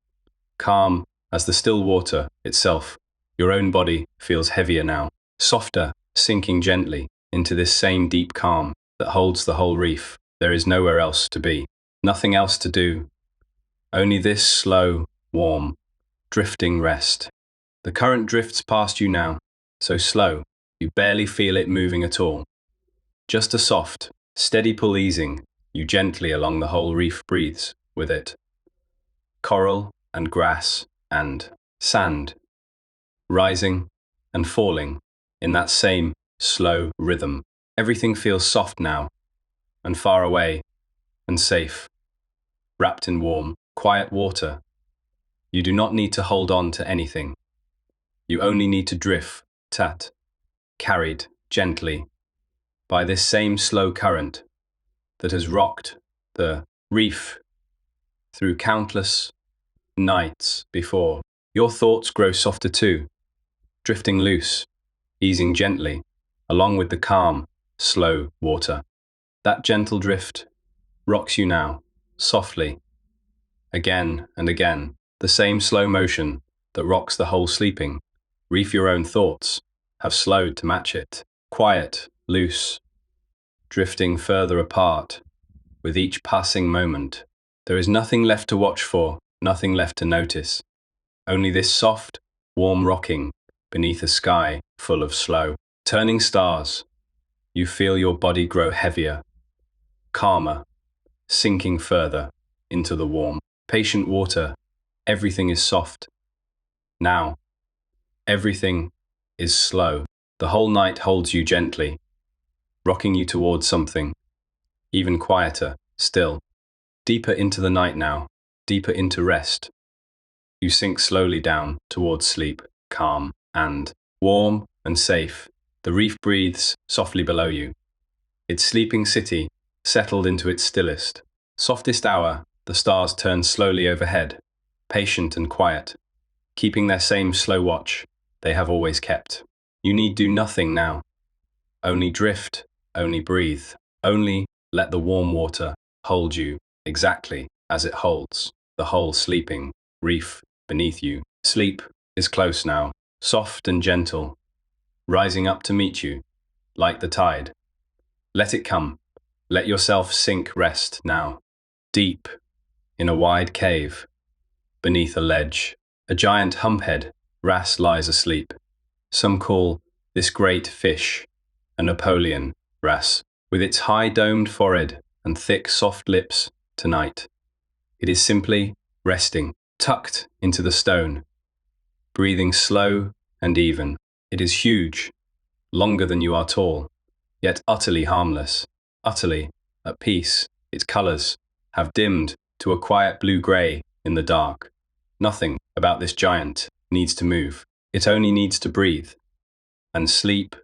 calm as the still water itself. Your own body feels heavier now, softer, sinking gently into this same deep calm that holds the whole reef. There is nowhere else to be, nothing else to do, only this slow, warm, drifting rest. The current drifts past you now, so slow, you barely feel it moving at all. Just a soft, steady pull easing you gently along the whole reef breathes with it. Coral and grass and sand, rising and falling in that same slow rhythm. Everything feels soft now, and far away, and safe, wrapped in warm, quiet water. You do not need to hold on to anything. You only need to drift, carried gently by this same slow current that has rocked the reef through countless nights before. Your thoughts grow softer too, drifting loose, easing gently, along with the calm, slow water. That gentle drift rocks you now, softly, again and again, the same slow motion that rocks the whole sleeping reef. Your own thoughts have slowed to match it, quiet, loose, drifting further apart with each passing moment. There is nothing left to watch for, nothing left to notice, only this soft, warm rocking beneath a sky full of slow, turning stars. You feel your body grow heavier, calmer, sinking further into the warm, patient water. Everything is soft. Now, everything is slow. The whole night holds you gently, rocking you towards something even quieter, still. Deeper into the night now, deeper into rest. You sink slowly down towards sleep, calm and warm and safe. The reef breathes softly below you, its sleeping city settled into its stillest, softest hour. The stars turn slowly overhead, patient and quiet, keeping their same slow watch they have always kept. You need do nothing now, only drift, only breathe, only let the warm water hold you exactly as it holds the whole sleeping reef beneath you. Sleep is close now, soft and gentle, rising up to meet you like the tide. Let it come. Let yourself sink. Rest now. Deep in a wide cave, beneath a ledge, a giant humphead wrasse lies asleep. Some call this great fish a Napoleon wrasse, with its high domed forehead and thick soft lips. Tonight, it is simply resting, tucked into the stone, breathing slow and even. It is huge, longer than you are tall, yet utterly harmless, utterly at peace. Its colors have dimmed to a quiet blue-gray in the dark. Nothing about this giant needs to move. It only needs to breathe and sleep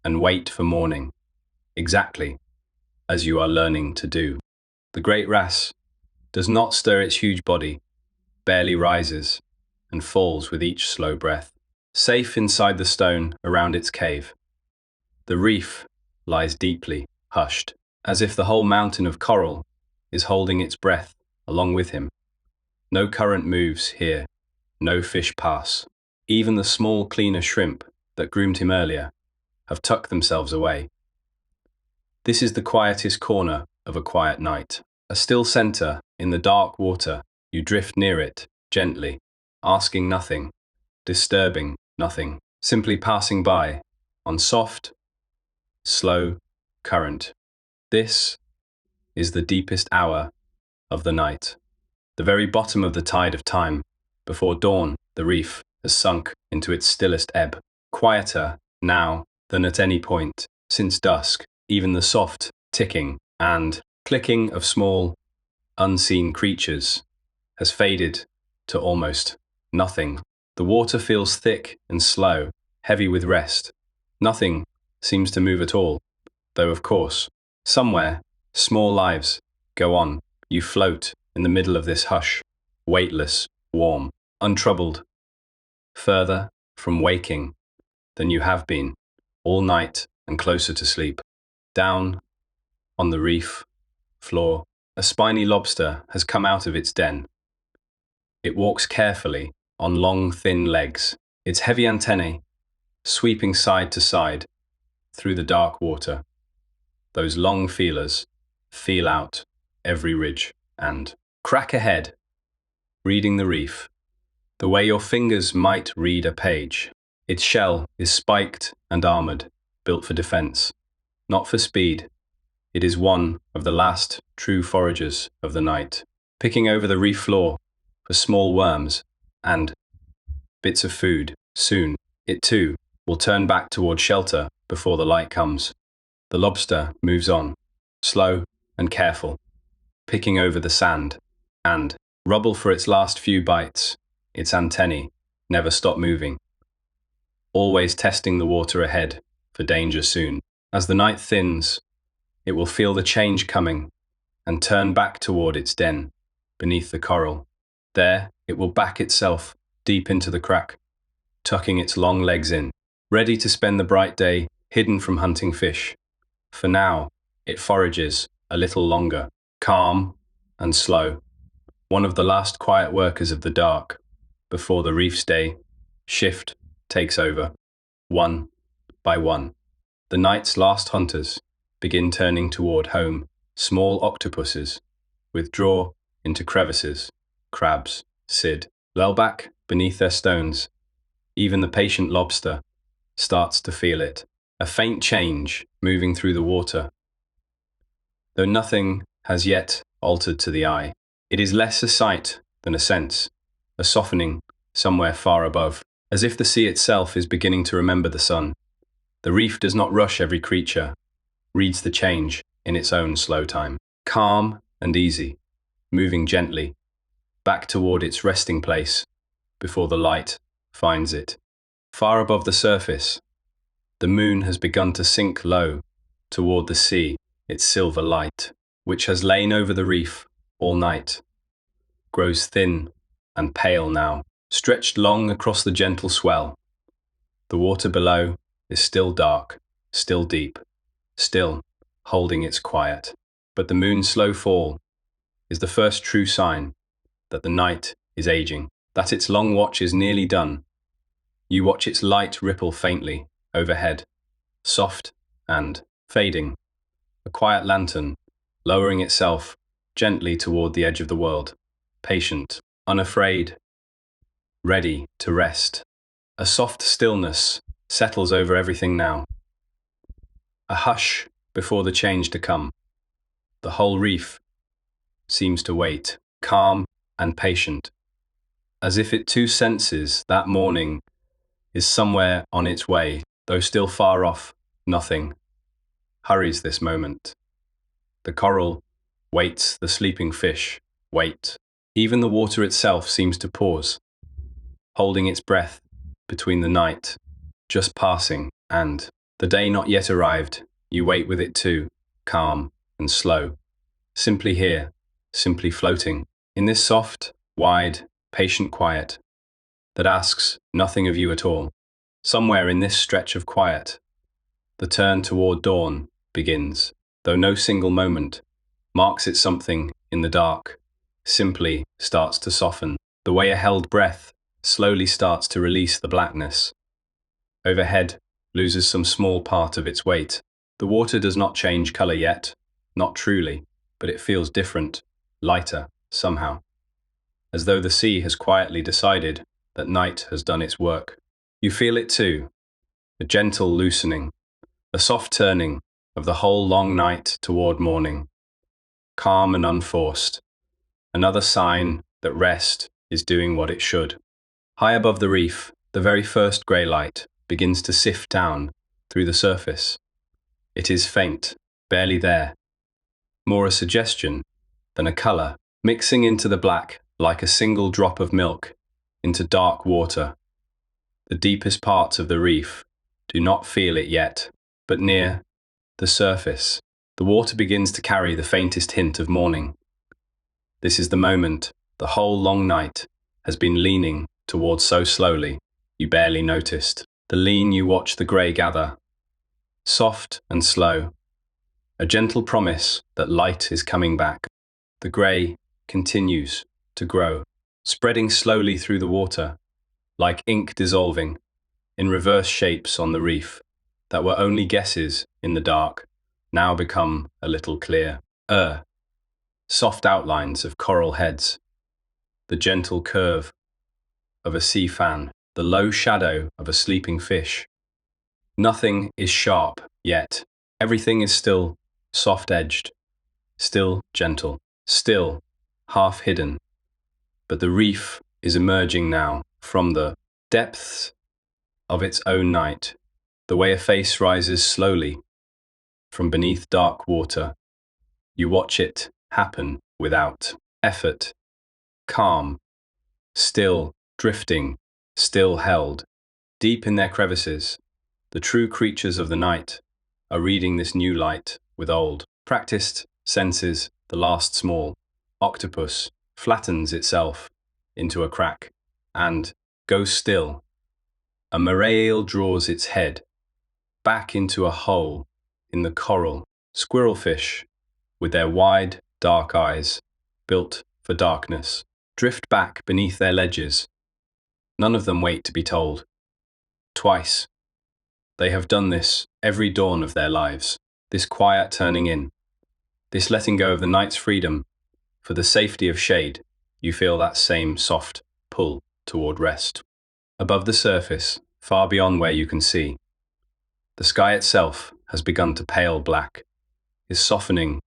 and wait for morning, exactly as you are learning to do. The great wrasse does not stir. Its huge body barely rises and falls with each slow breath. Safe inside the stone around its cave, the reef lies deeply hushed, as if the whole mountain of coral is holding its breath along with him. No current moves here, no fish pass. Even the small, cleaner shrimp that groomed him earlier have tucked themselves away. This is the quietest corner of a quiet night. A still center in the dark water. You drift near it, gently, asking nothing, disturbing nothing, simply passing by, on soft, slow current. This is the deepest hour of the night, the very bottom of the tide of time. Before dawn, the reef has sunk into its stillest ebb, quieter now than at any point since dusk. Even the soft ticking and clicking of small, unseen creatures has faded to almost nothing. The water feels thick and slow, heavy with rest. Nothing seems to move at all, though of course, somewhere, small lives go on. You float in the middle of this hush, weightless, warm, untroubled, further from waking than you have been all night and closer to sleep. Down on the reef floor, a spiny lobster has come out of its den. It walks carefully on long, thin legs, its heavy antennae sweeping side to side through the dark water. Those long feelers feel out every ridge and crack ahead, reading the reef, the way your fingers might read a page. Its shell is spiked and armored, built for defense, not for speed. It is one of the last true foragers of the night, picking over the reef floor for small worms and bits of food. Soon, it too will turn back toward shelter before the light comes. The lobster moves on, slow and careful, picking over the sand and rubble for its last few bites. Its antennae never stop moving, always testing the water ahead for danger soon. As the night thins, it will feel the change coming and turn back toward its den beneath the coral. There, it will back itself deep into the crack, tucking its long legs in, ready to spend the bright day hidden from hunting fish. For now, it forages a little longer, calm and slow, one of the last quiet workers of the dark, before the reef's day shift takes over. One by one, the night's last hunters begin turning toward home. Small octopuses withdraw into crevices, crabs lull back beneath their stones. Even the patient lobster starts to feel it, a faint change moving through the water. Though nothing has yet altered to the eye, it is less a sight than a sense, a softening somewhere far above, as if the sea itself is beginning to remember the sun. The reef does not rush every creature, reads the change in its own slow time, calm and easy, moving gently back toward its resting place before the light finds it. Far above the surface, the moon has begun to sink low toward the sea. Its silver light, which has lain over the reef all night, grows thin and pale now, stretched long across the gentle swell. The water below is still dark, still deep, still holding its quiet. But the moon's slow fall is the first true sign that the night is aging, that its long watch is nearly done. You watch its light ripple faintly overhead, soft and fading, a quiet lantern lowering itself gently toward the edge of the world, patient, unafraid, ready to rest. A soft stillness settles over everything now, a hush before the change to come. The whole reef seems to wait, calm and patient, as if it too senses that morning is somewhere on its way, though still far off. Nothing hurries this moment. The coral waits, the sleeping fish wait. Even the water itself seems to pause, holding its breath between the night just passing and the day not yet arrived. You wait with it too, calm and slow, simply here, simply floating in this soft, wide, patient quiet that asks nothing of you at all. Somewhere in this stretch of quiet, the turn toward dawn begins, though no single moment marks it. Something in the dark simply starts to soften. The way a held breath slowly starts to release the blackness. Overhead loses some small part of its weight. The water does not change color yet, not truly, but it feels different, lighter, somehow, as though the sea has quietly decided that night has done its work. You feel it too, a gentle loosening, a soft turning of the whole long night toward morning, calm and unforced, another sign that rest is doing what it should. High above the reef, the very first grey light begins to sift down through the surface. It is faint, barely there, more a suggestion than a colour, mixing into the black like a single drop of milk into dark water. The deepest parts of the reef do not feel it yet, but near the surface, the water begins to carry the faintest hint of morning. This is the moment the whole long night has been leaning towards so slowly you barely noticed. The lean you watch the grey gather, soft and slow, a gentle promise that light is coming back. The grey continues to grow, spreading slowly through the water, like ink dissolving, in reverse shapes on the reef that were only guesses in the dark, now become a little clear. Soft outlines of coral heads, the gentle curve of a sea fan, the low shadow of a sleeping fish. Nothing is sharp yet. Everything is still soft-edged, still gentle, still half hidden. But the reef is emerging now from the depths of its own night, the way a face rises slowly from beneath dark water. You watch it happen without effort, calm, still drifting, still held. Deep in their crevices, the true creatures of the night are reading this new light with old, practiced senses. The last small octopus flattens itself into a crack and goes still. A moray eel draws its head back into a hole in the coral. Squirrelfish, with their wide, dark eyes, built for darkness, drift back beneath their ledges. None of them wait to be told. Twice. They have done this every dawn of their lives, this quiet turning in, this letting go of the night's freedom for the safety of shade. You feel that same soft pull toward rest. Above the surface, far beyond where you can see, the sky itself has begun to pale black, is softening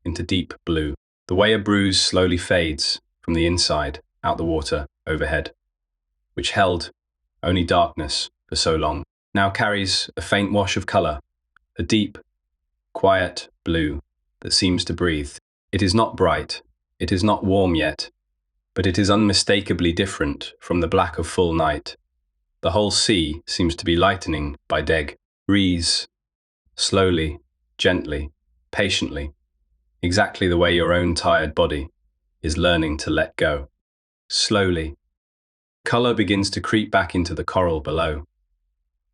into deep blue. The way a bruise slowly fades from the inside out the water overhead, which held only darkness for so long, now carries a faint wash of colour, a deep, quiet blue that seems to breathe. It is not bright, it is not warm yet, but it is unmistakably different from the black of full night. The whole sea seems to be lightening by degrees, slowly, gently, patiently, exactly the way your own tired body is learning to let go. Slowly, colour begins to creep back into the coral below.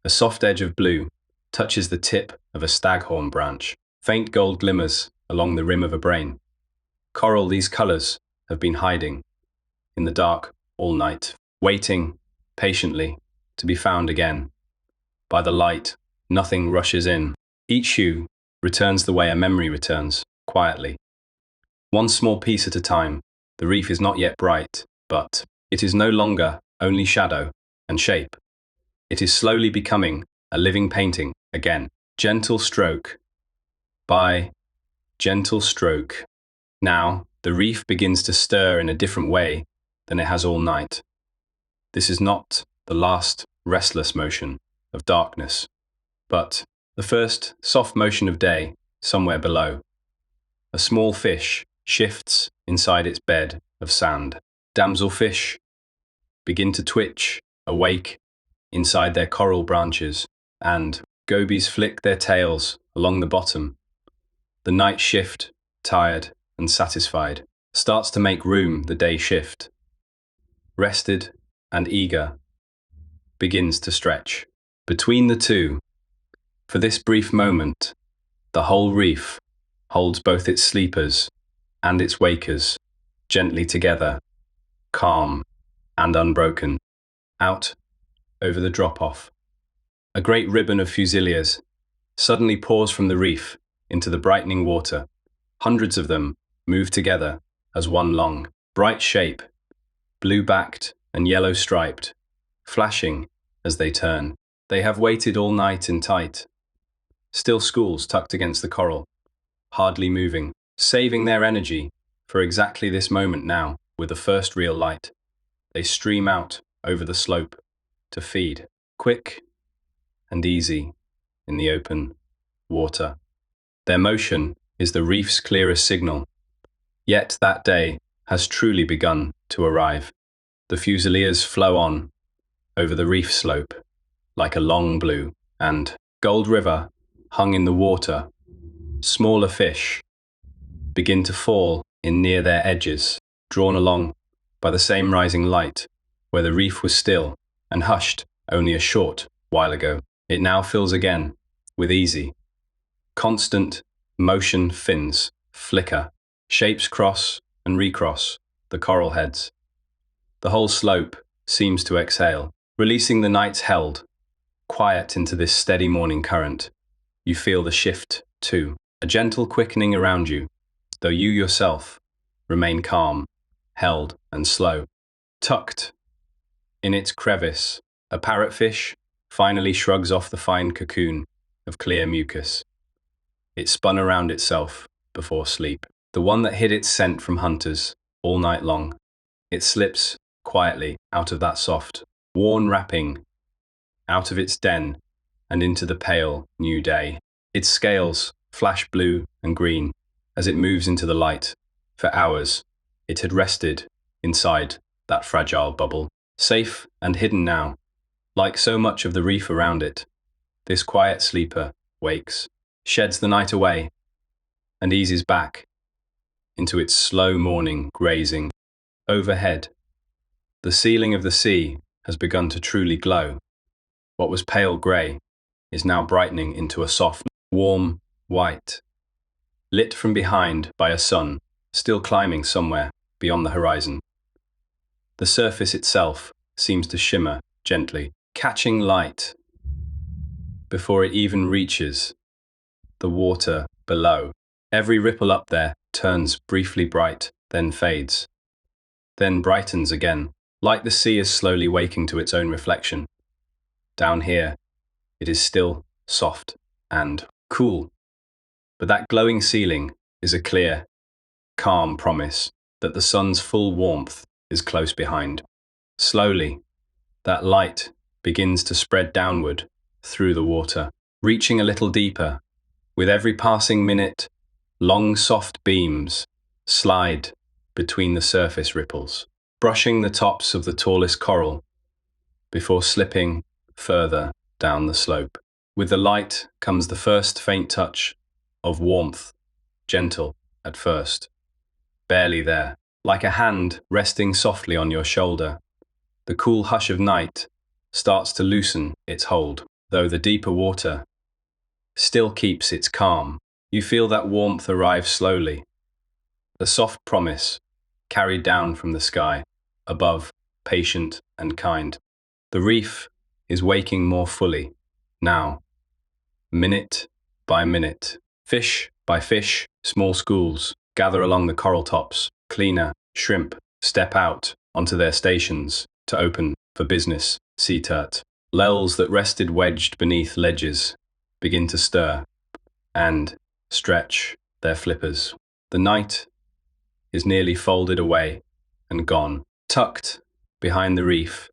A soft edge of blue touches the tip of a staghorn branch. Faint gold glimmers along the rim of a brain. Coral, these colours have been hiding in the dark all night, waiting patiently to be found again. By the light, nothing rushes in. Each hue returns the way a memory returns, quietly. One small piece at a time. The reef is not yet bright, but it is no longer only shadow and shape. It is slowly becoming a living painting again. Gentle stroke by gentle stroke. Now, the reef begins to stir in a different way than it has all night. This is not the last restless motion of darkness, but the first soft motion of day somewhere below. A small fish shifts inside its bed of sand. Damselfish begin to twitch, awake, inside their coral branches, and gobies flick their tails along the bottom. The night shift, tired and satisfied, starts to make room. The day shift, rested and eager, begins to stretch. Between the two, for this brief moment, the whole reef holds both its sleepers and its wakers gently together, calm and unbroken. Out over the drop-off, a great ribbon of fusiliers suddenly pours from the reef into the brightening water. Hundreds of them move together as one long, bright shape, blue-backed and yellow-striped, flashing as they turn. They have waited all night in tight, still schools tucked against the coral, hardly moving, saving their energy for exactly this moment now. With the first real light, they stream out over the slope to feed, quick and easy in the open water. Their motion is the reef's clearest signal. Yet that day has truly begun to arrive. The fusiliers flow on over the reef slope like a long blue and gold river hung in the water. Smaller fish begin to fall in near their edges, drawn along by the same rising light. Where the reef was still and hushed only a short while ago, it now fills again with easy, constant motion. Fins flicker, shapes cross and recross the coral heads. The whole slope seems to exhale, releasing the nights held quiet into this steady morning current. You feel the shift too, a gentle quickening around you, though you yourself remain calm, held and slow. Tucked in its crevice, a parrotfish finally shrugs off the fine cocoon of clear mucus. It spun around itself before sleep, the one that hid its scent from hunters all night long. It slips quietly out of that soft, worn wrapping, out of its den and into the pale new day. Its scales flash blue and green as it moves into the light. For hours, it had rested inside that fragile bubble, safe and hidden now. Like so much of the reef around it, this quiet sleeper wakes, sheds the night away, and eases back into its slow morning grazing. Overhead, the ceiling of the sea has begun to truly glow. What was pale grey is now brightening into a soft, warm white, lit from behind by a sun still climbing somewhere beyond the horizon. The surface itself seems to shimmer gently, catching light before it even reaches the water below. Every ripple up there turns briefly bright, then fades, then brightens again, like the sea is slowly waking to its own reflection. Down here, it is still soft and cool, but that glowing ceiling is a clear, calm promise that the sun's full warmth is close behind. Slowly, that light begins to spread downward through the water, reaching a little deeper. With every passing minute, long soft beams slide between the surface ripples, brushing the tops of the tallest coral before slipping further down the slope. With the light comes the first faint touch of warmth, gentle at first, barely there, like a hand resting softly on your shoulder. The cool hush of night starts to loosen its hold, though the deeper water still keeps its calm. You feel that warmth arrive slowly, the soft promise carried down from the sky, above, patient and kind. The reef is waking more fully, now, minute by minute. Fish by fish, small schools gather along the coral tops. Cleaner shrimp step out onto their stations to open for business. Sea turt, lels that rested wedged beneath ledges, begin to stir and stretch their flippers. The night is nearly folded away and gone, tucked behind the reef,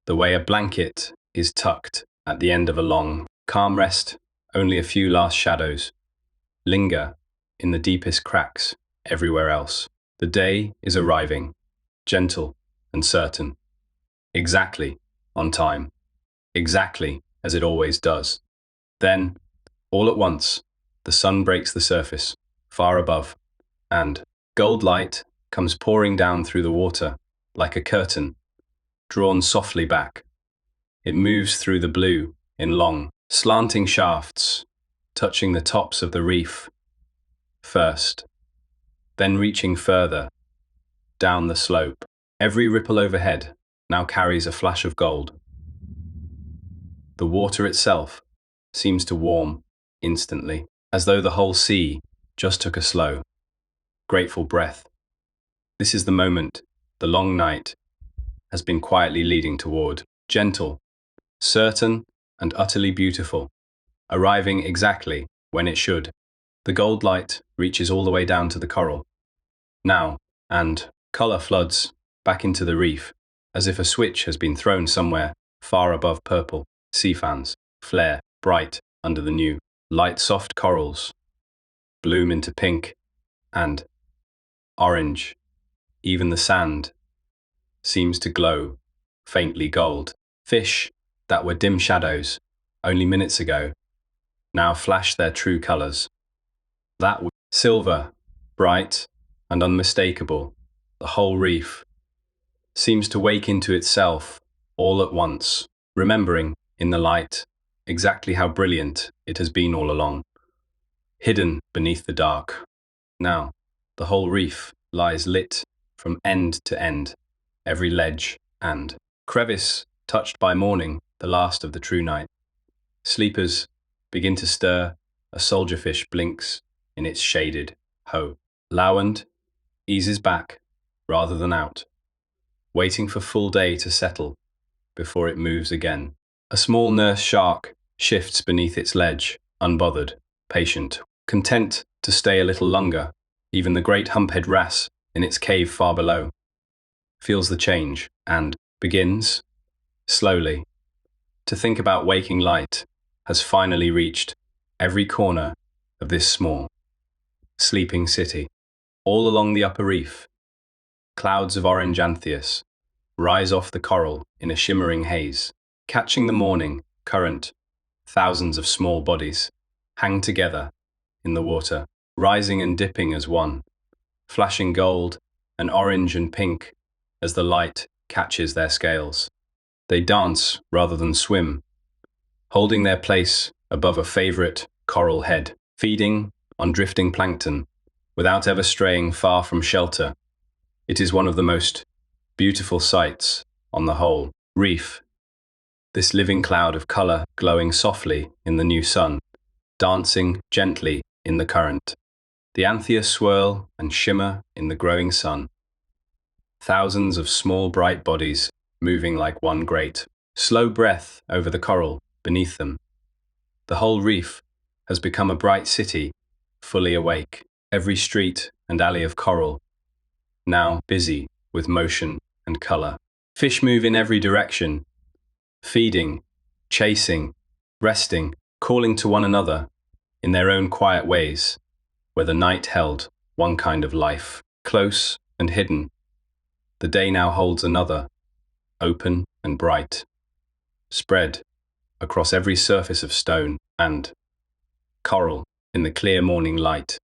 the way a blanket is tucked at the end of a long, calm rest. Only a few last shadows linger in the deepest cracks everywhere else. The day is arriving, gentle and certain, exactly on time, exactly as it always does. Then, all at once, the sun breaks the surface, far above, and gold light comes pouring down through the water, like a curtain, drawn softly back. It moves through the blue in long, slanting shafts, touching the tops of the reef first, then reaching further down the slope. Every ripple overhead now carries a flash of gold. The water itself seems to warm instantly, as though the whole sea just took a slow, grateful breath. This is the moment the long night has been quietly leading toward, gentle, certain, and utterly beautiful, arriving exactly when it should. The gold light reaches all the way down to the coral. Now, and color floods back into the reef, as if a switch has been thrown somewhere far above purple. Sea fans flare bright under the new light. Soft corals bloom into pink and orange. Even the sand seems to glow faintly gold. Fish that were dim shadows only minutes ago now flash their true colors. Silver, bright and unmistakable, the whole reef seems to wake into itself all at once, remembering, in the light, exactly how brilliant it has been all along, hidden beneath the dark. Now, the whole reef lies lit from end to end, every ledge and crevice touched by morning, the last of the true night. Sleepers begin to stir, a soldierfish blinks in its shaded hoe. Lowand eases back rather than out, waiting for full day to settle before it moves again. A small nurse shark shifts beneath its ledge, unbothered, patient, content to stay a little longer. Even the great humphead wrasse in its cave far below feels the change and begins, slowly, to think about waking light has finally reached every corner of this small, sleeping city. All along the upper reef, clouds of orange anthias rise off the coral in a shimmering haze, catching the morning current. Thousands of small bodies hang together in the water, rising and dipping as one, flashing gold and orange and pink as the light catches their scales. They dance rather than swim, holding their place above a favorite coral head, feeding on drifting plankton without ever straying far from shelter. It is one of the most beautiful sights on the whole reef. This living cloud of color glowing softly in the new sun, dancing gently in the current. The anthias swirl and shimmer in the growing sun. Thousands of small bright bodies moving like one great, slow breath over the coral beneath them. The whole reef has become a bright city, fully awake. Every street and alley of coral, now busy with motion and color. Fish move in every direction, feeding, chasing, resting, calling to one another in their own quiet ways, where the night held one kind of life, close and hidden. The day now holds another, open and bright, spread across every surface of stone and coral in the clear morning light.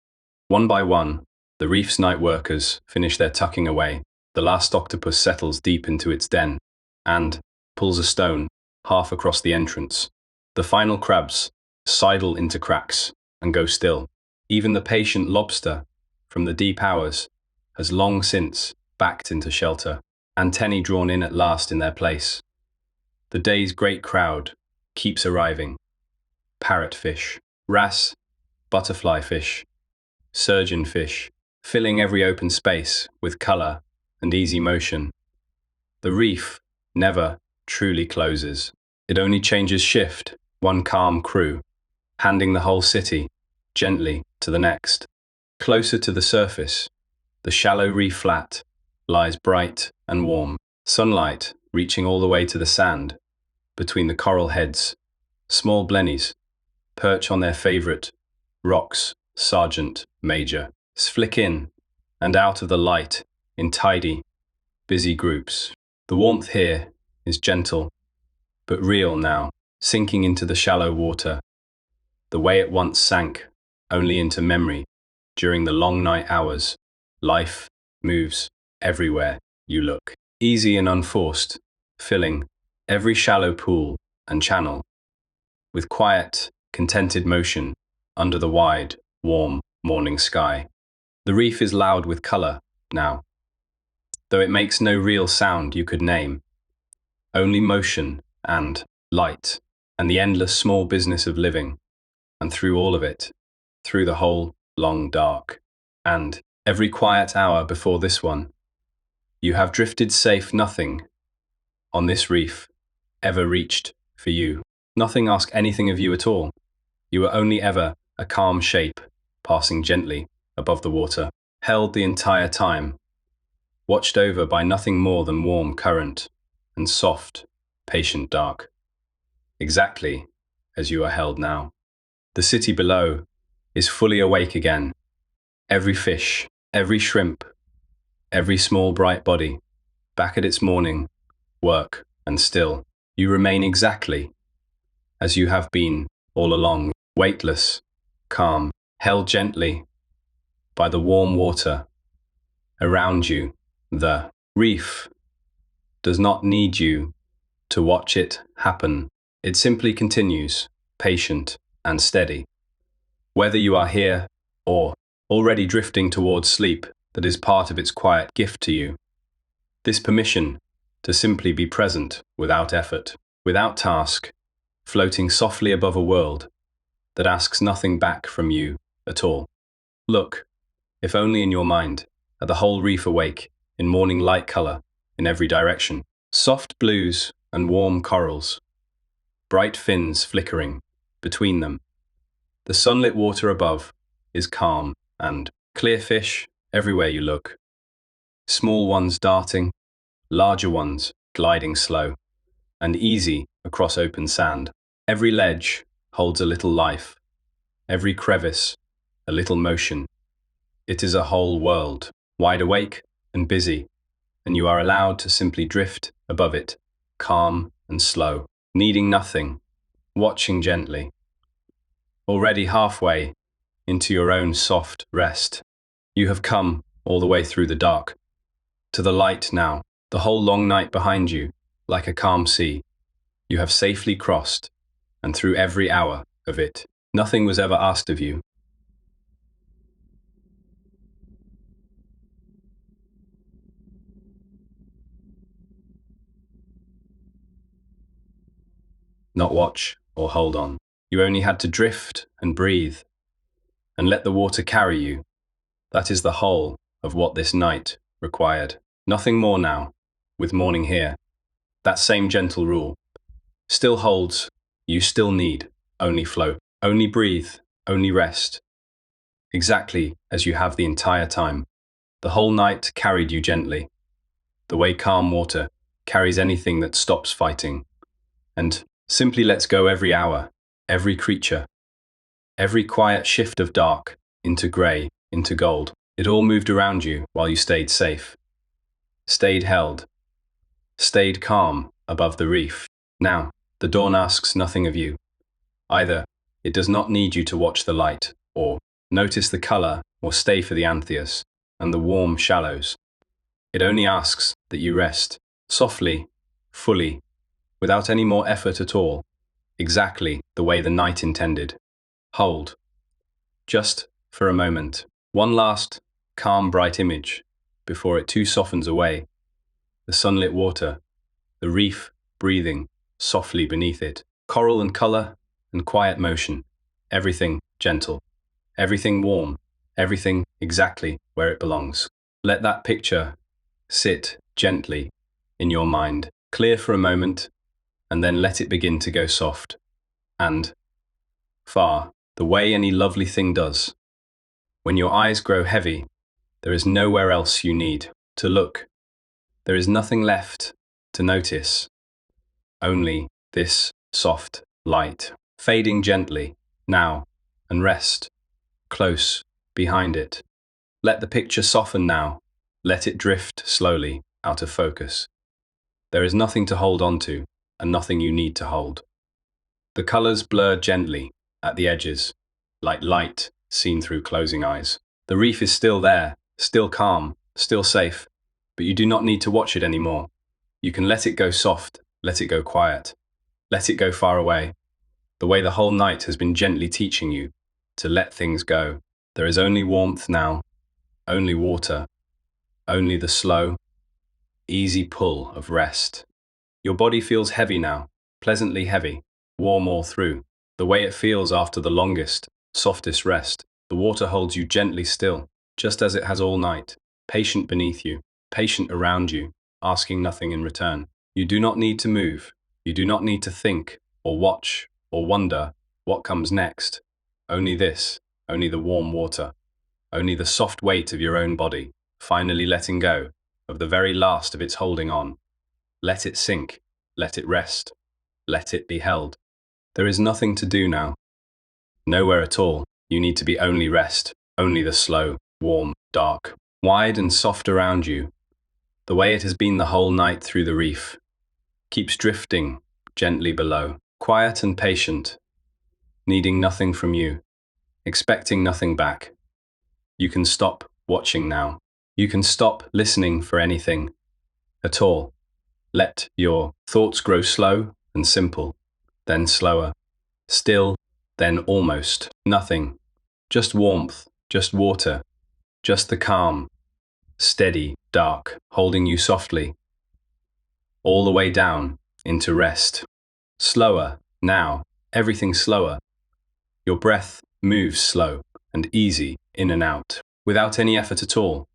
One by one, the reef's night workers finish their tucking away. The last octopus settles deep into its den and pulls a stone half across the entrance. The final crabs sidle into cracks and go still. Even the patient lobster from the deep hours has long since backed into shelter, antennae drawn in at last in their place. The day's great crowd keeps arriving. Parrotfish, wrasse, butterflyfish, surgeonfish, filling every open space with color and easy motion. The reef never truly closes. It only changes shift, one calm crew, handing the whole city gently to the next. Closer to the surface, the shallow reef flat lies bright and warm, sunlight reaching all the way to the sand. Between the coral heads, small blennies perch on their favorite rocks, sergeant, major, flick in and out of the light in tidy, busy groups. The warmth here is gentle, but real now, sinking into the shallow water, the way it once sank only into memory during the long night hours. Life moves everywhere you look, easy and unforced, filling every shallow pool and channel with quiet, contented motion under the wide, warm morning sky. The reef is loud with color now, though it makes no real sound you could name, only motion and light and the endless small business of living. and through all of it, through the whole long dark, and every quiet hour before this one, you have drifted safe. Nothing on this reef ever reached for you. Nothing asked anything of you at all. You were only ever a calm shape, passing gently above the water, held the entire time, watched over by nothing more than warm current and soft, patient dark. Exactly as you are held now. The city below is fully awake again. Every fish, every shrimp, every small bright body, back at its morning work, and still, you remain exactly as you have been all along, weightless, calm, held gently by the warm water around you. The reef does not need you to watch it happen. It simply continues, patient and steady. Whether you are here or already drifting towards sleep, that is part of its quiet gift to you. This permission to simply be present without effort, without task, floating softly above a world that asks nothing back from you at all. Look, if only in your mind, at the whole reef awake, in morning light color, in every direction. Soft blues and warm corals, bright fins flickering between them. The sunlit water above is calm and clear fish everywhere you look. Small ones darting, larger ones gliding slow and easy across open sand. Every ledge holds a little life, every crevice a little motion. It is a whole world, wide awake and busy, and you are allowed to simply drift above it, calm and slow, needing nothing, watching gently. Already halfway into your own soft rest, you have come all the way through the dark, to the light now, the whole long night behind you, like a calm sea. You have safely crossed, and through every hour of it, nothing was ever asked of you. Not watch or hold on. You only had to drift and breathe, and let the water carry you. That is the whole of what this night required. Nothing more now, with morning here. That same gentle rule still holds. You still need only float, only breathe, only rest. Exactly as you have the entire time. The whole night carried you gently, the way calm water carries anything that stops fighting, and simply lets go every hour, every creature, every quiet shift of dark into grey, into gold. It all moved around you while you stayed safe, stayed held, stayed calm above the reef. Now, the dawn asks nothing of you. Either it does not need you to watch the light, or notice the color, or stay for the antheus and the warm shallows. It only asks that you rest, softly, fully, without any more effort at all, exactly the way the night intended. Hold, just for a moment, one last, calm, bright image, before it too softens away. The sunlit water, the reef breathing softly beneath it, coral and color and quiet motion, everything gentle, everything warm, everything exactly where it belongs. Let that picture sit gently in your mind, clear for a moment, and then let it begin to go soft and far, the way any lovely thing does. When your eyes grow heavy, there is nowhere else you need to look. There is nothing left to notice, only this soft light, fading gently now, and rest close behind it. Let the picture soften now, let it drift slowly out of focus. There is nothing to hold on to, and nothing you need to hold. The colors blur gently at the edges, like light seen through closing eyes. The reef is still there, still calm, still safe, but you do not need to watch it anymore. You can let it go soft, let it go quiet, let it go far away, the way the whole night has been gently teaching you to let things go. There is only warmth now, only water, only the slow, easy pull of rest. Your body feels heavy now, pleasantly heavy, warm all through. The way it feels after the longest, softest rest. The water holds you gently still, just as it has all night, patient beneath you, patient around you, asking nothing in return. You do not need to move. You do not need to think, or watch, or wonder what comes next. Only this, only the warm water, only the soft weight of your own body, finally letting go of the very last of its holding on. Let it sink, let it rest, let it be held. There is nothing to do now. Nowhere at all. You need to be only rest, only the slow, warm, dark, wide and soft around you. The way it has been the whole night through the reef. Keeps drifting gently below, quiet and patient, needing nothing from you, expecting nothing back. You can stop watching now. You can stop listening for anything at all. Let your thoughts grow slow and simple, then slower, still, then almost nothing. Just warmth, just water, just the calm, steady, dark, holding you softly, all the way down into rest. Slower, now, everything slower. Your breath moves slow and easy in and out, without any effort at all.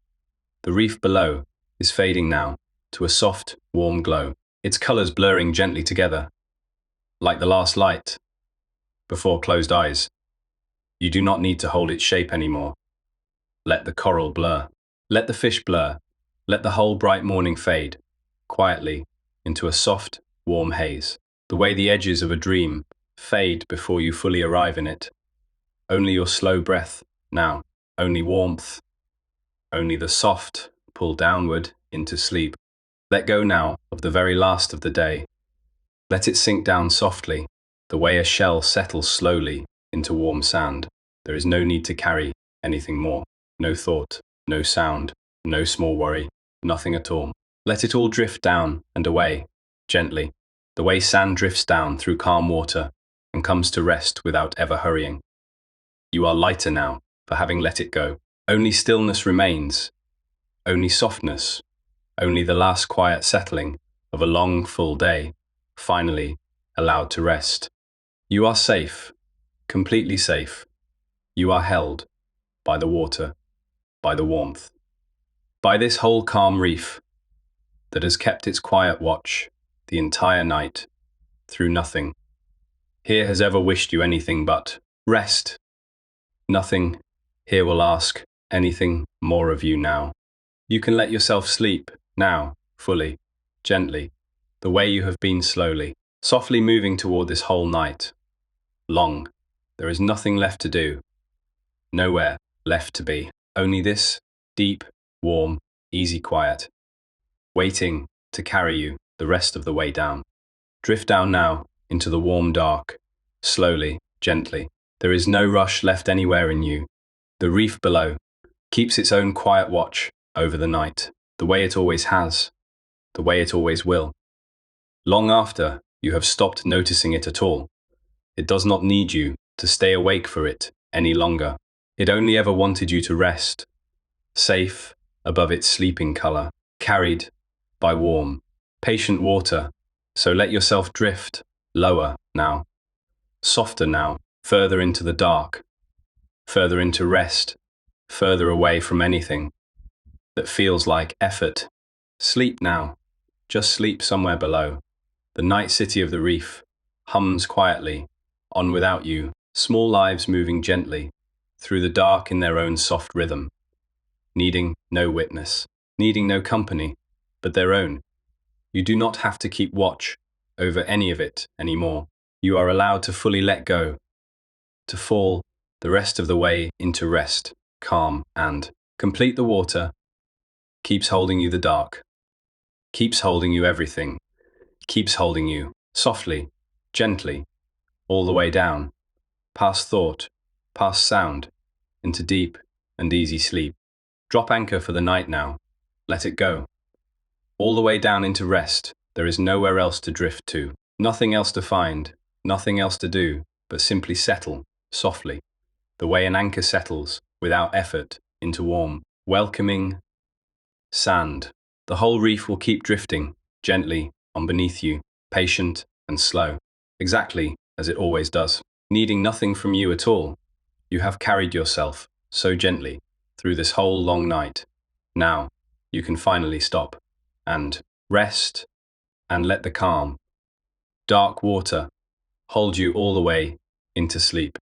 The reef below is fading now to a soft, warm glow, its colors blurring gently together, like the last light before closed eyes. You do not need to hold its shape anymore. Let the coral blur. Let the fish blur. Let the whole bright morning fade, quietly, into a soft, warm haze. The way the edges of a dream fade before you fully arrive in it. Only your slow breath now. Only warmth. Only the soft pull downward into sleep. Let go now of the very last of the day. Let it sink down softly, the way a shell settles slowly into warm sand. There is no need to carry anything more. No thought, no sound, no small worry, nothing at all. Let it all drift down and away, gently, the way sand drifts down through calm water and comes to rest without ever hurrying. You are lighter now for having let it go. Only stillness remains, only softness, only the last quiet settling of a long, full day, finally allowed to rest. You are safe, completely safe. You are held by the water, by the warmth, by this whole calm reef that has kept its quiet watch the entire night through nothing. Here has ever wished you anything but rest. Nothing here will ask anything more of you now. You can let yourself sleep now, fully, gently, the way you have been slowly, softly moving toward this whole night. Long. There is nothing left to do. Nowhere left to be. Only this deep, warm, easy quiet, waiting to carry you the rest of the way down. Drift down now into the warm dark, slowly, gently. There is no rush left anywhere in you. The reef below keeps its own quiet watch over the night, the way it always has, the way it always will. Long after you have stopped noticing it at all, it does not need you to stay awake for it any longer. It only ever wanted you to rest, safe above its sleeping color, carried by warm, patient water. So let yourself drift lower now, softer now, further into the dark, further into rest, further away from anything that feels like effort. Sleep now, just sleep somewhere below. The night city of the reef hums quietly, on without you, small lives moving gently through the dark in their own soft rhythm, needing no witness, needing no company, but their own. You do not have to keep watch over any of it anymore. You are allowed to fully let go, to fall the rest of the way into rest, calm and complete. The water keeps holding you the dark, keeps holding you everything, keeps holding you softly, gently, all the way down, past thought, past sound, into deep and easy sleep. Drop anchor for the night now. Let it go. All the way down into rest. There is nowhere else to drift to, nothing else to find, nothing else to do, but simply settle, softly, the way an anchor settles, without effort, into warm, welcoming sand. The whole reef will keep drifting, gently, on beneath you, patient and slow, exactly as it always does. needing nothing from you at all. You have carried yourself so gently through this whole long night. Now, you can finally stop and rest and let the calm, dark water hold you all the way into sleep.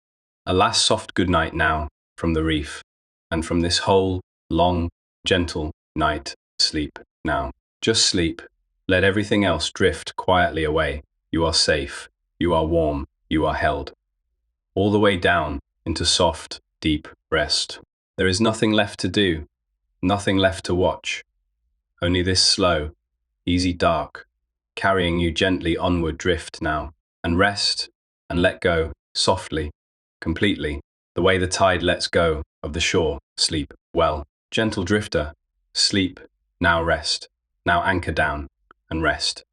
A last soft good night now from the reef and from this whole long, gentle night. Sleep now. Just sleep. Let everything else drift quietly away. You are safe. You are warm. You are held. All the way down into soft, deep rest. There is nothing left to do, nothing left to watch. Only this slow, easy dark, carrying you gently onward drift now, and rest, and let go, softly, completely, the way the tide lets go of the shore. Sleep well. Gentle drifter, sleep, now rest, now anchor down, and rest.